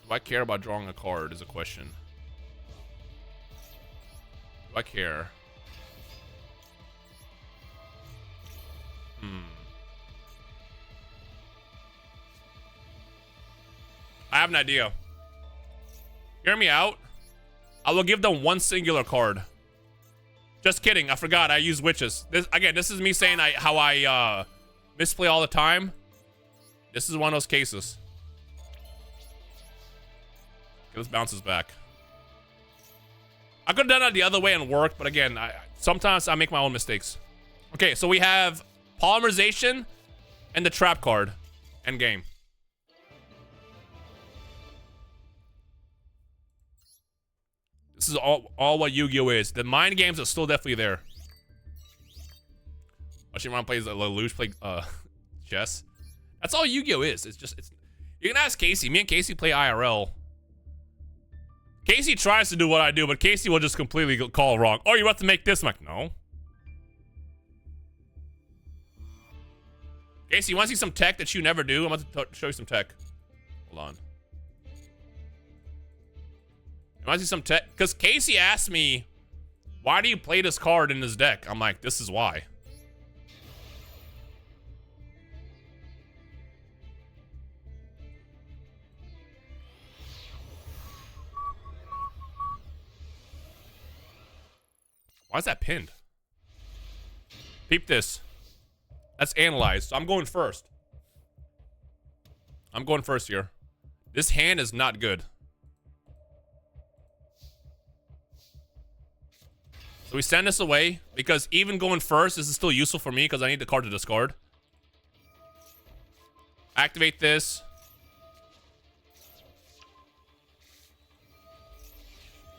Do I care about drawing a card is a question. Do I care? I have an idea. Hear me out. I will give them one singular card. Just kidding. I forgot. I use witches. This is me saying how I misplay all the time. This is one of those cases. Okay, let's bounce this back. I could have done that the other way and worked, but again, sometimes I make my own mistakes. Okay, so we have polymerization and the trap card. End game. This is all what Yu-Gi-Oh is. The mind games are still definitely there. Watching Ron plays Lelouch play chess. That's all Yu-Gi-Oh is. It's you can ask Casey. Me and Casey play IRL. Casey tries to do what I do, but Casey will just completely call wrong. Oh, you're about to make this? I'm like, no. Casey, you want to see some tech that you never do? I'm about to show you some tech. Hold on. You want to see some tech? Because Casey asked me, why do you play this card in this deck? I'm like, this is why. Why is that pinned? Peep this. That's analyzed. So I'm going first. I'm going first here. This hand is not good. So we send this away because even going first, this is still useful for me because I need the card to discard. Activate this.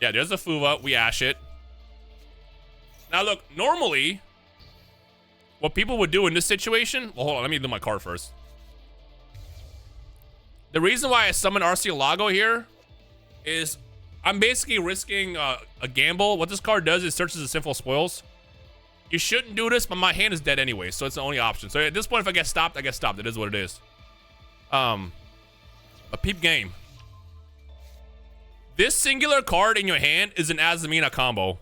Yeah, there's a Fuva. We ash it. Now look, normally, what people would do in this situation... Well, hold on, let me do my card first. The reason why I summon Arceolago here is I'm basically risking a gamble. What this card does is searches the sinful spoils. You shouldn't do this, but my hand is dead anyway, so it's the only option. So at this point, if I get stopped, I get stopped. It is what it is. A peep game. This singular card in your hand is an Azamina combo.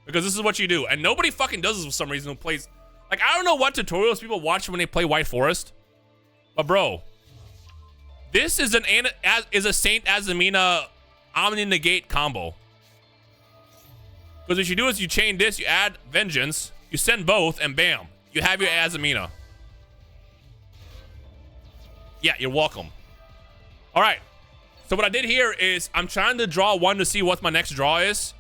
Because this is what you do. And nobody fucking does this for some reason who plays... Like, I don't know what tutorials people watch when they play White Forest. But bro, this is a Saint Azamina Omni Negate combo. Because what you do is you chain this, you add Vengeance, you send both, and bam, you have your Azamina. Yeah, you're welcome. All right. So what I did here is I'm trying to draw one to see what my next draw is.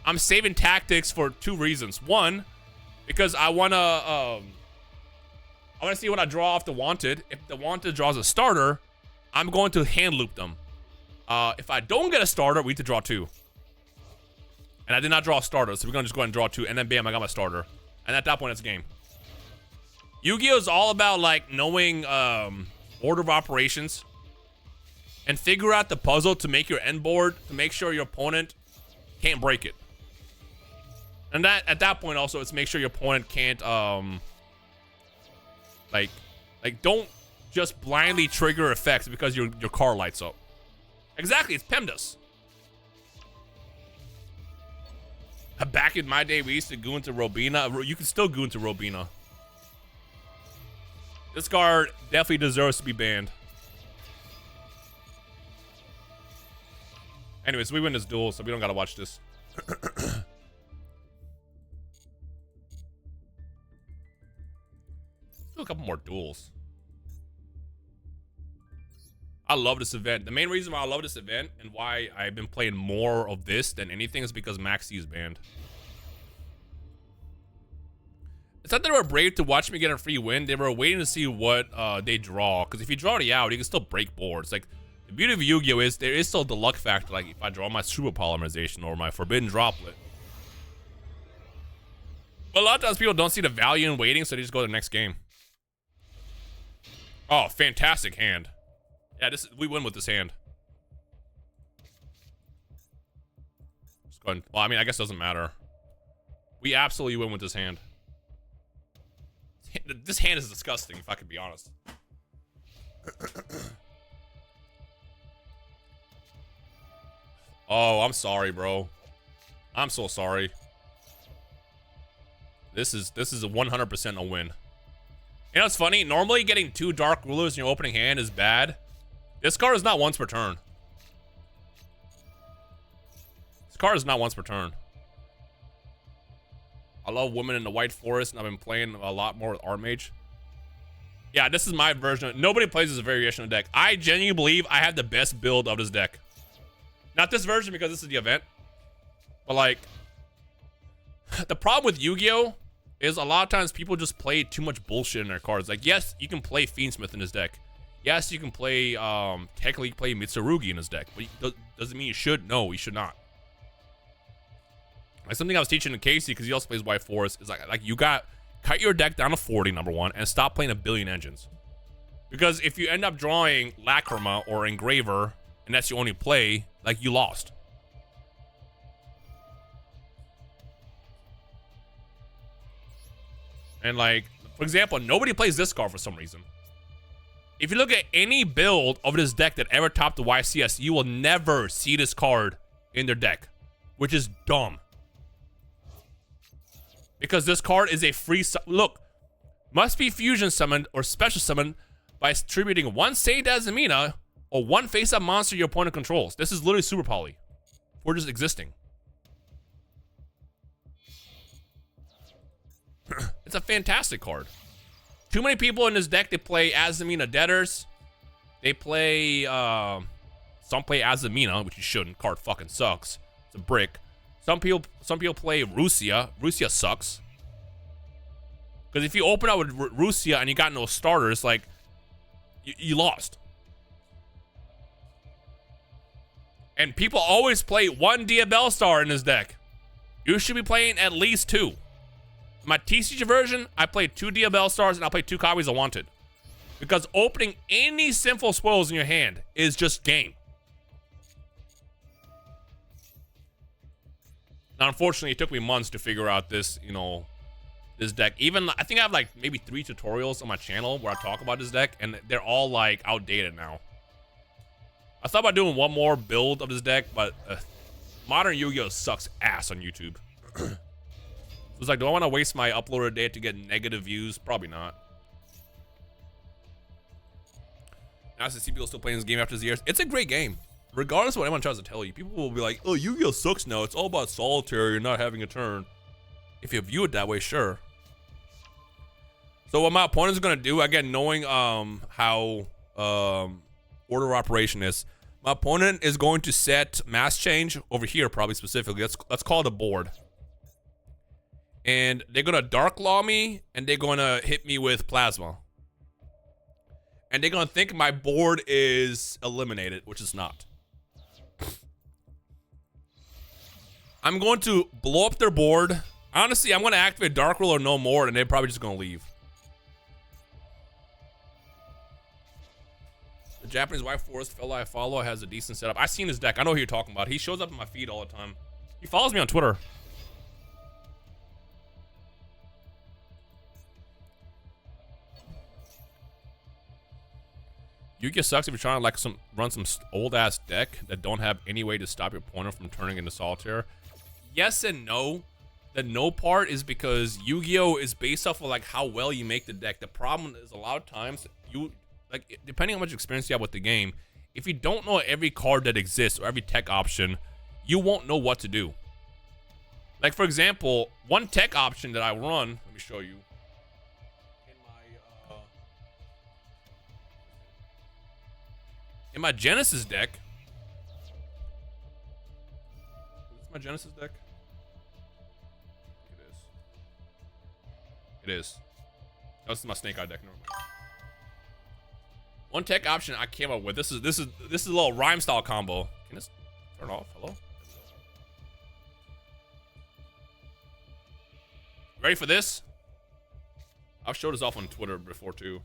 I'm saving tactics for 2 reasons. One, because I wanna see what I draw off the wanted. If the wanted draws a starter, I'm going to hand loop them. If I don't get a starter, we need to draw 2. And I did not draw a starter, so we're gonna just go ahead and draw 2, and then bam, I got my starter. And at that point, it's game. Yu-Gi-Oh is all about like knowing order of operations and figure out the puzzle to make your end board to make sure your opponent can't break it. And that at that point also, it's make sure your opponent can't like don't just blindly trigger effects because your car lights up. Exactly, it's PEMDAS. Back in my day, we used to go into Robina. You can still go into Robina. This card definitely deserves to be banned. Anyways, we win this duel, so we don't gotta watch this. Do a couple more duels. I love this event. The main reason why I love this event and why I've been playing more of this than anything is because Maxi is banned. It's not that they were brave to watch me get a free win. They were waiting to see what they draw. Because if you draw the out, you can still break boards. Like, the beauty of Yu-Gi-Oh is there is still the luck factor. Like, if I draw my super polymerization or my forbidden droplet. But a lot of times people don't see the value in waiting, so they just go to the next game. Oh, fantastic hand. Yeah, we win with this hand. Just go ahead. Well, I mean, I guess it doesn't matter. We absolutely win with this hand. This hand is disgusting, if I could be honest. Oh, I'm sorry, bro. I'm so sorry. This is a 100% a win. You know what's funny? Normally getting 2 Dark Rulers in your opening hand is bad. This card is not once per turn. This card is not once per turn. I love Women in the White Forest, and I've been playing a lot more with Artmage. Yeah, this is my version. Nobody plays this variation of deck. I genuinely believe I have the best build of this deck. Not this version because this is the event. But like, the problem with Yu-Gi-Oh! Is a lot of times people just play too much bullshit in their cards. Like, yes, you can play Fiendsmith in this deck. Yes, you can play, technically play Mitsurugi in his deck. But doesn't mean you should. No, you should not. Like, something I was teaching to Casey, because he also plays White Forest, is like you got, cut your deck down to 40, number one, and stop playing a billion engines. Because if you end up drawing Lacrima or Engraver, and that's your only play, like, you lost. And like, for example, nobody plays this card for some reason. If you look at any build of this deck that ever topped the YCS, you will never see this card in their deck, which is dumb. Because this card is a free, look, must be fusion summoned or special summoned by distributing 1 Saint Azamina or 1 face-up monster your opponent controls. This is literally super poly. We're just existing. It's a fantastic card. Too many people in this deck, they play Azamina Debtors. They play, some play Azamina, which you shouldn't. Card fucking sucks. It's a brick. Some people play Rusia. Rusia sucks. Because if you open up with Rusia and you got no starters, like, you lost. And people always play 1 Diabell Star in this deck. You should be playing at least 2. My TCG version, I played 2 Diabell Stars and I'll play 2 copies of Wanted. Because opening any sinful spoils in your hand is just game. Now, unfortunately, it took me months to figure out this, you know, this deck. Even, I think I have like maybe 3 tutorials on my channel where I talk about this deck, and they're all like outdated now. I thought about doing one more build of this deck, but modern Yu-Gi-Oh sucks ass on YouTube. So it's like, do I want to waste my uploaded day to get negative views? Probably not. Now, to see people still playing this game after these years, it's a great game. Regardless of what anyone tries to tell you, people will be like, oh, Yu-Gi-Oh sucks now. It's all about solitaire. You're not having a turn. If you view it that way, sure. So what my opponent's going to do, again, knowing how order of operation is, my opponent is going to set mass change over here, probably specifically. Let's call it a board. And they're going to Dark Law me, and they're going to hit me with Plasma. And they're going to think my board is eliminated, which is not. I'm going to blow up their board. Honestly, I'm going to activate Dark Rule or no more, and they're probably just going to leave. The Japanese White Forest fellow I follow has a decent setup. I've seen his deck. I know who you're talking about. He shows up in my feed all the time. He follows me on Twitter. Yu-Gi-Oh sucks if you're trying to like run some old ass deck that don't have any way to stop your opponent from turning into solitaire. Yes and no. The no part is because Yu-Gi-Oh is based off of like how well you make the deck. The problem is a lot of times you like, depending on how much experience you have with the game, if you don't know every card that exists or every tech option, you won't know what to do. Like for example, one tech option that I run, let me show you. In my Genesis deck. Is this my Genesis deck? It is. Oh, this is my Snake Eye deck. Never mind. One tech option I came up with. This is a little Rhymestyle combo. Can this turn off? Hello? Ready for this? I've showed this off on Twitter before too.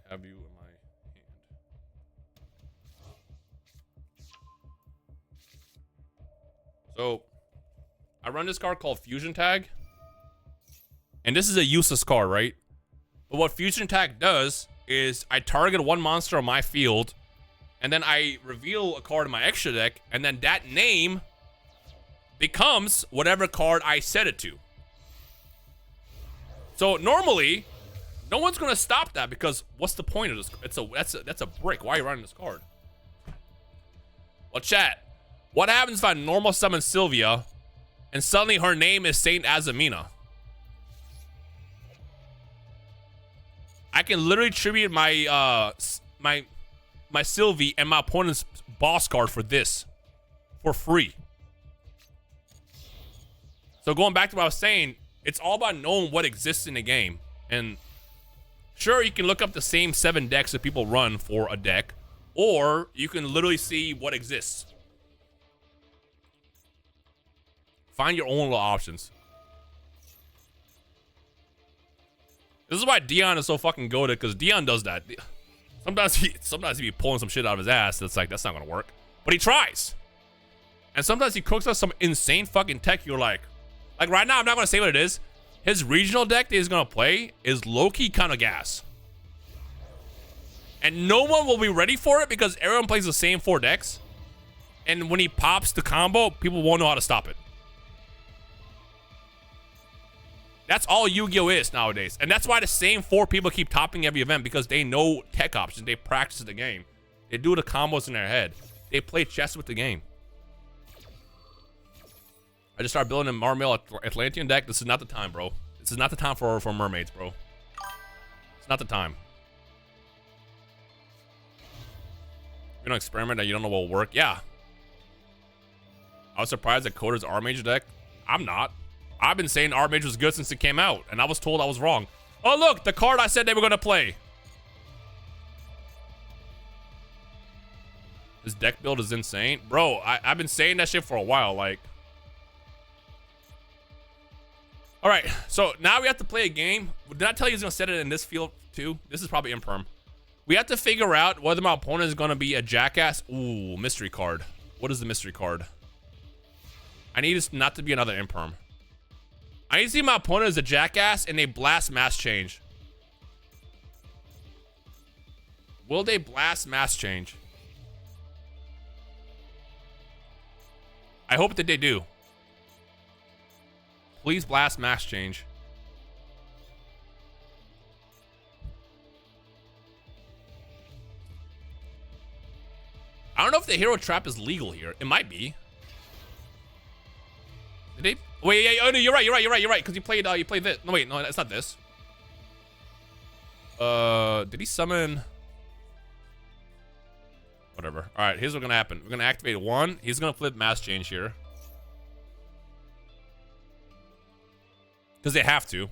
I have you in my hand. So I run this card called Fusion Tag. And this is a useless card, right? But what Fusion Tag does is I target one monster on my field, and then I reveal a card in my extra deck, and then that name becomes whatever card I set it to. So normally, no one's gonna stop that because what's the point of this? That's a brick. Why are you running this card? Well, chat, what happens if I normal summon Sylvia and suddenly her name is Saint Azamina? I can literally tribute my my Sylvie and my opponent's boss card for this for free. So going back to what I was saying, it's all about knowing what exists in the game. And sure, you can look up the same 7 decks that people run for a deck, or you can literally see what exists. Find your own little options. This is why Dion is so fucking goated, because Dion does that. Sometimes he be pulling some shit out of his ass that's like, that's not gonna work. But he tries. And sometimes he cooks us some insane fucking tech. You're like right now, I'm not gonna say what it is. His regional deck that he's gonna play is low-key kind of gas. And no one will be ready for it because everyone plays the same 4 decks. And when he pops the combo, people won't know how to stop it. That's all Yu-Gi-Oh is nowadays. And that's why the same 4 people keep topping every event, because they know tech options. They practice the game. They do the combos in their head. They play chess with the game. I just started building a Marmail Atlantean deck. This is not the time, bro. This is not the time for mermaids, bro. It's not the time. You don't experiment that you don't know what will work. Yeah. I was surprised at Coder's R-Mage deck. I'm not. I've been saying R-Mage was good since it came out, and I was told I was wrong. Oh, look, the card I said they were going to play. This deck build is insane. Bro, I've been saying that shit for a while, like. All right, so now we have to play a game. Did I tell you he's going to set it in this field, too? This is probably imperm. We have to figure out whether my opponent is gonna be a jackass. Ooh, mystery card. What is the mystery card? I need this not to be another imperm. I need to see my opponent as a jackass and they blast mass change. Will they blast mass change? I hope that they do. Please blast mass change. I don't know if the hero trap is legal here. It might be. Did they? Wait, yeah, oh no, you're right. Because you played this. No, wait, no, that's not this. Did he summon? Whatever. All right, here's what's gonna happen. We're gonna activate 1. He's gonna flip mass change here. Because they have to.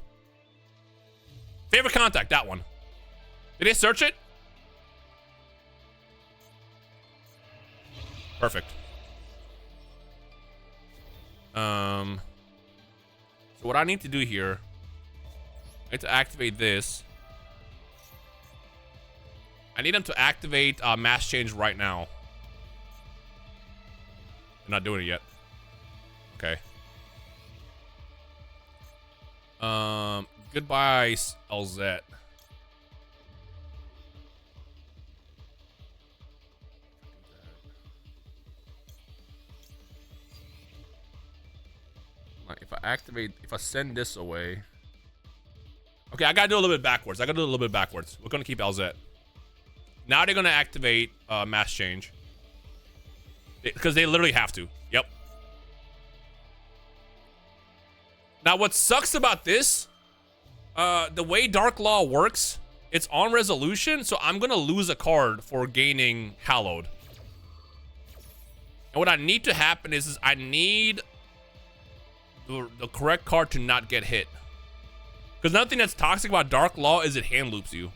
Favorite contact, that one. Did they search it? Perfect. So what I need to do here, I need to activate this. I need them to activate mass change right now. They're not doing it yet. Okay. Goodbye, LZ. If I send this away. Okay, I gotta do a little bit backwards. We're gonna keep LZ. Now they're gonna activate mass change. Because they literally have to. Yep. Now what sucks about this, the way Dark Law works, it's on resolution, so I'm gonna lose a card for gaining Hallowed. And what I need to happen is I need the correct card to not get hit. Because another thing that's toxic about Dark Law is it hand loops you.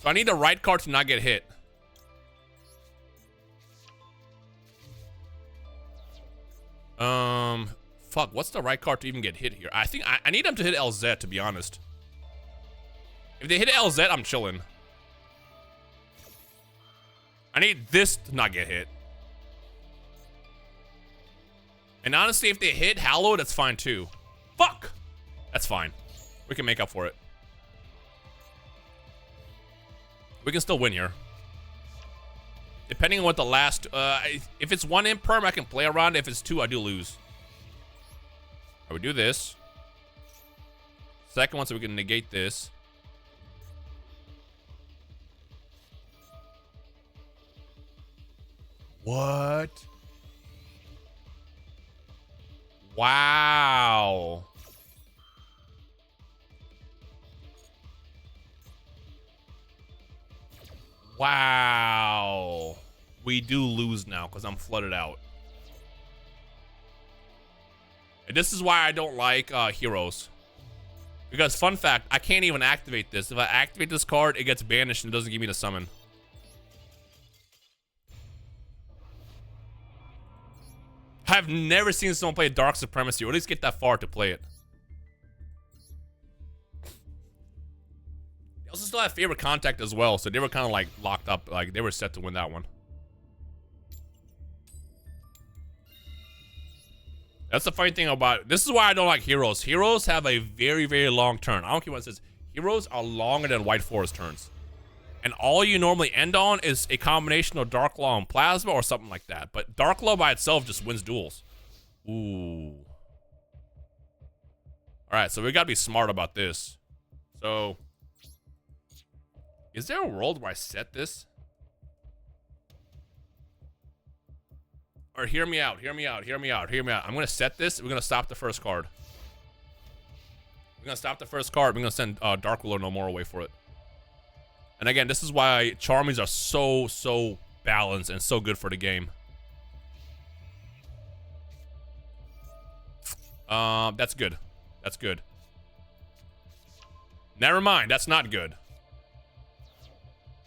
So I need the right card to not get hit. Fuck, what's the right card to even get hit here? I think I need them to hit LZ, to be honest. If they hit LZ, I'm chilling. I need this to not get hit. And honestly, if they hit Hallowed, that's fine too. Fuck! That's fine. We can make up for it. We can still win here. Depending on what the last... if it's 1 imperm, I can play around. If it's 2, I do lose. I would do this. Second one, so we can negate this. What? Wow. Wow. We do lose now because I'm flooded out. And this is why I don't like heroes. Because fun fact, I can't even activate this. If I activate this card, it gets banished and it doesn't give me the summon. I've never seen someone play Dark Supremacy, or at least get that far to play it. They also still have favorite contact as well, so they were kind of like locked up, like they were set to win that one. That's the funny thing about, this is why I don't like heroes. Heroes have a very, very long turn. I don't care what it says. Heroes are longer than White Forest turns. And all you normally end on is a combination of Dark Law and Plasma or something like that. But Dark Law by itself just wins duels. Ooh. Alright, so we gotta be smart about this. So, is there a world where I set this? Or hear me out. I'm gonna set this. We're gonna stop the first card. We're gonna send Dark Ruler no more away for it. And again, this is why Charmies are so balanced and so good for the game. That's good. That's good. Never mind, that's not good.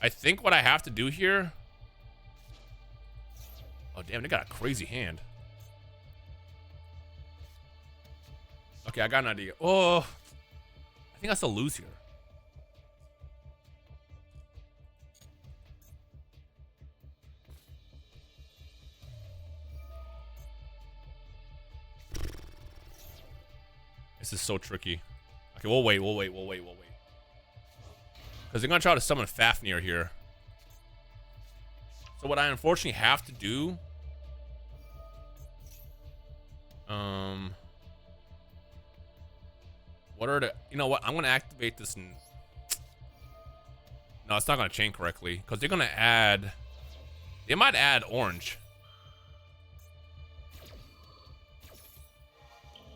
I think what I have to do here... Oh, damn, they got a crazy hand. Okay, I got an idea. Oh, I think I still lose here. This is so tricky. Okay, we'll wait. Because they're gonna try to summon Fafnir here. So what I unfortunately have to do, what are the? You know what? I'm gonna activate this. No, it's not gonna chain correctly because they're gonna add. They might add orange.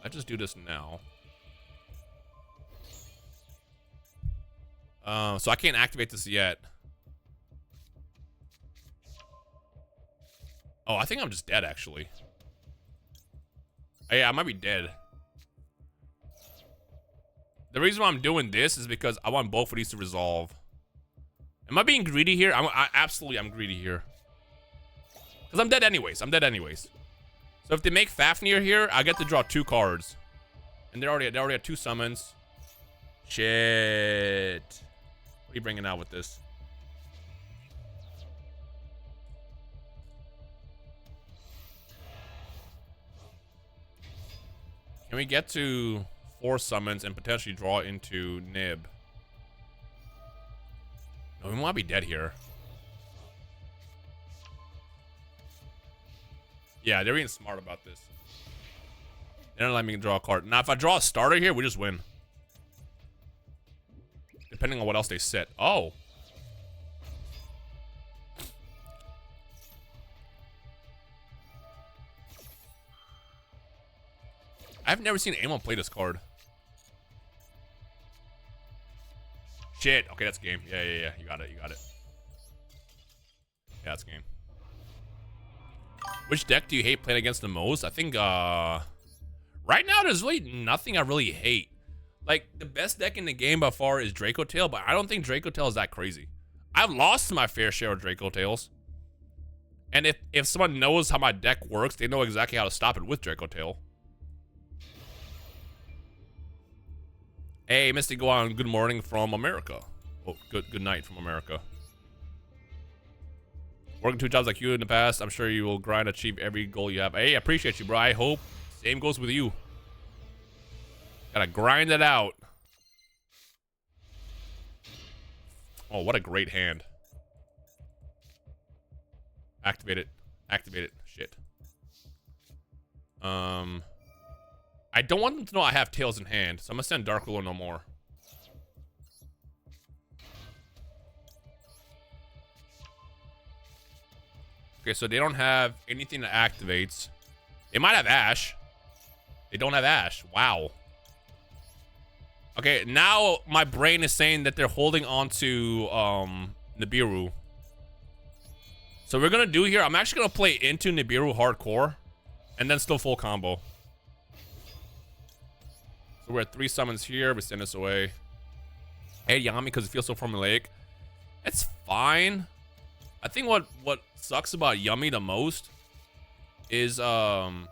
I just do this now. So I can't activate this yet. Oh, I think I'm just dead, actually. Oh, yeah, I might be dead. The reason why I'm doing this is because I want both of these to resolve. Am I being greedy here? Absolutely, I'm greedy here. Because I'm dead anyways. So if they make Fafnir here, I get to draw 2 cards. And they already had 2 summons. Shit. What are you bringing out with this? Can we get to 4 summons and potentially draw into Nib? No, we might be dead here. Yeah, they're being smart about this. They don't let me draw a card. Now, if I draw a starter here, we just win. Depending on what else they set. Oh. I've never seen anyone play this card. Shit. Okay, that's game. Yeah. You got it. Yeah, that's game. Which deck do you hate playing against the most? I think, right now, there's really nothing I really hate. Like, the best deck in the game by far is Draco Tail, but I don't think Draco Tail is that crazy. I've lost my fair share of Draco Tails. And if someone knows how my deck works, they know exactly how to stop it with Draco Tail. Hey, Misty Guan, good morning from America. Oh, good night from America. Working 2 jobs like you in the past, I'm sure you will grind, achieve every goal you have. Hey, I appreciate you, bro. I hope same goes with you. Gotta grind it out. Oh, what a great hand. Activate it. Shit. I don't want them to know I have tails in hand, so I'm gonna send Dark Ruler no more. Okay, so they don't have anything that activates. They might have Ash. They don't have Ash. Wow. Okay, now my brain is saying that they're holding on to Nibiru. So we're gonna do here, I'm actually gonna play into Nibiru hardcore and then still full combo. So we're at 3 summons here. We send this away. Hey Yami, because it feels so formulaic. It's fine. I think what sucks about Yummy the most is the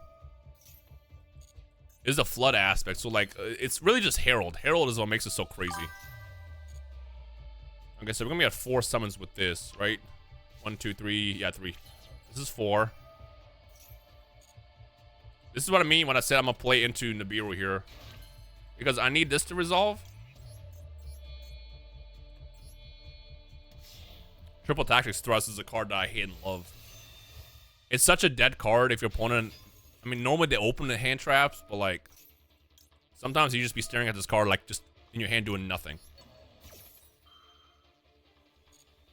flood aspect. So like it's really just Herald. Herald is what makes it so crazy. Okay, so we're gonna be at 4 summons with this, right? 1, 2, 3. Yeah, 3. This is 4. This is what I mean when I said I'm gonna play into Nibiru here, because I need this to resolve. Triple Tactics Thrust is a card that I hate and love. It's such a dead card if your opponent... I mean, normally they open the hand traps, but like... sometimes you just be staring at this card like just in your hand doing nothing.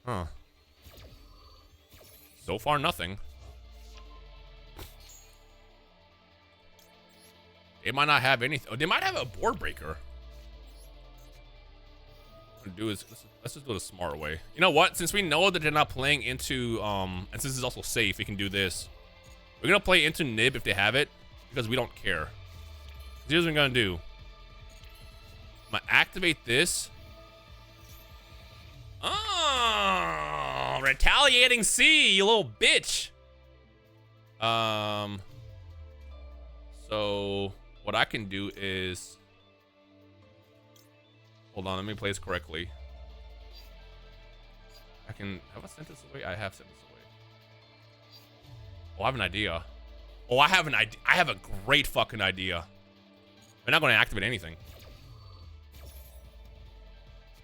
Huh. So far, nothing. They might not have anything. Oh, they might have a board breaker. What I'm gonna do is let's just do it a smart way. You know what? Since we know that they're not playing into and since it's also safe, we can do this. We're gonna play into Nib if they have it because we don't care. Here's what I'm gonna do. I'm gonna activate this. Oh, retaliating C, you little bitch. So what I can do is, hold on, let me play this correctly. Have I sent this away? I have sent this away. Oh, I have an idea. Oh, I have an idea. I have a great fucking idea. They're not going to activate anything.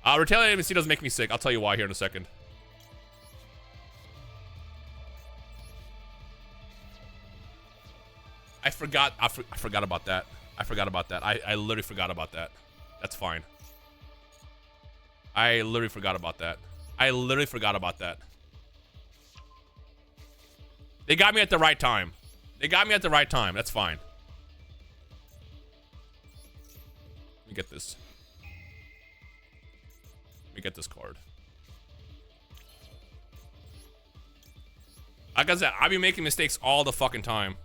Retaliating MC does make me sick. I'll tell you why here in a second. I forgot about that. I forgot about that. I literally forgot about that. That's fine. I literally forgot about that. I literally forgot about that. They got me at the right time. They got me at the right time. That's fine. Let me get this. Let me get this card. Like I said, I be making mistakes all the fucking time.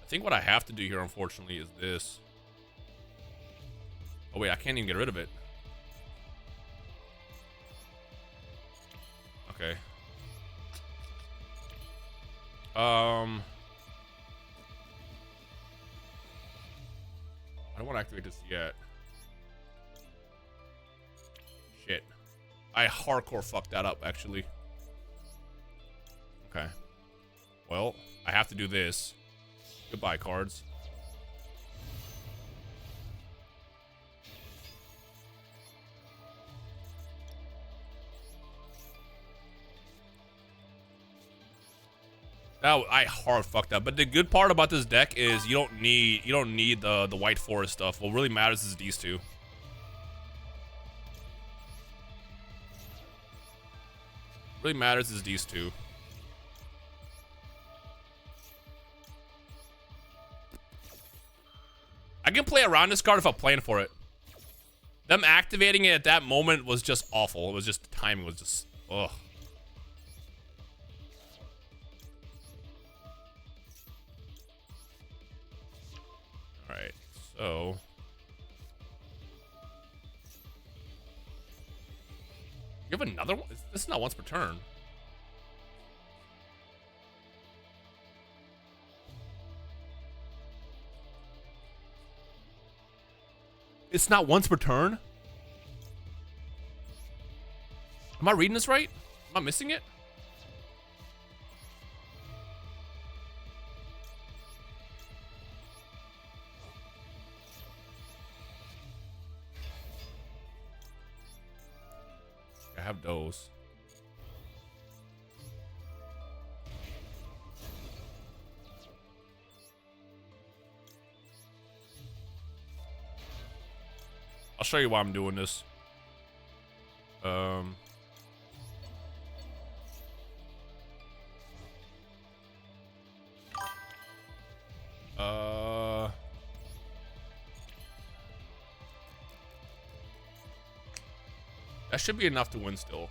I think what I have to do here, unfortunately, is this. Oh wait, I can't even get rid of it. Okay. I don't want to activate this yet. Shit. I hardcore fucked that up, actually. Okay. Well, I have to do this. Goodbye, cards. Oh, I hard fucked up. But the good part about this deck is you don't need the white forest stuff. What really matters is these two. What really matters is these two. I can play around this card if I'm playing for it. Them activating it at that moment was just awful. It was just, the timing was just, ugh. Alright, so. You have another one? This is not once per turn. It's not once per turn? Am I reading this right? Am I missing it? I have those. I'll show you why I'm doing this. That should be enough to win still.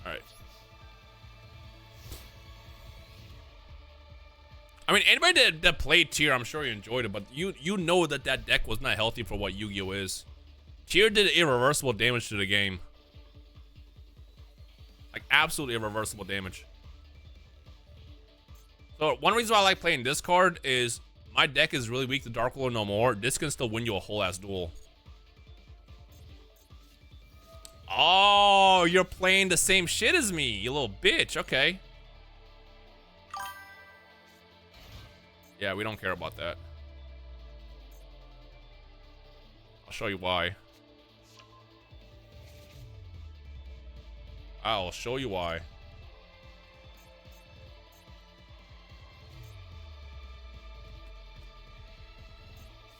All right. I mean, anybody that played Tier, I'm sure you enjoyed it, but you know that deck was not healthy for what Yu-Gi-Oh is. Tier did irreversible damage to the game. Like, absolutely irreversible damage. So, one reason why I like playing this card is my deck is really weak to Dark Lord no more. This can still win you a whole ass duel. Oh, you're playing the same shit as me, you little bitch. Okay. Yeah, we don't care about that. I'll show you why. I'll show you why.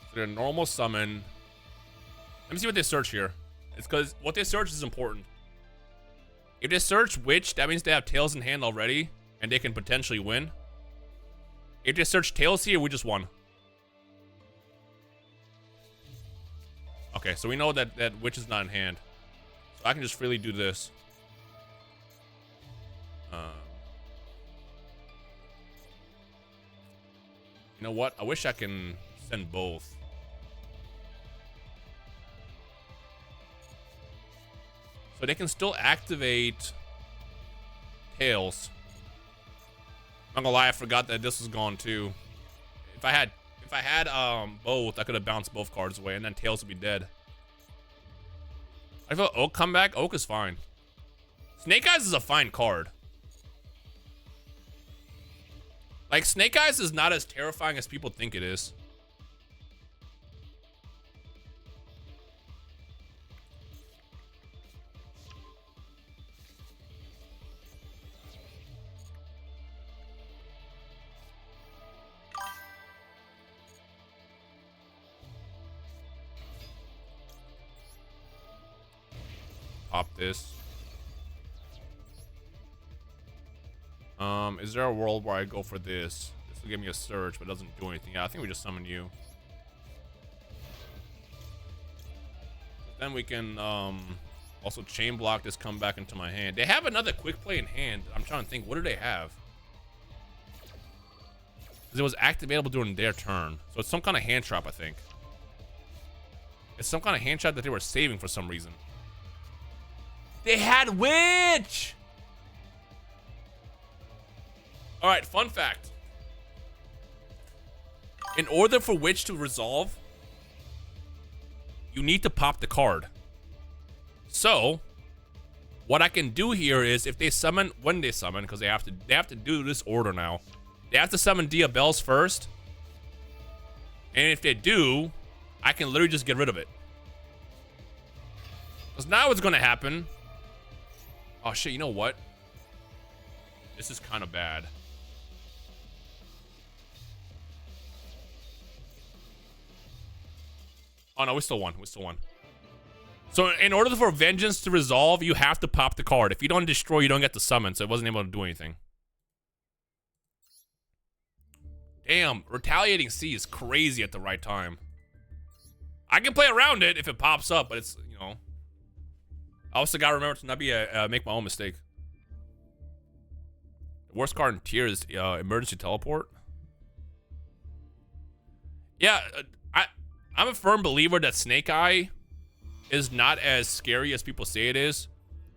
So their normal summon. Let me see what they search here. It's because what they search is important. If they search Witch, that means they have Tails in hand already, and they can potentially win. If they search Tails here, we just won. Okay, so we know that Witch is not in hand. So I can just freely do this. You know what? I wish I can send both. So they can still activate Tails. I'm not gonna lie, I forgot that this was gone too. If I had both, I could have bounced both cards away, and then Tails would be dead. I feel Oak come back. Oak is fine. Snake Eyes is a fine card. Like, Snake Eyes is not as terrifying as people think it is. Pop this. Is there a world where I go for this? This will give me a search, but it doesn't do anything. Yeah, I think we just summon you. Then we can also chain block this, come back into my hand. They have another quick play in hand. I'm trying to think, what do they have? Because it was activatable during their turn. So it's some kind of hand trap, I think. It's some kind of hand trap that they were saving for some reason. They had Witch! Alright, fun fact. In order for Witch to resolve, you need to pop the card. So, what I can do here is if they summon, when they summon, because they have to do this order now. They have to summon Diabelle's first. And if they do, I can literally just get rid of it. Because now what's gonna happen? Oh shit, you know what? This is kind of bad. Oh no, we still won. We still won. So in order for Vengeance to resolve, you have to pop the card. If you don't destroy, you don't get the summon, so it wasn't able to do anything. Damn, Retaliating Sea is crazy at the right time. I can play around it if it pops up, but it's, you know. I also gotta remember to not be make my own mistake. The worst card in tier is Emergency Teleport. Yeah, I'm a firm believer that Snake Eye is not as scary as people say it is.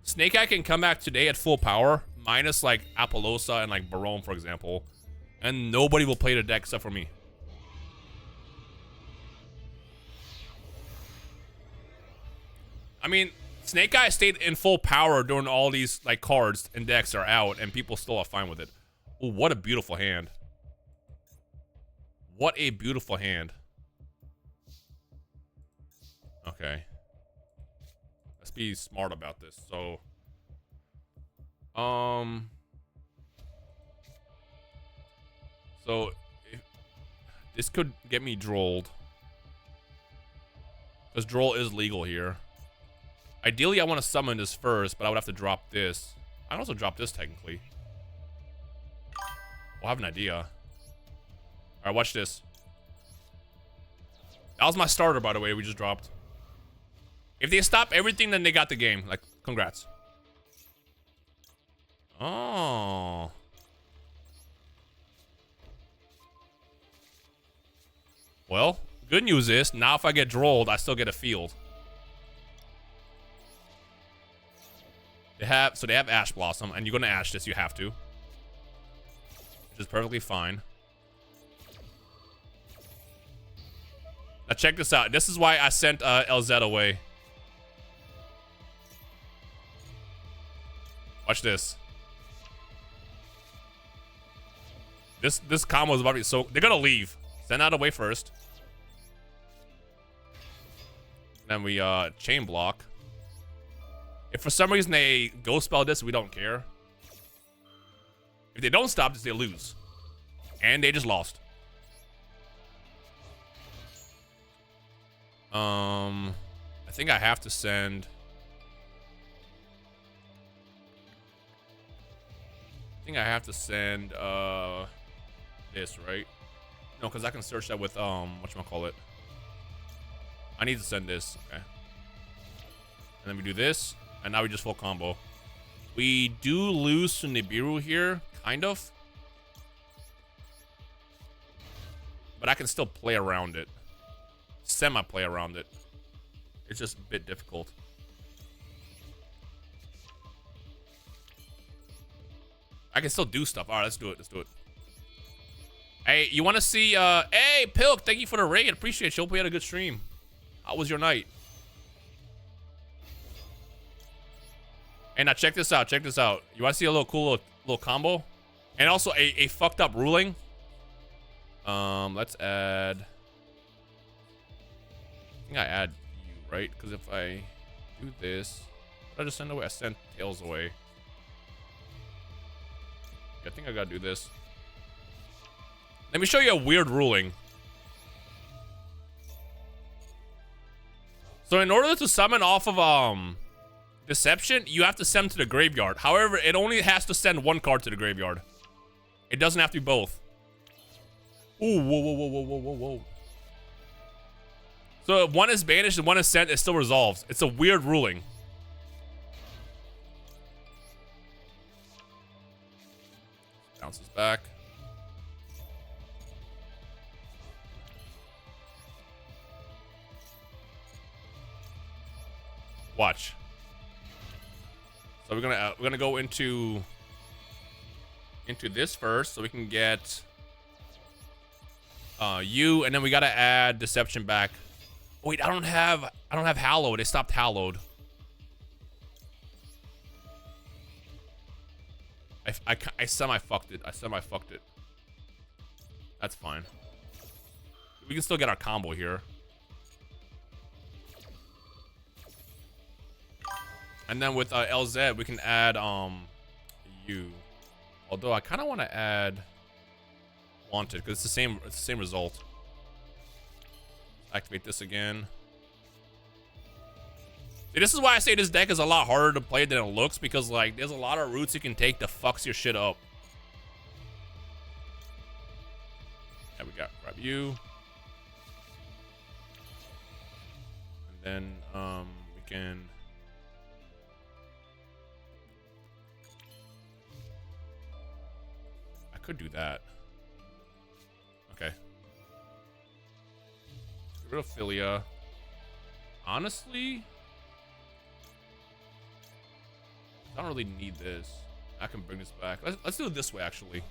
Snake Eye can come back today at full power, minus like Apollosa and like Barone, for example, and nobody will play the deck except for me. I mean, Snake Eye stayed in full power during all these like cards and decks are out, and people still are fine with it. Ooh, what a beautiful hand. What a beautiful hand. Okay. Let's be smart about this. So, this could get me drolled. Because droll is legal here. Ideally, I want to summon this first, but I would have to drop this. I can also drop this, technically. We'll have an idea. Alright, watch this. That was my starter, by the way, we just dropped. If they stop everything, then they got the game. Like, congrats. Oh. Well, good news is, now if I get drolled, I still get a field. They have Ash Blossom, and you're gonna Ash this, you have to. Which is perfectly fine. Now check this out. This is why I sent LZ away. Watch this. This combo is about to be so... They're gonna leave. Send out away first. Then we chain block. If for some reason they ghost spell this, we don't care. If they don't stop this, they lose. And they just lost. I think I have to send... this, right? No, because I can search that with whatchamacallit. I need to send this. Okay. And then we do this, and now we just full combo. We do lose to Nibiru here, kind of. But I can still play around it. Semi-play around it. It's just a bit difficult. I can still do stuff. All right, let's do it. Let's do it. Hey, you want to see... hey, Pilk, thank you for the raid. Appreciate you. Hope we had a good stream. How was your night? And now check this out. Check this out. You want to see a little cool little combo? And also a fucked up ruling. Let's add. I think I add you, right? Because if I do this, what did I just send away? I sent tails away. I think I gotta do this. Let me show you a weird ruling. So in order to summon off of Deception, you have to send to the graveyard. However, it only has to send one card to the graveyard. It doesn't have to be both. Ooh, whoa, whoa, whoa, whoa, whoa, whoa, whoa. So if one is banished and one is sent, it still resolves. It's a weird ruling. Bounces back. Watch. So we're gonna go into this first, so we can get you, and then we gotta add Deception back. Oh, wait, I don't have Hallowed. They stopped Hallowed. I semi-fucked it. That's fine. We can still get our combo here. And then with LZ, we can add you. Although I kind of want to add Wanted because it's the same result. Activate this again. See, this is why I say this deck is a lot harder to play than it looks, because like there's a lot of routes you can take that fucks your shit up. Yeah, we got grab you. And then we can could do that. Okay. Get rid of Philia. Honestly, I don't really need this. I can bring this back. Let's do it this way, actually.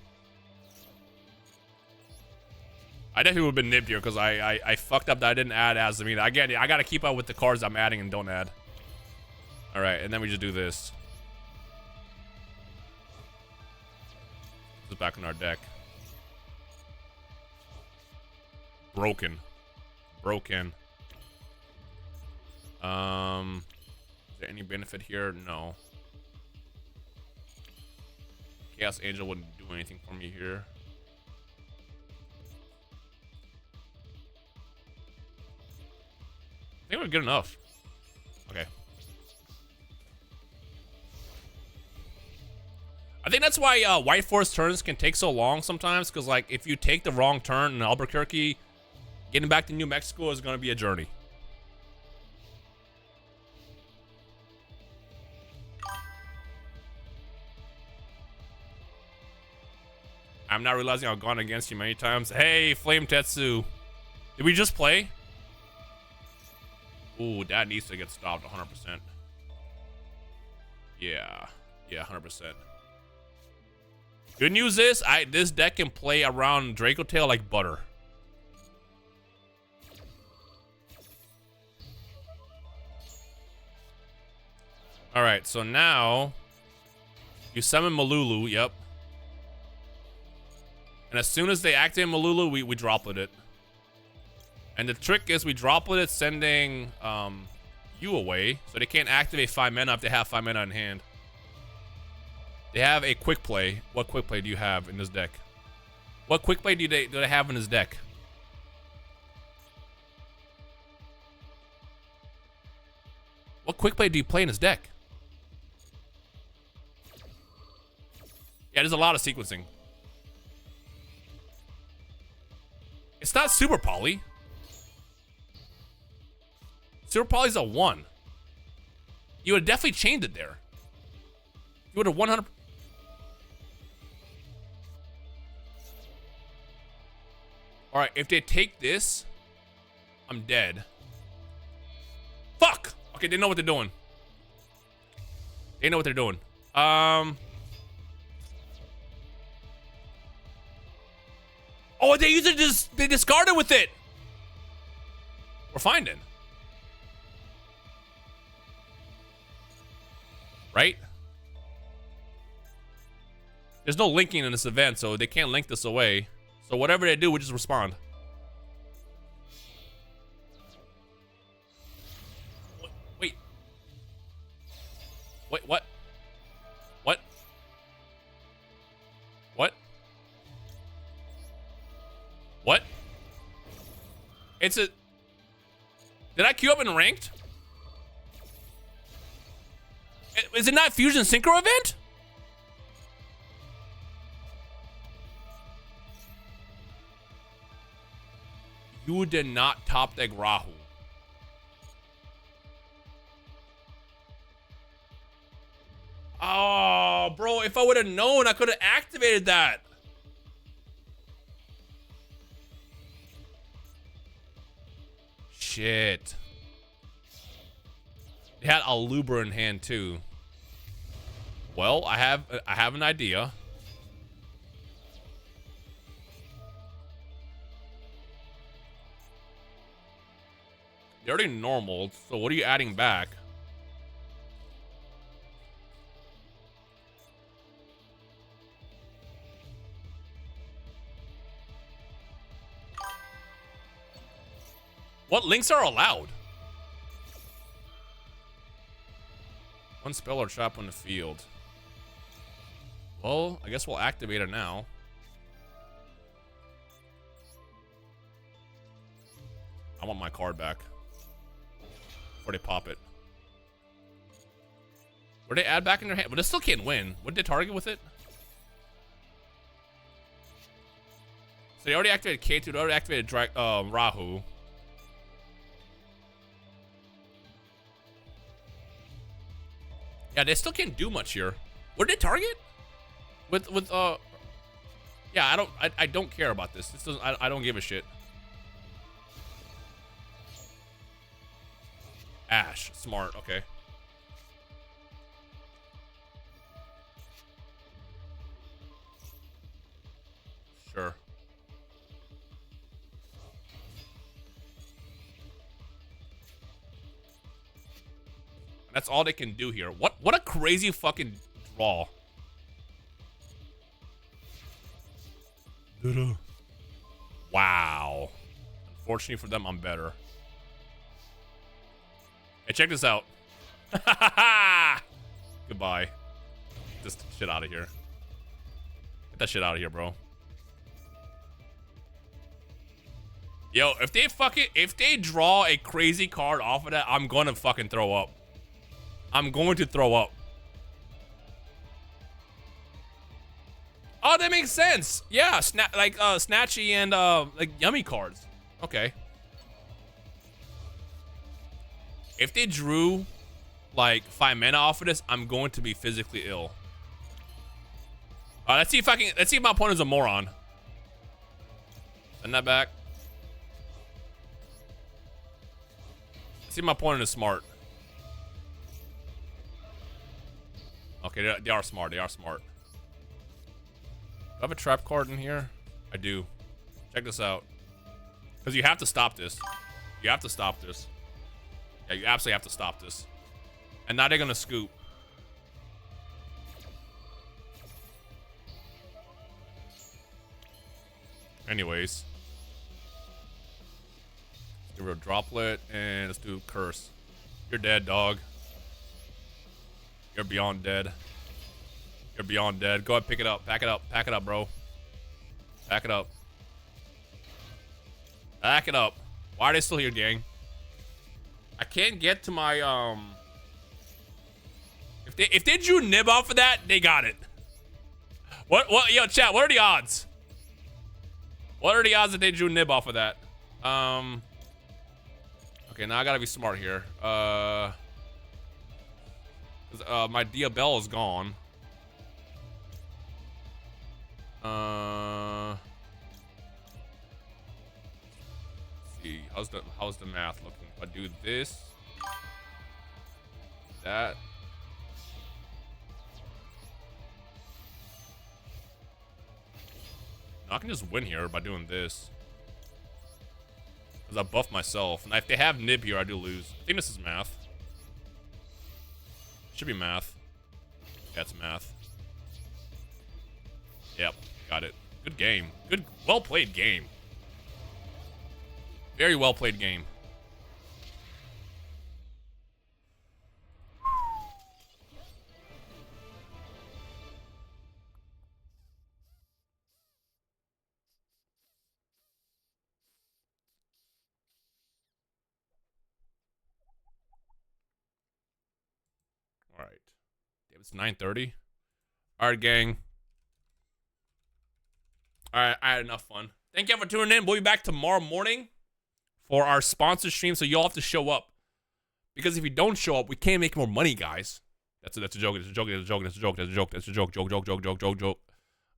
I definitely would have been nipped here because I fucked up that I didn't add Azamina. Again, I gotta keep up with the cards I'm adding and don't add. Alright, and then we just do this. Back in our deck. Broken. Is there any benefit here? No. Chaos Angel wouldn't do anything for me here. I think we're good enough. Okay. I think that's why White Force turns can take so long sometimes, because like if you take the wrong turn in Albuquerque, getting back to New Mexico is going to be a journey. I'm not realizing I've gone against you many times. Hey, Flame Tetsu. Did we just play? Ooh, that needs to get stopped 100%. Yeah, 100%. Good news is, this deck can play around Draco Tail like butter. Alright, so now you summon Malulu, yep. And as soon as they activate Malulu, we droplet it. And the trick is we droplet it sending you away, so they can't activate 5 mana if they have 5 mana in hand. They have a quick play. What quick play do you have in this deck? What quick play do they have in this deck? What quick play do you play in this deck? Yeah, there's a lot of sequencing. It's not Super Poly. Super Poly's a 1. You would have definitely chained it there. You would have 100. All right, if they take this, I'm dead. Fuck. Okay, they know what they're doing. They know what they're doing. Oh, they used it. They discarded with it. We're fine then. Right? There's no linking in this event, so they can't link this away. So whatever they do, we just respond. Wait. Wait, what? What? What? What? It's a... Did I queue up in ranked? Is it not Fusion Synchro event? You did not top deck Rahu. Oh, bro, if I would have known, I could have activated that. Shit. They had Aluber in hand too. Well, I have an idea. They're already normal, so what are you adding back? What links are allowed? One spell or trap on the field. Well, I guess we'll activate it now. I want my card back. Before they pop it. Where they add back in their hand? But they still can't win. What did they target with it? So they already activated K2, they already activated Rahu. Yeah, they still can't do much here. What did they target? Yeah, I don't care about this. This doesn't I don't give a shit. Ash, smart, okay. Sure. That's all they can do here. What a crazy fucking draw. Wow. Unfortunately for them, I'm better. Hey, check this out. Goodbye. Get this shit out of here. Get that shit out of here, bro. Yo, if they draw a crazy card off of that, I'm gonna fucking throw up. I'm going to throw up. Oh, that makes sense. Yeah, Snatchy and like Yummy cards. Okay. If they drew like 5 mana off of this, I'm going to be physically ill. Let's see if my opponent's a moron. Send that back. Let's see if my opponent is smart. Okay, they are smart. They are smart. Do I have a trap card in here? I do. Check this out. Because you have to stop this. You have to stop this. Yeah, you absolutely have to stop this. And now they're going to scoop. Anyways. Let's do a droplet and let's do curse. You're dead, dog. You're beyond dead. You're beyond dead. Go ahead, pick it up. Pack it up. Pack it up, bro. Pack it up. Pack it up. Why are they still here, gang? I can't get to my, If they drew Nib off of that, they got it. Yo, chat, what are the odds? What are the odds that they drew Nib off of that? Okay, now I gotta be smart here. My Diabell is gone. Let's see, how's the math looking? If I do this, that. I can just win here by doing this. Because I buff myself. And if they have Nib here, I do lose. I think this is math. Should be math. Yeah, it's math. Yep, got it. Good game. Good, well played game. Very well played game. All right. Damn, it's 9:30. All right, gang. All right, I had enough fun. Thank you for tuning in. We'll be back tomorrow morning for our sponsor stream, so y'all have to show up. Because if you don't show up, we can't make more money, guys. That's a joke. That's a joke. That's a joke. That's a joke. That's a joke. That's a joke. Joke.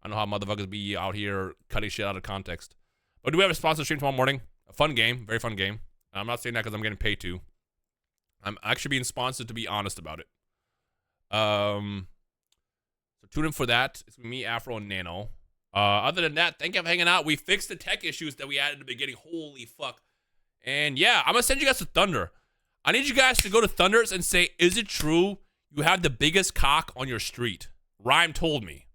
I know how motherfuckers be out here cutting shit out of context. But do we have a sponsor stream tomorrow morning? A fun game. Very fun game. I'm not saying that because I'm getting paid to. I'm actually being sponsored to be honest about it. So tune in for that. It's me, Afro, and Nano. Other than that, thank you for hanging out. We fixed the tech issues that we had at the beginning. Holy fuck. And yeah, I'm going to send you guys to Thunder. I need you guys to go to Thunders and say, is it true you have the biggest cock on your street? Rhyme told me.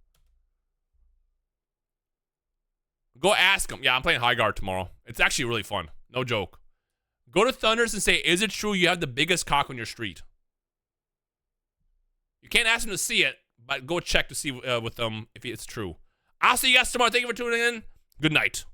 Go ask him. Yeah, I'm playing High Guard tomorrow. It's actually really fun. No joke. Go to Thunders and say, is it true you have the biggest cock on your street? You can't ask him to see it, but go check to see with them if it's true. I'll see you guys tomorrow. Thank you for tuning in. Good night.